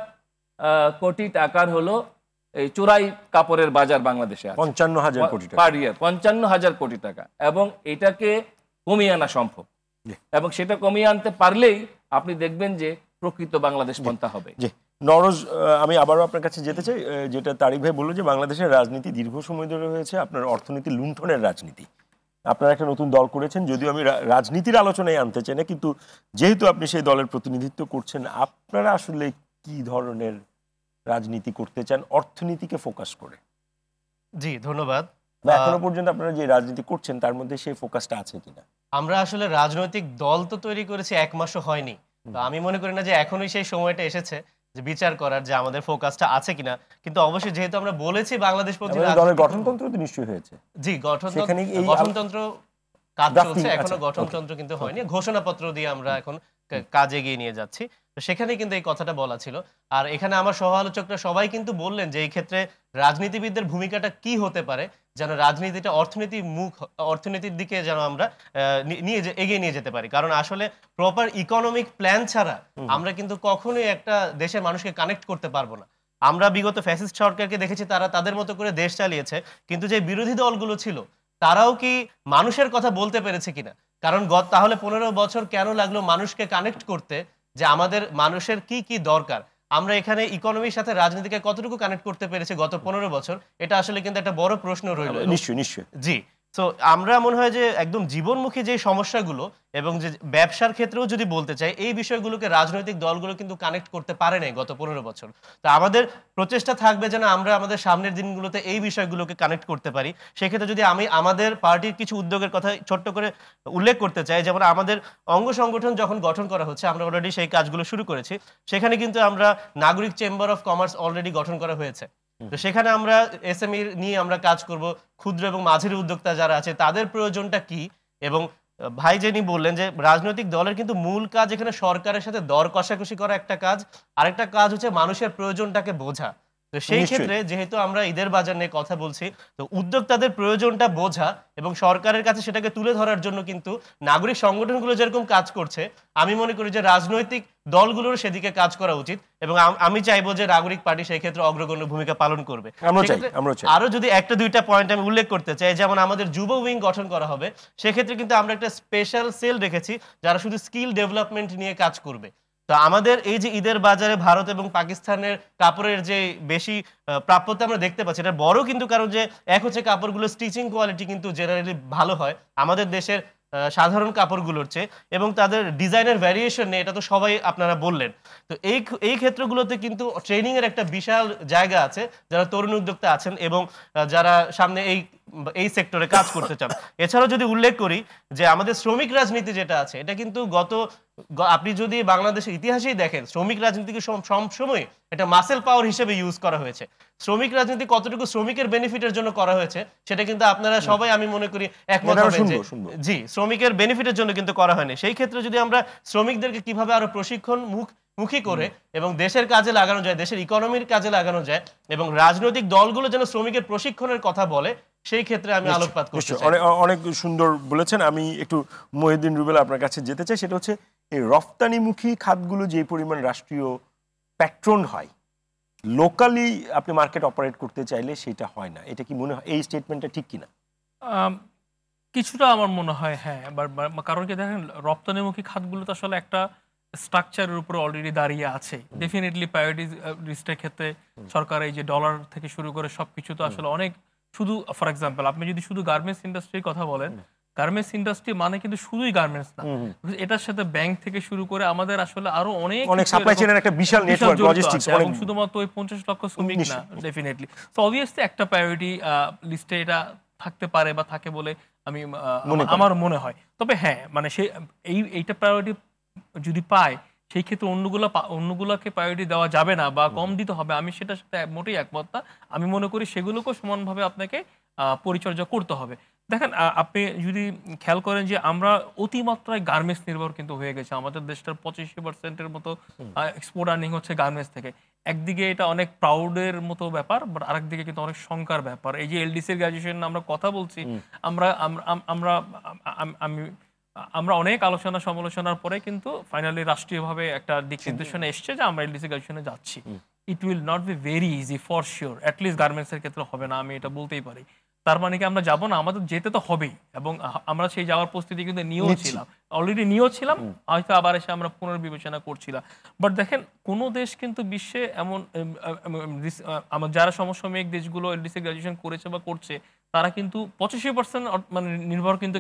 কোটি টাকার হলো এই চোরাই কাপড়ের বাজার বাংলাদেশে আছে। 55,000 কোটি টাকা পার ইয়ার, 55,000 কোটি টাকা, এবং এটাকে কমিয়ে আনা সম্ভব। এবং সেটা কমিয়ে আনতে পারলেই আপনি দেখবেন যে প্রকৃত বাংলাদেশ পন্থা হবে। জি নরোজ, আমি আবারও আপনার কাছে যেতে চাই। যেটা তারিক ভাই বললো যে বাংলাদেশের রাজনীতি দীর্ঘ সময় ধরে হয়েছে আপনার অর্থনীতি লুণ্ঠনের রাজনীতি। আপনারা একটা নতুন দল করেছেন, যদিও আমি রাজনীতির আলোচনায় আনতে চাই না, কিন্তু যেহেতু আপনি সেই দলের প্রতিনিধিত্ব করছেন, আপনারা আসলে কি ধরনের রাজনীতি করতে চান অর্থনীতিকে ফোকাস করে? জি ধন্যবাদ। বা এখনো পর্যন্ত আপনারা যে রাজনীতি করছেন তার মধ্যে সেই ফোকাসটা আছে কিনা? আমরা আসলে রাজনৈতিক দল তো তৈরি করেছি 1 মাসও হয়নি। তো আমি মনে করি না যে এখনই সেই সময়টা এসেছে যে বিচার করার যে আমাদের ফোকাসটা আছে কিনা। কিন্তু অবশ্যই যেহেতু আমরা বলেছি বাংলাদেশ প্রতি দলের গঠনতন্ত্র তো নিশ্চয়ই হয়েছে। জি গঠনতন্ত্র কাজ চলছে, এখনো গঠনতন্ত্র কিন্তু হয়নি। ঘোষণাপত্র দিয়ে আমরা এখন কাজ এগিয়ে নিয়ে যাচ্ছি। তো সেখানে কিন্তু এই কথাটা বলা ছিল। আর এখানে আমার সহ আলোচকরা সবাই কিন্তু বললেন যে এই ক্ষেত্রে রাজনীতিবিদদের ভূমিকাটা কি হতে পারে, যেন রাজনীতিটা অর্থনীতির দিকে যেন আমরা এগিয়ে নিয়ে যেতে পারি। কারণ আসলে প্রপার ইকোনমিক প্ল্যান ছাড়া আমরা কিন্তু কখনোই একটা দেশের মানুষকে কানেক্ট করতে পারবো না। আমরা বিগত ফ্যাসিস্ট সরকারকে দেখেছি, তারা তাদের মতো করে দেশ চালিয়েছে, কিন্তু যে বিরোধী দলগুলো ছিল তারাও কি মানুষের কথা বলতে পেরেছে কিনা? কারণ তাহলে 15 বছর কেন লাগলো মানুষকে কানেক্ট করতে, যে আমাদের মানুষের কি কি দরকার? আমরা এখানে ইকোনমির সাথে রাজনীতিকে কতটুকু কানেক্ট করতে পেরেছি গত 15 বছর? এটা আসলে কিন্তু একটা বড় প্রশ্ন রইল। নিশ্চয়ই। জি। তো আমরা মনে হয় যে একদম জীবনমুখী যে সমস্যাগুলো এবং যে ব্যবসার ক্ষেত্রেও যদি বলতে চাই, এই বিষয়গুলোকে রাজনৈতিক দলগুলো কিন্তু কানেক্ট করতে পারে নাই গত 15 বছর। তো আমাদের প্রচেষ্টা থাকবে যেন আমরা আমাদের সামনের দিনগুলোতে এই বিষয়গুলোকে কানেক্ট করতে পারি। সেক্ষেত্রে যদি আমি আমাদের পার্টির কিছু উদ্যোগের কথা ছোট্ট করে উল্লেখ করতে চাই, যেমন আমাদের অঙ্গ সংগঠন যখন গঠন করা হচ্ছে, আমরা অলরেডি সেই কাজগুলো শুরু করেছি। সেখানে কিন্তু আমরা নাগরিক চেম্বার অফ কমার্স অলরেডি গঠন করা হয়েছে। তো সেখানে আমরা এসএমই নিয়ে আমরা কাজ করব। ক্ষুদ্র এবং মাঝারি উদ্যোক্তা যারা আছে তাদের প্রয়োজনটা কি, এবং ভাই যিনি বললেন যে রাজনৈতিক দলের কিন্তু মূল কাজ এখানে সরকারের সাথে দর কষাকষি করা একটা কাজ, আরেকটা কাজ হচ্ছে মানুষের প্রয়োজনটাকে বোঝা। তো সেই ক্ষেত্রে যেহেতু আমরা ঈদের বাজার নিয়ে কথা বলছি, তো উদ্যোক্তাদের প্রয়োজনটা বোঝা এবং সরকারের কাছে সেটাকে তুলে ধরার জন্য কিন্তু নাগরিক সংগঠনগুলো যেরকম কাজ করছে, আমি মনে করি যে রাজনৈতিক দলগুলোর সেদিকে কাজ করা উচিত। এবং আমি চাইবো যে নাগরিক পার্টি সেই ক্ষেত্রে অগ্রগণ্য ভূমিকা পালন করবে। আরো যদি একটা দুইটা পয়েন্ট আমি উল্লেখ করতে চাই, যেমন আমাদের যুব উইং গঠন করা হবে, সেক্ষেত্রে কিন্তু আমরা একটা স্পেশাল সেল রেখেছি যারা শুধু স্কিল ডেভেলপমেন্ট নিয়ে কাজ করবে। তো আমাদের এই যে ঈদের বাজারে ভারত এবং পাকিস্তানের কাপড়ের যে বেশি প্রাপ্যতা আমরা দেখতে পাচ্ছি, এটা বড় কিন্তু কারণ যে এক হচ্ছে কাপড়গুলো স্টিচিং কোয়ালিটি কিন্তু জেনারেলি ভালো হয় আমাদের দেশের সাধারণ কাপড়গুলোর চেয়ে, এবং তাদের ডিজাইনের ভ্যারিয়েশন নেই, এটা তো সবাই আপনারা বললেন। তো এই ক্ষেত্রগুলোতে কিন্তু ট্রেনিং এর একটা বিশাল জায়গা আছে যারা তরুণ উদ্যোক্তা আছেন এবং যারা সামনে এই সেক্টরে কাজ করতে চান। এছাড়াও যদি উল্লেখ করি যে আমাদের শ্রমিক রাজনীতি যেটা আছে, এটা কিন্তু আপনি যদি বাংলাদেশের ইতিহাসেই দেখেন, শ্রমিক রাজনীতিকে সবসময় এটা মাসেল পাওয়ার হিসেবে ইউজ করা হয়েছে। শ্রমিক রাজনীতি কতটুকু শ্রমিকের বেনিফিটের জন্য করা হয়েছে সেটা কিন্তু আপনারা সবাই আমি মনে করি একমত হবেন যে জি, শ্রমিকের বেনিফিটের জন্য কিন্তু করা হয়নি। সেই ক্ষেত্রে যদি আমরা শ্রমিকদেরকে কিভাবে আরো প্রশিক্ষণ মুখী করে এবং দেশের কাজে লাগানো যায়, দেশের ইকোনমির কাজে লাগানো যায়, এবং রাজনৈতিক দলগুলো যেন শ্রমিকের প্রশিক্ষণের কথা বলে, সেই ক্ষেত্রে আমি আলোকপাত করতে চাই। অনেক সুন্দর বলেছেন। আমি একটু মহিউদ্দিন রুবেল আপনার কাছে যেতে চাই। সেটা হচ্ছে এই রফতানিমুখী খাতগুলো যে পরিমাণ রাষ্ট্রীয় প্যাট্রন হয়, লোকালি আপনি মার্কেট অপারেট করতে চাইলে সেটা হয় না। এটা কি মনে হয় এই স্টেটমেন্টটা ঠিক কিনা? কিছুটা আমার মনে হয় হ্যাঁ। কারণ কি দেখেন, রপ্তানিমুখী খাতগুলো তো আসলে একটা স্ট্রাকচারের উপরে অলরেডি দাঁড়িয়ে আছে। ডেফিনেটলি প্রায়োরিটি লিস্টের ক্ষেত্রে সরকার এই যে ডলার থেকে শুরু করে সবকিছু তো আসলে অনেক, শুধু ফর এক্সাম্পল আপনি যদি শুধু গার্মেন্টস ইন্ডাস্ট্রির কথা বলেন, গার্মেন্টস ইন্ডাস্ট্রি মানে কিন্তু শুধুই গার্মেন্টস না, এটার সাথে ব্যাংক থেকে শুরু করে আমাদের আসলে আরো অনেক সাপ্লাই চেইনের একটা বিশাল নেটওয়ার্ক, লজিস্টিক্স, এবং শুধুমাত্র ওই 50 লক্ষ শ্রমিক না। ডেফিনেটলি সো অবভিয়াসলি একটা প্রায়োরিটি লিস্টে এটা থাকতে পারে বা থাকে বলে আমার মনে হয়। তবে হ্যাঁ, মানে এইটা প্রায়োরিটি যদি পায়, সেই ক্ষেত্রে অন্যগুলোকে প্রায়োরিটি দেওয়া যাবে না বা কম দিতে হবে, আমি সেটার সাথে মোটেই একমত না। আমি মনে করি সেগুলোকেও সমানভাবে আপনাকে পরিচর্যা করতে হবে। দেখেন আপনি যদি খেয়াল করেন যে আমরা অতিমাত্রায় গার্মেন্টস নির্ভর কিন্তু হয়ে গেছে। আমাদের দেশটার 85% মতো এক্সপোর্ট আর্নিং হচ্ছে গার্মেন্টস থেকে। একদিকে এটা অনেক প্রাউডের মতো ব্যাপার, বাট আরেকদিকে কিন্তু অনেক শঙ্কার ব্যাপার। এই যে এলডিসি গ্র্যাজুয়েশন আমরা কথা বলছি, আমরা আমরা আমি আমরা অনেক আলোচনা সমালোচনার পরে কিন্তু ফাইনালি রাষ্ট্রীয়ভাবে একটা দিক নির্দেশনা এসছে যে আমরা এলডিসি গ্র্যাজুয়েশনে যাচ্ছি। It will not be very easy for sure, at least গার্মেন্টসের ক্ষেত্রে হবে না, আমি এটা বলতেই পারি। তার মানে কি আমরা যাবো না? আমাদের যেতে তো হবেই, এবং আমরা সেই যাওয়ার প্রস্তুতি কিন্তু নিয়েও ছিলাম, অলরেডি নিয়েও ছিলাম, হয়তো আবার এসে আমরা পুনর্বিবেচনা করছিলাম। বাট দেখেন, কোনো দেশ কিন্তু বিশ্বে এমন যারা সমসাময়িক দেশগুলো এলডিসি গ্র্যাজুয়েশন করেছে বা করছে, তারা কিন্তু 85% মানে নির্ভর কিন্তু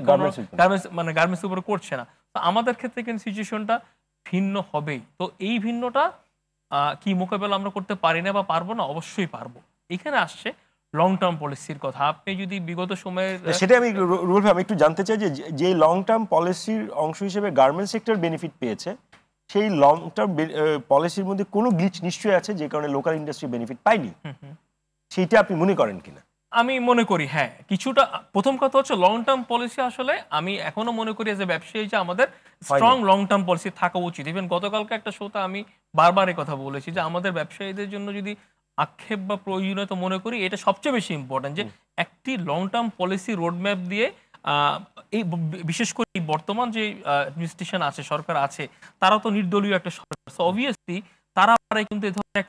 গার্মেন্টস উপর করছে না। তো আমাদের ক্ষেত্রে কিন্তু সিচুয়েশনটা ভিন্ন হবেই। তো এই ভিন্নটা কি মোকাবেলা আমরা করতে পারি না বা পারবো না? অবশ্যই পারবো। এখানে আসছে লং টার্ম পলিসির কথা। আপনি যদি বিগত সময়ের সেটা আমি রুবেল ভাই আমি একটু জানতে চাই যে লং টার্ম পলিসির অংশ হিসেবে গার্মেন্টস সেক্টর বেনিফিট পেয়েছে, সেই লং টার্ম পলিসির মধ্যে কোনো গ্লিচ নিশ্চয়ই আছে যে কারণে লোকাল ইন্ডাস্ট্রি বেনিফিট পায়নি, সেইটা আপনি মনে করেন কিনা? আমি মনে করি হ্যাঁ, কিছুটা। প্রথম কথা হচ্ছে লং টার্ম পলিসি আসলে আমি এখনো মনে করি এজ এ ব্যবসায়ী যে আমাদের স্ট্রং লং টার্ম পলিসি থাকা উচিত। ইভেন গতকালকে একটা শোতে আমি বারবার এই কথা বলেছি যে আমাদের ব্যবসায়ীদের জন্য যদি আক্ষেপ বা প্রয়োজনীয়তা মনে করি, এটা সবচেয়ে বেশি ইম্পর্টেন্ট যে একটি লং টার্ম পলিসি রোডম্যাপ দিয়ে এই বিশেষ করে এই বর্তমান যে অ্যাডমিনিস্ট্রেশন আছে, সরকার আছে, তারা তো নির্দলীয় একটা সরকার, সো অবভিয়াসলি তারা কিন্তু এই ধরনের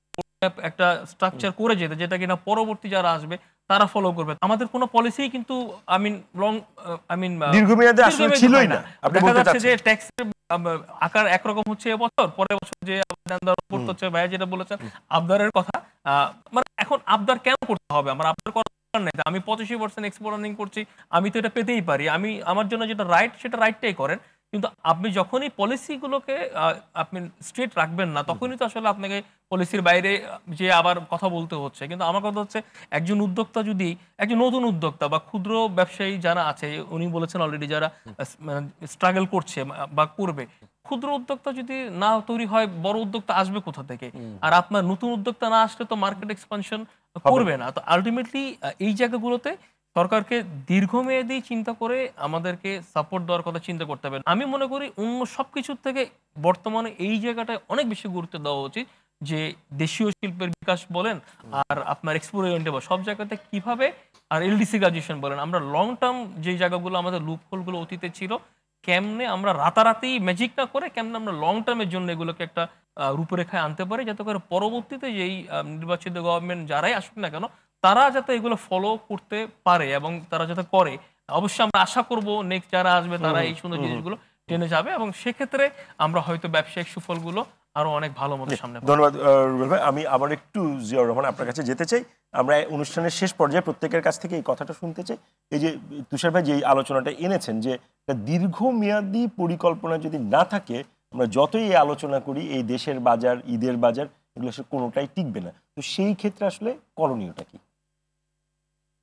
একটা স্ট্রাকচার করে যেতে, যেটা কিনা পরবর্তী যারা আসবে তারা ফলো করবে। আমাদের কোনো পলিসি কিন্তু দীর্ঘমেয়াদে আসলে ছিলই না। দেখা যাচ্ছে যে ট্যাক্সের আকার একরকম হচ্ছে এবছর, পরের বছর যে করতে হচ্ছে, ভাইয়া যেটা বলেছেন আবদারের কথা, মানে এখন আবদার কেন করতে হবে? আমার আবদার করার দরকার নেই। আমি 85% এক্সপোর্ট আর্নিং করছি, আমি তো এটা পেতেই পারি। আমি আমার জন্য যেটা রাইট সেটা রাইটটাই করেন। কিন্তু আপনি যখনই পলিসিগুলোকে আপনি স্ট্রেট রাখবেন না, তখনই তো আসলে আপনাকে পলিসির বাইরে যে আবার কথা বলতে হচ্ছে। কিন্তু আমার কথা হচ্ছে, একজন উদ্যোক্তা যদি, একজন নতুন উদ্যোক্তা বা ক্ষুদ্র ব্যবসায়ী যারা আছে, উনি বলেছেন অলরেডি যারা স্ট্রাগল করছে বা করবে, ক্ষুদ্র উদ্যোক্তা যদি না তৈরি হয়, বড় উদ্যোক্তা আসবে কোথা থেকে? আর আপনার নতুন উদ্যোক্তা না আসলে তো মার্কেট এক্সপানশন করবে না। তো আলটিমেটলি এই জায়গাগুলোতে সরকারকে দীর্ঘমেয়াদী চিন্তা করে আমাদেরকে সাপোর্ট দেওয়ার কথা চিন্তা করতে হবে। আমি মনে করি অন্য সবকিছুর থেকে বর্তমানে এই জায়গাটায় অনেক বেশি গুরুত্ব দেওয়া উচিত, যে দেশীয় শিল্পের বিকাশ বলেন আর আপনার এক্সপোর্ট ওরিয়েন্টেড সব জায়গাতে কিভাবে, আর এলডিসি গ্র্যাজুয়েশন বলেন, আমরা লং টার্ম যে জায়গাগুলো আমাদের লুপহোলগুলো অতীতে ছিল, কেমনে আমরা রাতারাতি ম্যাজিক না করে কেমনে আমরা লং টার্মের জন্য এগুলোকে একটা রূপরেখায় আনতে পারি, যাতে করে পরবর্তীতে যেই নির্বাচিত গভর্নমেন্ট যারাই আসুক না কেন, তারা যাতে এগুলো ফলো করতে পারে এবং তারা যাতে করে। অবশ্যই আমরা আশা করব নেক্সট যারা আসবে তারা এই সুন্দর জিনিসগুলো টেনে যাবে, এবং সেক্ষেত্রে আমরা হয়তো ব্যবসায়িক সুফলগুলো আরো অনেক ভালো মতো সামনে। ধন্যবাদ রুবেল ভাই। আমি আবার একটু জিয়াউর রহমান আপনার কাছে যেতে চাই। আমরা অনুষ্ঠানের শেষ পর্যায়ে প্রত্যেকের কাছ থেকে এই কথাটা শুনতে চাই। এই যে তুষার ভাই যে আলোচনাটা এনেছেন, যে দীর্ঘমেয়াদী পরিকল্পনা যদি না থাকে, আমরা যতই এই আলোচনা করি, এই দেশের বাজার, ঈদের বাজার, এগুলো আসলে কোনোটাই টিকবে না। তো সেই ক্ষেত্রে আসলে করণীয়টা কি?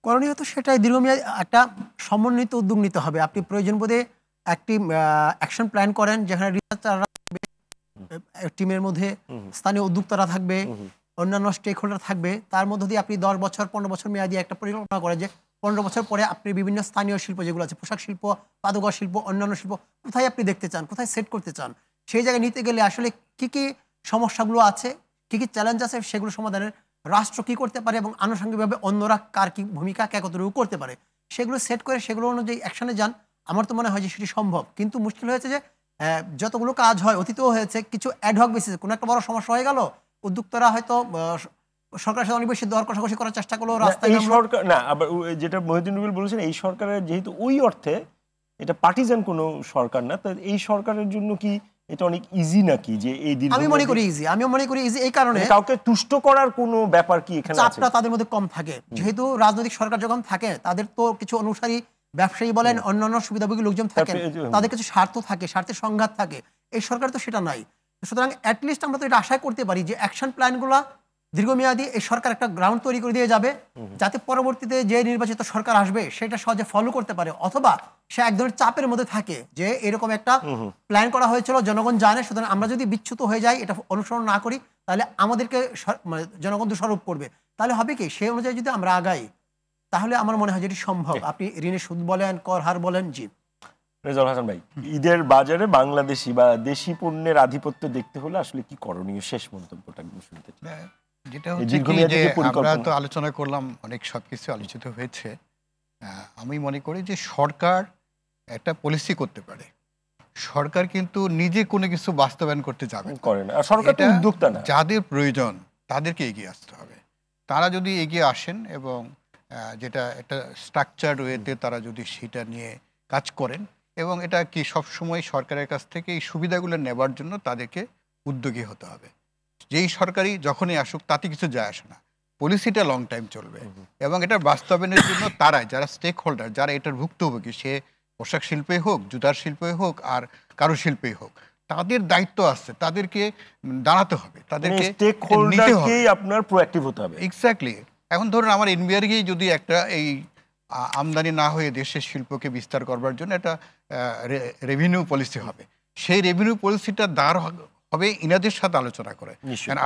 করণীয় তো সেটাই, দীর্ঘমেয়াদী একটা সমন্বিত উদ্যোগ নিতে হবে। আপনি প্রয়োজন বোধে একটি অ্যাকশন প্ল্যান করেন, যেখানে রিসার্চাররা থাকবে, টিমের মধ্যে স্থানীয় উদ্যোক্তারা থাকবে, অন্যান্য স্টেক হোল্ডার থাকবে। তার মধ্যে দিয়ে আপনি 10 বছর 15 বছর মেয়াদি একটা পরিকল্পনা করেন যে 15 বছর পরে আপনি বিভিন্ন স্থানীয় শিল্প যেগুলো আছে, পোশাক শিল্প, পাদুকা শিল্প, অন্যান্য শিল্প, কোথায় আপনি দেখতে চান, কোথায় সেট করতে চান। সেই জায়গায় নিতে গেলে আসলে কি কি সমস্যাগুলো আছে, কি কি চ্যালেঞ্জ আছে, সেগুলো সমাধানের রাষ্ট্র কি করতে পারে এবং আনুষঙ্গিকভাবে অন্যরা কার কি ভূমিকা, কে কতটুকু করতে পারে, সেগুলো সেট করে সেগুলো অনুযায়ী অ্যাকশনে যান। আমার তো মনে হয় যে সেটি সম্ভব। কিন্তু মুশকিল হয়েছে যে যতগুলো কাজ হয়, অতীতেও হয়েছে, কিছু অ্যাডহক বেসিসে কোনো একটা বড় সমস্যা হয়ে গেল, উদ্যোক্তারা হয়তো সরকারের সাথে অনেক বেশি দর কষাকষি করার চেষ্টা করলো, রাস্তায় এই সরকার না, আবার যেটা মহিউদ্দিন রুবেল বলেছেন, এই সরকারের যেহেতু ওই অর্থে এটা পার্টিজান কোনো সরকার না, তো এই সরকারের জন্য কি এটা অনেক ইজি নাকি? যে এই আমি মনে করি ইজি, এই কারণে কাউকে তুষ্ট করার কোনো ব্যাপার কি এখানে আছে? চাপটা তাদের মধ্যে কম থাকে। যেহেতু রাজনৈতিক সরকার যখন থাকে, তাদের তো কিছু অনুসারী ব্যবসায়ী বলেন, অন্যান্য সুবিধাভোগী লোকজন থাকেন, তাদের কিছু স্বার্থ থাকে, স্বার্থের সংঘাত থাকে। এই সরকার তো সেটা নাই। সুতরাং অ্যাটলিস্ট আমরা তো এটা আশা করতে পারি যে অ্যাকশন প্ল্যানগুলো দীর্ঘমেয়াদী এই সরকার একটা গ্রাউন্ড তৈরি করে দিয়ে যাবে, যাতে পরবর্তীতে যে নির্বাচিত সরকার আসবে সেটা সহজে ফলো করতে পারে, অথবা সে এক ধরনের চাপের মধ্যে থাকে যে এরকম একটা প্ল্যান করা হয়েছিল, জনগণ জানে, সুতরাং আমরা যদি বিচ্যুত হয়ে যাই, এটা অনুসরণ না করি, তাহলে আমাদেরকে জনগণ দোষারোপ করবে। তাহলে হবে কি, সেই অনুযায়ী যদি আমরা আগাই, তাহলে আমার মনে হয় যেটি সম্ভব। আপনি ঋণের সুদ বলেন, কর হার বলেন। জি, রেজাউল হাসান ভাই, ঈদের বাজারে বাংলাদেশি বা দেশি পণ্যের আধিপত্য দেখতে হলে আসলে কি করণীয়? শেষ মন্তব্যটা শুনতে চাই। যেটা হচ্ছে কি যে আমরা তো আলোচনা করলাম, অনেক সবকিছু আলোচিত হয়েছে। আমি মনে করি যে সরকার একটা পলিসি করতে পারে, সরকার কিন্তু নিজে কোনো কিছু বাস্তবায়ন করতে যাবে করে না, সরকার তো উদ্যোক্তা না। যাদের প্রয়োজন তাদেরকে এগিয়ে আসতে হবে। তারা যদি এগিয়ে আসেন এবং যেটা একটা স্ট্রাকচার ওয়েতে তারা যদি সেটা নিয়ে কাজ করেন, এবং এটা কি সবসময় সরকারের কাছ থেকে এই সুবিধাগুলো নেবার জন্য তাদেরকে উদ্যোগী হতে হবে। যেই সরকারি যখনই আসুক তাতে কিছু যায় আসে না, পলিসিটা লং টাইম চলবে, এবং এটা বাস্তবায়নের জন্য তারাই, যারা স্টেক হোল্ডার, যারা এটার ভুক্তভোগী, সে পোশাক শিল্পে হোক, জুতার শিল্পে হোক, আর কারুশিল্পে হোক, তাদের দায়িত্ব আছে, তাদেরকে দাঁড়াতে হবে, তাদেরকে নিতে হবে, আপনার প্রোঅ্যাক্টিভ হতে হবে। এক্স্যাক্টলি। এখন ধরুন আমার এনবিআরকেই যদি একটা এই আমদানি না হয়ে দেশের শিল্পকে বিস্তার করবার জন্য একটা রেভিনিউ পলিসি হবে, সেই রেভিনিউ পলিসিটা দাঁড় হবে ইনাদের সাথে আলোচনা করে।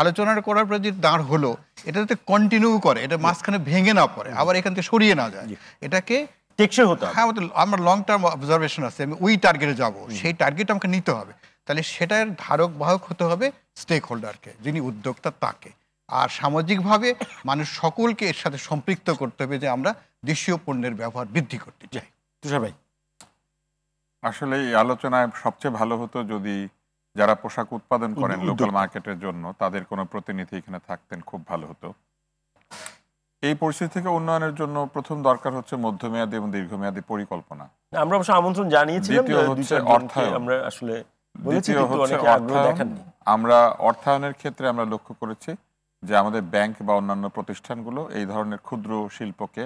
আলোচনা করার পর যে দাঁড় হলো, এটা যাতে কন্টিনিউ করে, এটা মাঝখানে ভেঙে না পড়ে, আবার এখান থেকে সরিয়ে না যায়, এটাকে টেকসই হতে হবে। হ্যাঁ, আমার লং টার্ম অবজারভেশন আছে, আমি ওই টার্গেটে যাব, সেই টার্গেট আমাকে নিতে হবে। তাহলে সেটার ধারক বাহক হতে হবে স্টেক হোল্ডারকে, যিনি উদ্যোক্তা তাকে। আর সামাজিকভাবে মানুষ সকলকে এর সাথে সম্পৃক্ত করতে হবে যে আমরা দেশীয় পণ্যের ব্যবহার বৃদ্ধি করতে চাই। তুষার ভাই, আসলে এই আলোচনায় সবচেয়ে ভালো হতো যদি যারা পোশাক উৎপাদন করেন লোকাল মার্কেটের জন্য তাদের কোনো প্রতিনিধি এখানে থাকতেন, খুব ভালো হতো। এই পরিস্থিতি থেকে উন্নয়নের জন্য প্রথম দরকার হচ্ছে মধ্যমেয়াদী এবং দীর্ঘমেয়াদী পরিকল্পনা। আমরা অবশ্য আমন্ত্রণ জানিয়েছিলাম, দ্বিতীয় হচ্ছে অর্থায়ন। আমরা আসলে দ্বিতীয় হচ্ছে অর্থায়ন। আমরা অর্থায়নের ক্ষেত্রে আমরা লক্ষ্য করেছি যে আমাদের ব্যাংক বা অন্যান্য প্রতিষ্ঠানগুলো এই ধরনের ক্ষুদ্র শিল্পকে,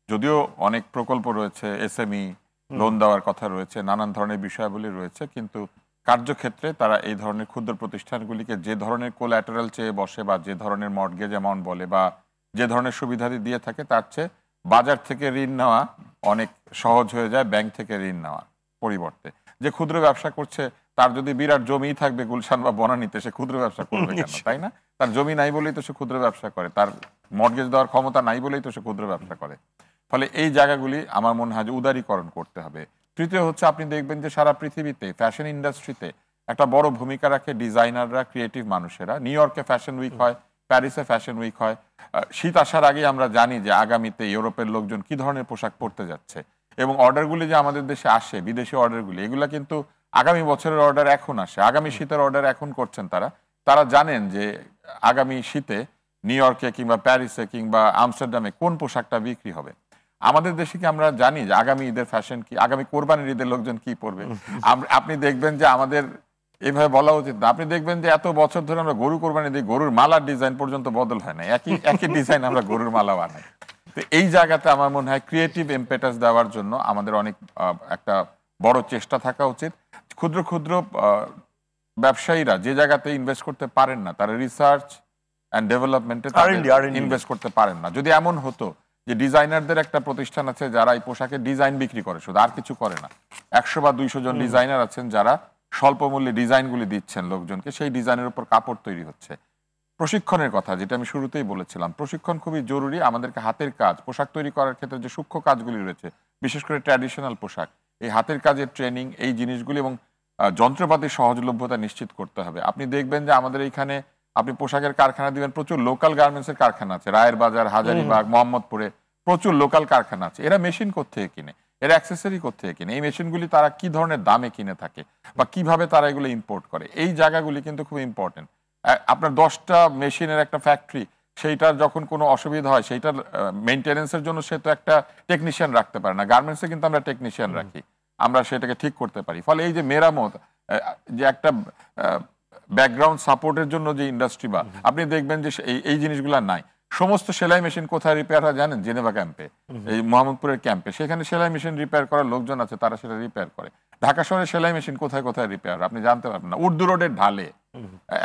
যদিও অনেক প্রকল্প রয়েছে, এসএমই লোন দেওয়ার কথা রয়েছে, নানান ধরনের বিষয়াবলী রয়েছে, কিন্তু কার্যক্ষেত্রে তারা এই ধরনের ক্ষুদ্র প্রতিষ্ঠানগুলিকে যে ধরনের কোল্যাটারাল চেয়ে বসে বা যে ধরনের মর্টগেজ অ্যামাউন্ট বলে বা যে ধরনের সুবিধাদি দিয়ে থাকে, তার চেয়ে বাজার থেকে ঋণ নেওয়া অনেক সহজ হয়ে যায় ব্যাংক থেকে ঋণ নেওয়ার পরিবর্তে। যে ক্ষুদ্র ব্যবসা করছে তার যদি বিরাট জমি থাকবে গুলশান বা বনানীতে, সে ক্ষুদ্র ব্যবসা করবে কেন, তাই না? তার জমি নাই বলেই তো সে ক্ষুদ্র ব্যবসা করে, তার মর্টগেজ দেওয়ার ক্ষমতা নাই বলেই তো সে ক্ষুদ্র ব্যবসা করে। ফলে এই জায়গাগুলি আমার মনে হয় যে উদারীকরণ করতে হবে। তৃতীয় হচ্ছে, আপনি দেখবেন যে সারা পৃথিবীতে ফ্যাশন ইন্ডাস্ট্রিতে একটা বড় ভূমিকা রাখে ডিজাইনাররা, ক্রিয়েটিভ মানুষেরা। নিউ ইয়র্কে ফ্যাশন উইক হয়, প্যারিসে ফ্যাশন উইক হয়। শীত আসার আগেই আমরা জানি যে আগামীতে ইউরোপের লোকজন কি ধরনের পোশাক পরতে যাচ্ছে, এবং অর্ডারগুলি যে আমাদের দেশে আসে, বিদেশি অর্ডারগুলি, এগুলা কিন্তু আগামী বছরের অর্ডার এখন আসে, আগামী শীতের অর্ডার এখন করছেন তারা। তারা জানেন যে আগামী শীতে নিউ ইয়র্কে কিংবা প্যারিসে কিংবা আমস্টারডামে কোন পোশাকটা বিক্রি হবে। আমাদের দেশে কি আমরা জানি যে আগামী ঈদের ফ্যাশন কি, আগামী কোরবানির ঈদের লোকজন কি পরবে? আপনি দেখবেন যে আমাদের এইভাবে বলা উচিত না। আপনি দেখবেন যে এত বছর ধরে আমরা গরু কোরবানি দিই, গরুর মালার ডিজাইন পর্যন্ত বদল হয় না, একই ডিজাইন আমরা গরুর মালা বানাই। তো এই জায়গাতে আমার মনে হয় ক্রিয়েটিভ ইম্পেটাস দেওয়ার জন্য আমাদের অনেক একটা বড় চেষ্টা থাকা উচিত। ক্ষুদ্র ক্ষুদ্র ব্যবসায়ীরা যে জায়গাতে ইনভেস্ট করতে পারেন না, তারা রিসার্চ অ্যান্ড ডেভেলপমেন্টে ইনভেস্ট করতে পারেন না। যদি এমন হতো যে ডিজাইনারদের একটা প্রতিষ্ঠান আছে যারা এই পোশাকের ডিজাইন বিক্রি করে, শুধু আর কিছু করে না, 100 বা 200 জন ডিজাইনার আছেন যারা স্বল্প মূল্যে ডিজাইনগুলি দিচ্ছেন লোকজনকে, সেই ডিজাইনের উপর কাপড় তৈরি হচ্ছে। প্রশিক্ষণের কথা যেটা আমি শুরুতেই বলেছিলাম, প্রশিক্ষণ খুবই জরুরি। আমাদেরকে হাতের কাজ, পোশাক তৈরি করার ক্ষেত্রে যে সূক্ষ্ম কাজগুলি রয়েছে, বিশেষ করে ট্র্যাডিশনাল পোশাক, এই হাতের কাজের ট্রেনিং, এই জিনিসগুলি এবং যন্ত্রপাতির সহজলভ্যতা নিশ্চিত করতে হবে। আপনি দেখবেন যে আমাদের এইখানে আপনি পোশাকের কারখানা দিবেন, প্রচুর লোকাল গার্মেন্টসের কারখানা আছে, রায়ের বাজার, হাজারীবাগ, মোহাম্মদপুরে প্রচুর লোকাল কারখানা আছে। এরা মেশিন কোত্থেকে কিনে, এরা অ্যাক্সেসরি কোত্থেকে কিনে, এই মেশিনগুলি তারা কি ধরনের দামে কিনে থাকে বা কিভাবে তারা এগুলো ইম্পোর্ট করে, এই জায়গাগুলি কিন্তু খুব ইম্পর্টেন্ট। আপনার 10টা মেশিনের একটা ফ্যাক্টরি, সেইটার যখন কোনো অসুবিধা হয় সেইটার মেইনটেনেন্সের জন্য সে তো একটা টেকনিশিয়ান রাখতে পারে না। গার্মেন্টসে কিন্তু আমরা টেকনিশিয়ান রাখি, আমরা সেটাকে ঠিক করতে পারি। ফলে এই যে মেরামত, যে একটা ব্যাকগ্রাউন্ড সাপোর্টের জন্য যে ইন্ডাস্ট্রি, বা আপনি দেখবেন যে এই জিনিসগুলো নাই। সমস্ত সেলাই মেশিন কোথায় রিপেয়ার হয় জানেন? জেনেভা ক্যাম্পে, এই মোহাম্মদপুরের ক্যাম্পে, সেখানে সেলাই মেশিন রিপেয়ার করার লোকজন আছে, তারা সেটা রিপেয়ার করে। ঢাকা শহরে সেলাই মেশিন কোথায় কোথায় রিপেয়ার আপনি জানতে পারবেন না। উর্দু রোডের ঢালে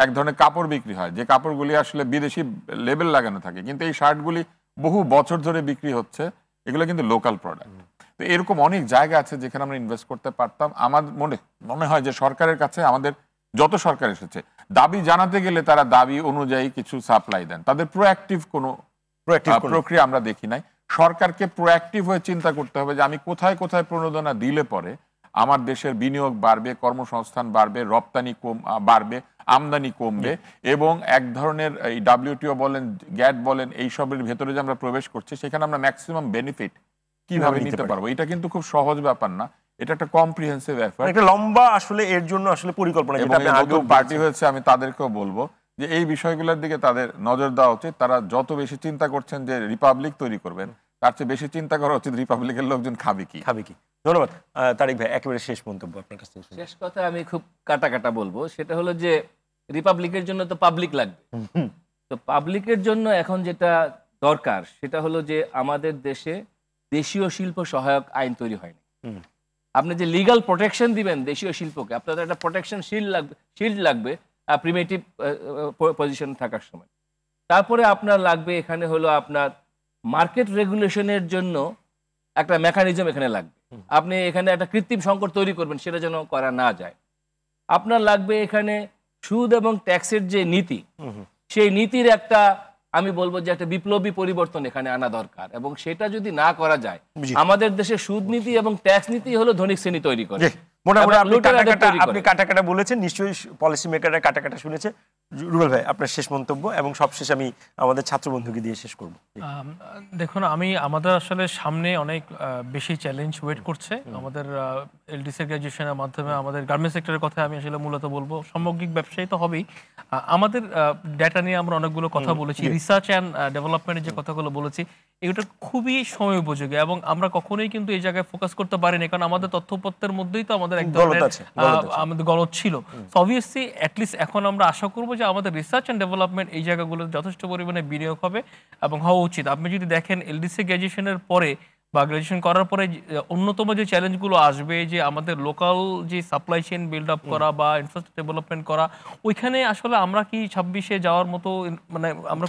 এক ধরনের কাপড় বিক্রি হয়, যে কাপড়গুলি আসলে বিদেশি লেবেল লাগানো থাকে, কিন্তু এই শার্টগুলি বহু বছর ধরে বিক্রি হচ্ছে, এগুলো কিন্তু লোকাল প্রোডাক্ট। তো এরকম অনেক জায়গা আছে যেখানে আমরা ইনভেস্ট করতে পারতাম। আমার মনে হয় যে সরকারের কাছে, আমাদের যত সরকার এসেছে, দাবি জানাতে গেলে তারা দাবি অনুযায়ী কিছু সাপ্লাই দেন, তাদের প্রোঅ্যাক্টিভ কোনো প্রক্রিয়া আমরা দেখি নাই। সরকারকে প্রোঅ্যাক্টিভ হয়ে চিন্তা করতে হবে যে আমি কোথায় কোথায় প্রণোদনা দিলে পরে আমার দেশের বিনিয়োগ বাড়বে, কর্মসংস্থান বাড়বে, রপ্তানি বাড়বে, আমদানি কমবে, এবং এক ধরনের এই WTO বলেন, গ্যাট বলেন, এইসবের ভেতরে যে আমরা প্রবেশ করছি, সেখানে আমরা ম্যাক্সিমাম বেনিফিট কিভাবে নিতে পারবো। এটা কিন্তু খুব সহজ ব্যাপার না, এটা একটা কম্প্রিহেন্সিভ এফর্ট, একটা লম্বা আসলে এর জন্য আসলে পরিকল্পনা। পার্টি হয়েছে, আমি তাদেরকেও বলবো যে এই বিষয়গুলোর দিকে তাদের নজর দেওয়া উচিত। তারা যত বেশি চিন্তা করছেন যে রিপাবলিক তৈরি করবেন, তার চেয়ে বেশি চিন্তা করা উচিত রিপাবলিকের লোকজন খাবে কি। ধন্যবাদ তারিক ভাই, একেবারে শেষ মন্তব্য আপনার কাছ থেকে। শেষ কথা আমি খুব কাটা বলবো, সেটা হলো যে রিপাবলিকের জন্য তো পাবলিক লাগবে। তো পাবলিকের জন্য এখন যেটা দরকার সেটা হলো যে আমাদের দেশে দেশীয় শিল্প সহায়ক আইন তৈরি হয়নি। আপনি যে লিগ্যাল প্রোটেকশন দিবেন দেশীয় শিল্পকে, আপনাদের একটা প্রোটেকশন শিল্ড লাগবে প্রিমেটিভ পজিশন থাকার সময়। তারপরে আপনার লাগবে এখানে হলো আপনার মার্কেট রেগুলেশনের জন্য একটা মেকানিজম এখানে লাগবে। আপনি এখানে একটা কৃত্রিম সংকট তৈরি করবেন, সেটা যেন করা না যায়। আপনার লাগবে এখানে সুদ এবং ট্যাক্সের যে নীতি, সেই নীতির একটা, আমি বলবো যে একটা বিপ্লবী পরিবর্তন এখানে আনা দরকার, এবং সেটা যদি না করা যায়, আমাদের দেশে সুদ নীতি এবং ট্যাক্স নীতি হলো ধনিক শ্রেণী তৈরি করে। আপনি কাটা বলেছেন, নিশ্চয়ই পলিসি মেকাররা কাটা শুনেছে। রুবেল ভাই, আপনার শেষ মন্তব্য, এবং সবশেষ আমি আমাদের ছাত্র বন্ধুকে দিয়ে শেষ করব। দেখুন, আমাদের আসলে সামনে অনেক বেশি চ্যালেঞ্জ ওয়েট করছে। আমাদের এলডিসি গ্র্যাজুয়েশনের মাধ্যমে আমাদের গার্মেন্টস সেক্টরের কথা আমি আসলে মূলত বলবো। সামগ্রিক ব্যবসায়ী তো হবেই, আমাদের ডেটা নিয়ে আমরা অনেকগুলো কথা বলেছি, রিসার্চ অ্যান্ড ডেভেলপমেন্টের যে কথাগুলো বলেছি, এগুলো খুবই সময় উপযোগী, এবং আমরা কখনোই কিন্তু এই জায়গায় ফোকাস করতে পারিনি, কারণ আমাদের তথ্যপত্রের মধ্যেই তো আমাদের এক ধরনের আমাদের গলদ ছিল। অবভিয়াসলি অ্যাটলিস্ট এখন আমরা আশা করবো যে আমাদের রিসার্চ অ্যান্ড ডেভেলপমেন্ট এই জায়গাগুলোতে যথেষ্ট পরিমাণে বিনিয়োগ হবে এবং হওয়া উচিত। আপনি যদি দেখেন এলডিসি গ্র্যাজুয়েশনের পরে বা গ্র্যাজুয়েশন করার পরে অন্যতম যে চ্যালেঞ্জগুলো আসবে, যে আমাদের লোকাল যে সাপ্লাই চেইন বিল্ড আপ করা বা ইনফ্রাস্ট্রাকচার ডেভেলপমেন্ট করা, ওইখানে আসলে আমরা কি 26-এ যাওয়ার মতো, মানে আমরা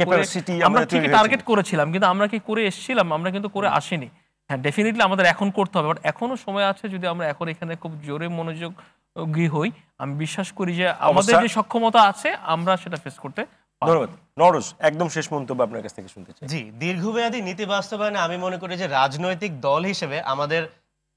ঠিকই টার্গেট করেছিলাম, কিন্তু আমরা কি করে এসেছিলাম? আমরা কিন্তু করে আসিনি। হ্যাঁ, ডেফিনেটলি আমাদের এখন করতে হবে, বাট এখনো সময় আছে। যদি আমরা এখন এখানে খুব জোরে মনোযোগী হই, আমি বিশ্বাস করি যে আমাদের যে সক্ষমতা আছে আমরা সেটা ফেস করতে। ধন্যবাদ। নরোজ, একদম শেষ মন্তব্য আপনার কাছ থেকে শুনতে চাই। জি, দীর্ঘমেয়াদী নীতি বাস্তবায়নে আমি মনে করি যে রাজনৈতিক দল হিসেবে আমাদের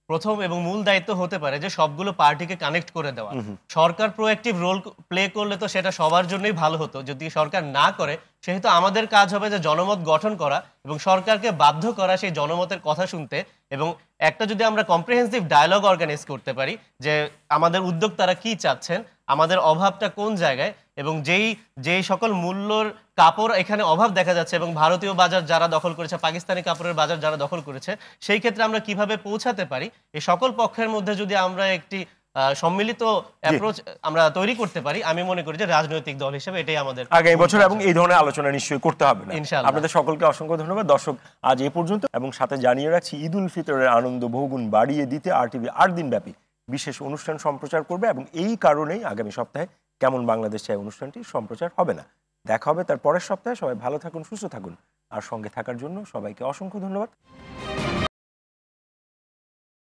প্রথম এবং মূল দায়িত্ব হতে পারে যে সবগুলো পার্টিকে কানেক্ট করে দেওয়া। সরকার প্রোঅ্যাক্টিভ রোল প্লে করলে তো সেটা সবার জন্যই ভালো হতো। যদি সরকার না করে, সেহেতু আমাদের কাজ হবে যে জনমত গঠন করা এবং সরকারকে বাধ্য করা সেই জনমতের কথা শুনতে, এবং একটা যদি আমরা কম্প্রিহেন্সিভ ডায়ালগ অর্গানাইজ করতে পারি যে আমাদের উদ্যোক্তারা কি চাচ্ছেন, আমাদের অভাবটা কোন জায়গায়, এবং যেই সকল মূল্যর কাপড় এখানে অভাব দেখা যাচ্ছে এবং ভারতীয় বাজার যারা দখল করেছে, পাকিস্তানি কাপড়ের বাজার যারা দখল করেছে, সেই ক্ষেত্রে আমরা কিভাবে পৌঁছাতে পারি, এই সকল পক্ষের মধ্যে যদি আমরা একটি সম্মিলিত অ্যাপ্রোচ আমরা তৈরি করতে পারি, আমি মনে করি যে রাজনৈতিক দল হিসেবে এটাই আমাদের আগামী বছর এবং এই ধরনের আলোচনা নিশ্চয়ই করতে হবে। ইনশাআল্লাহ। আপনাদের সকলকে অসংখ্য ধন্যবাদ। দর্শক, আজ এ পর্যন্ত, এবং সাথে জানিয়ে রাখছি ঈদ উল ফিতরের আনন্দ বহুগুণ বাড়িয়ে দিতে RTV 8 দিন ব্যাপী বিশেষ অনুষ্ঠান সম্প্রচার করবে, এবং এই কারণেই আগামী সপ্তাহে কেমন বাংলাদেশ চাই অনুষ্ঠানটি সম্প্রচার হবে না। দেখা হবে তার পরের সপ্তাহে। সবাই ভালো থাকুন, সুস্থ থাকুন, আর সঙ্গে থাকার জন্য সবাইকে অসংখ্য ধন্যবাদ।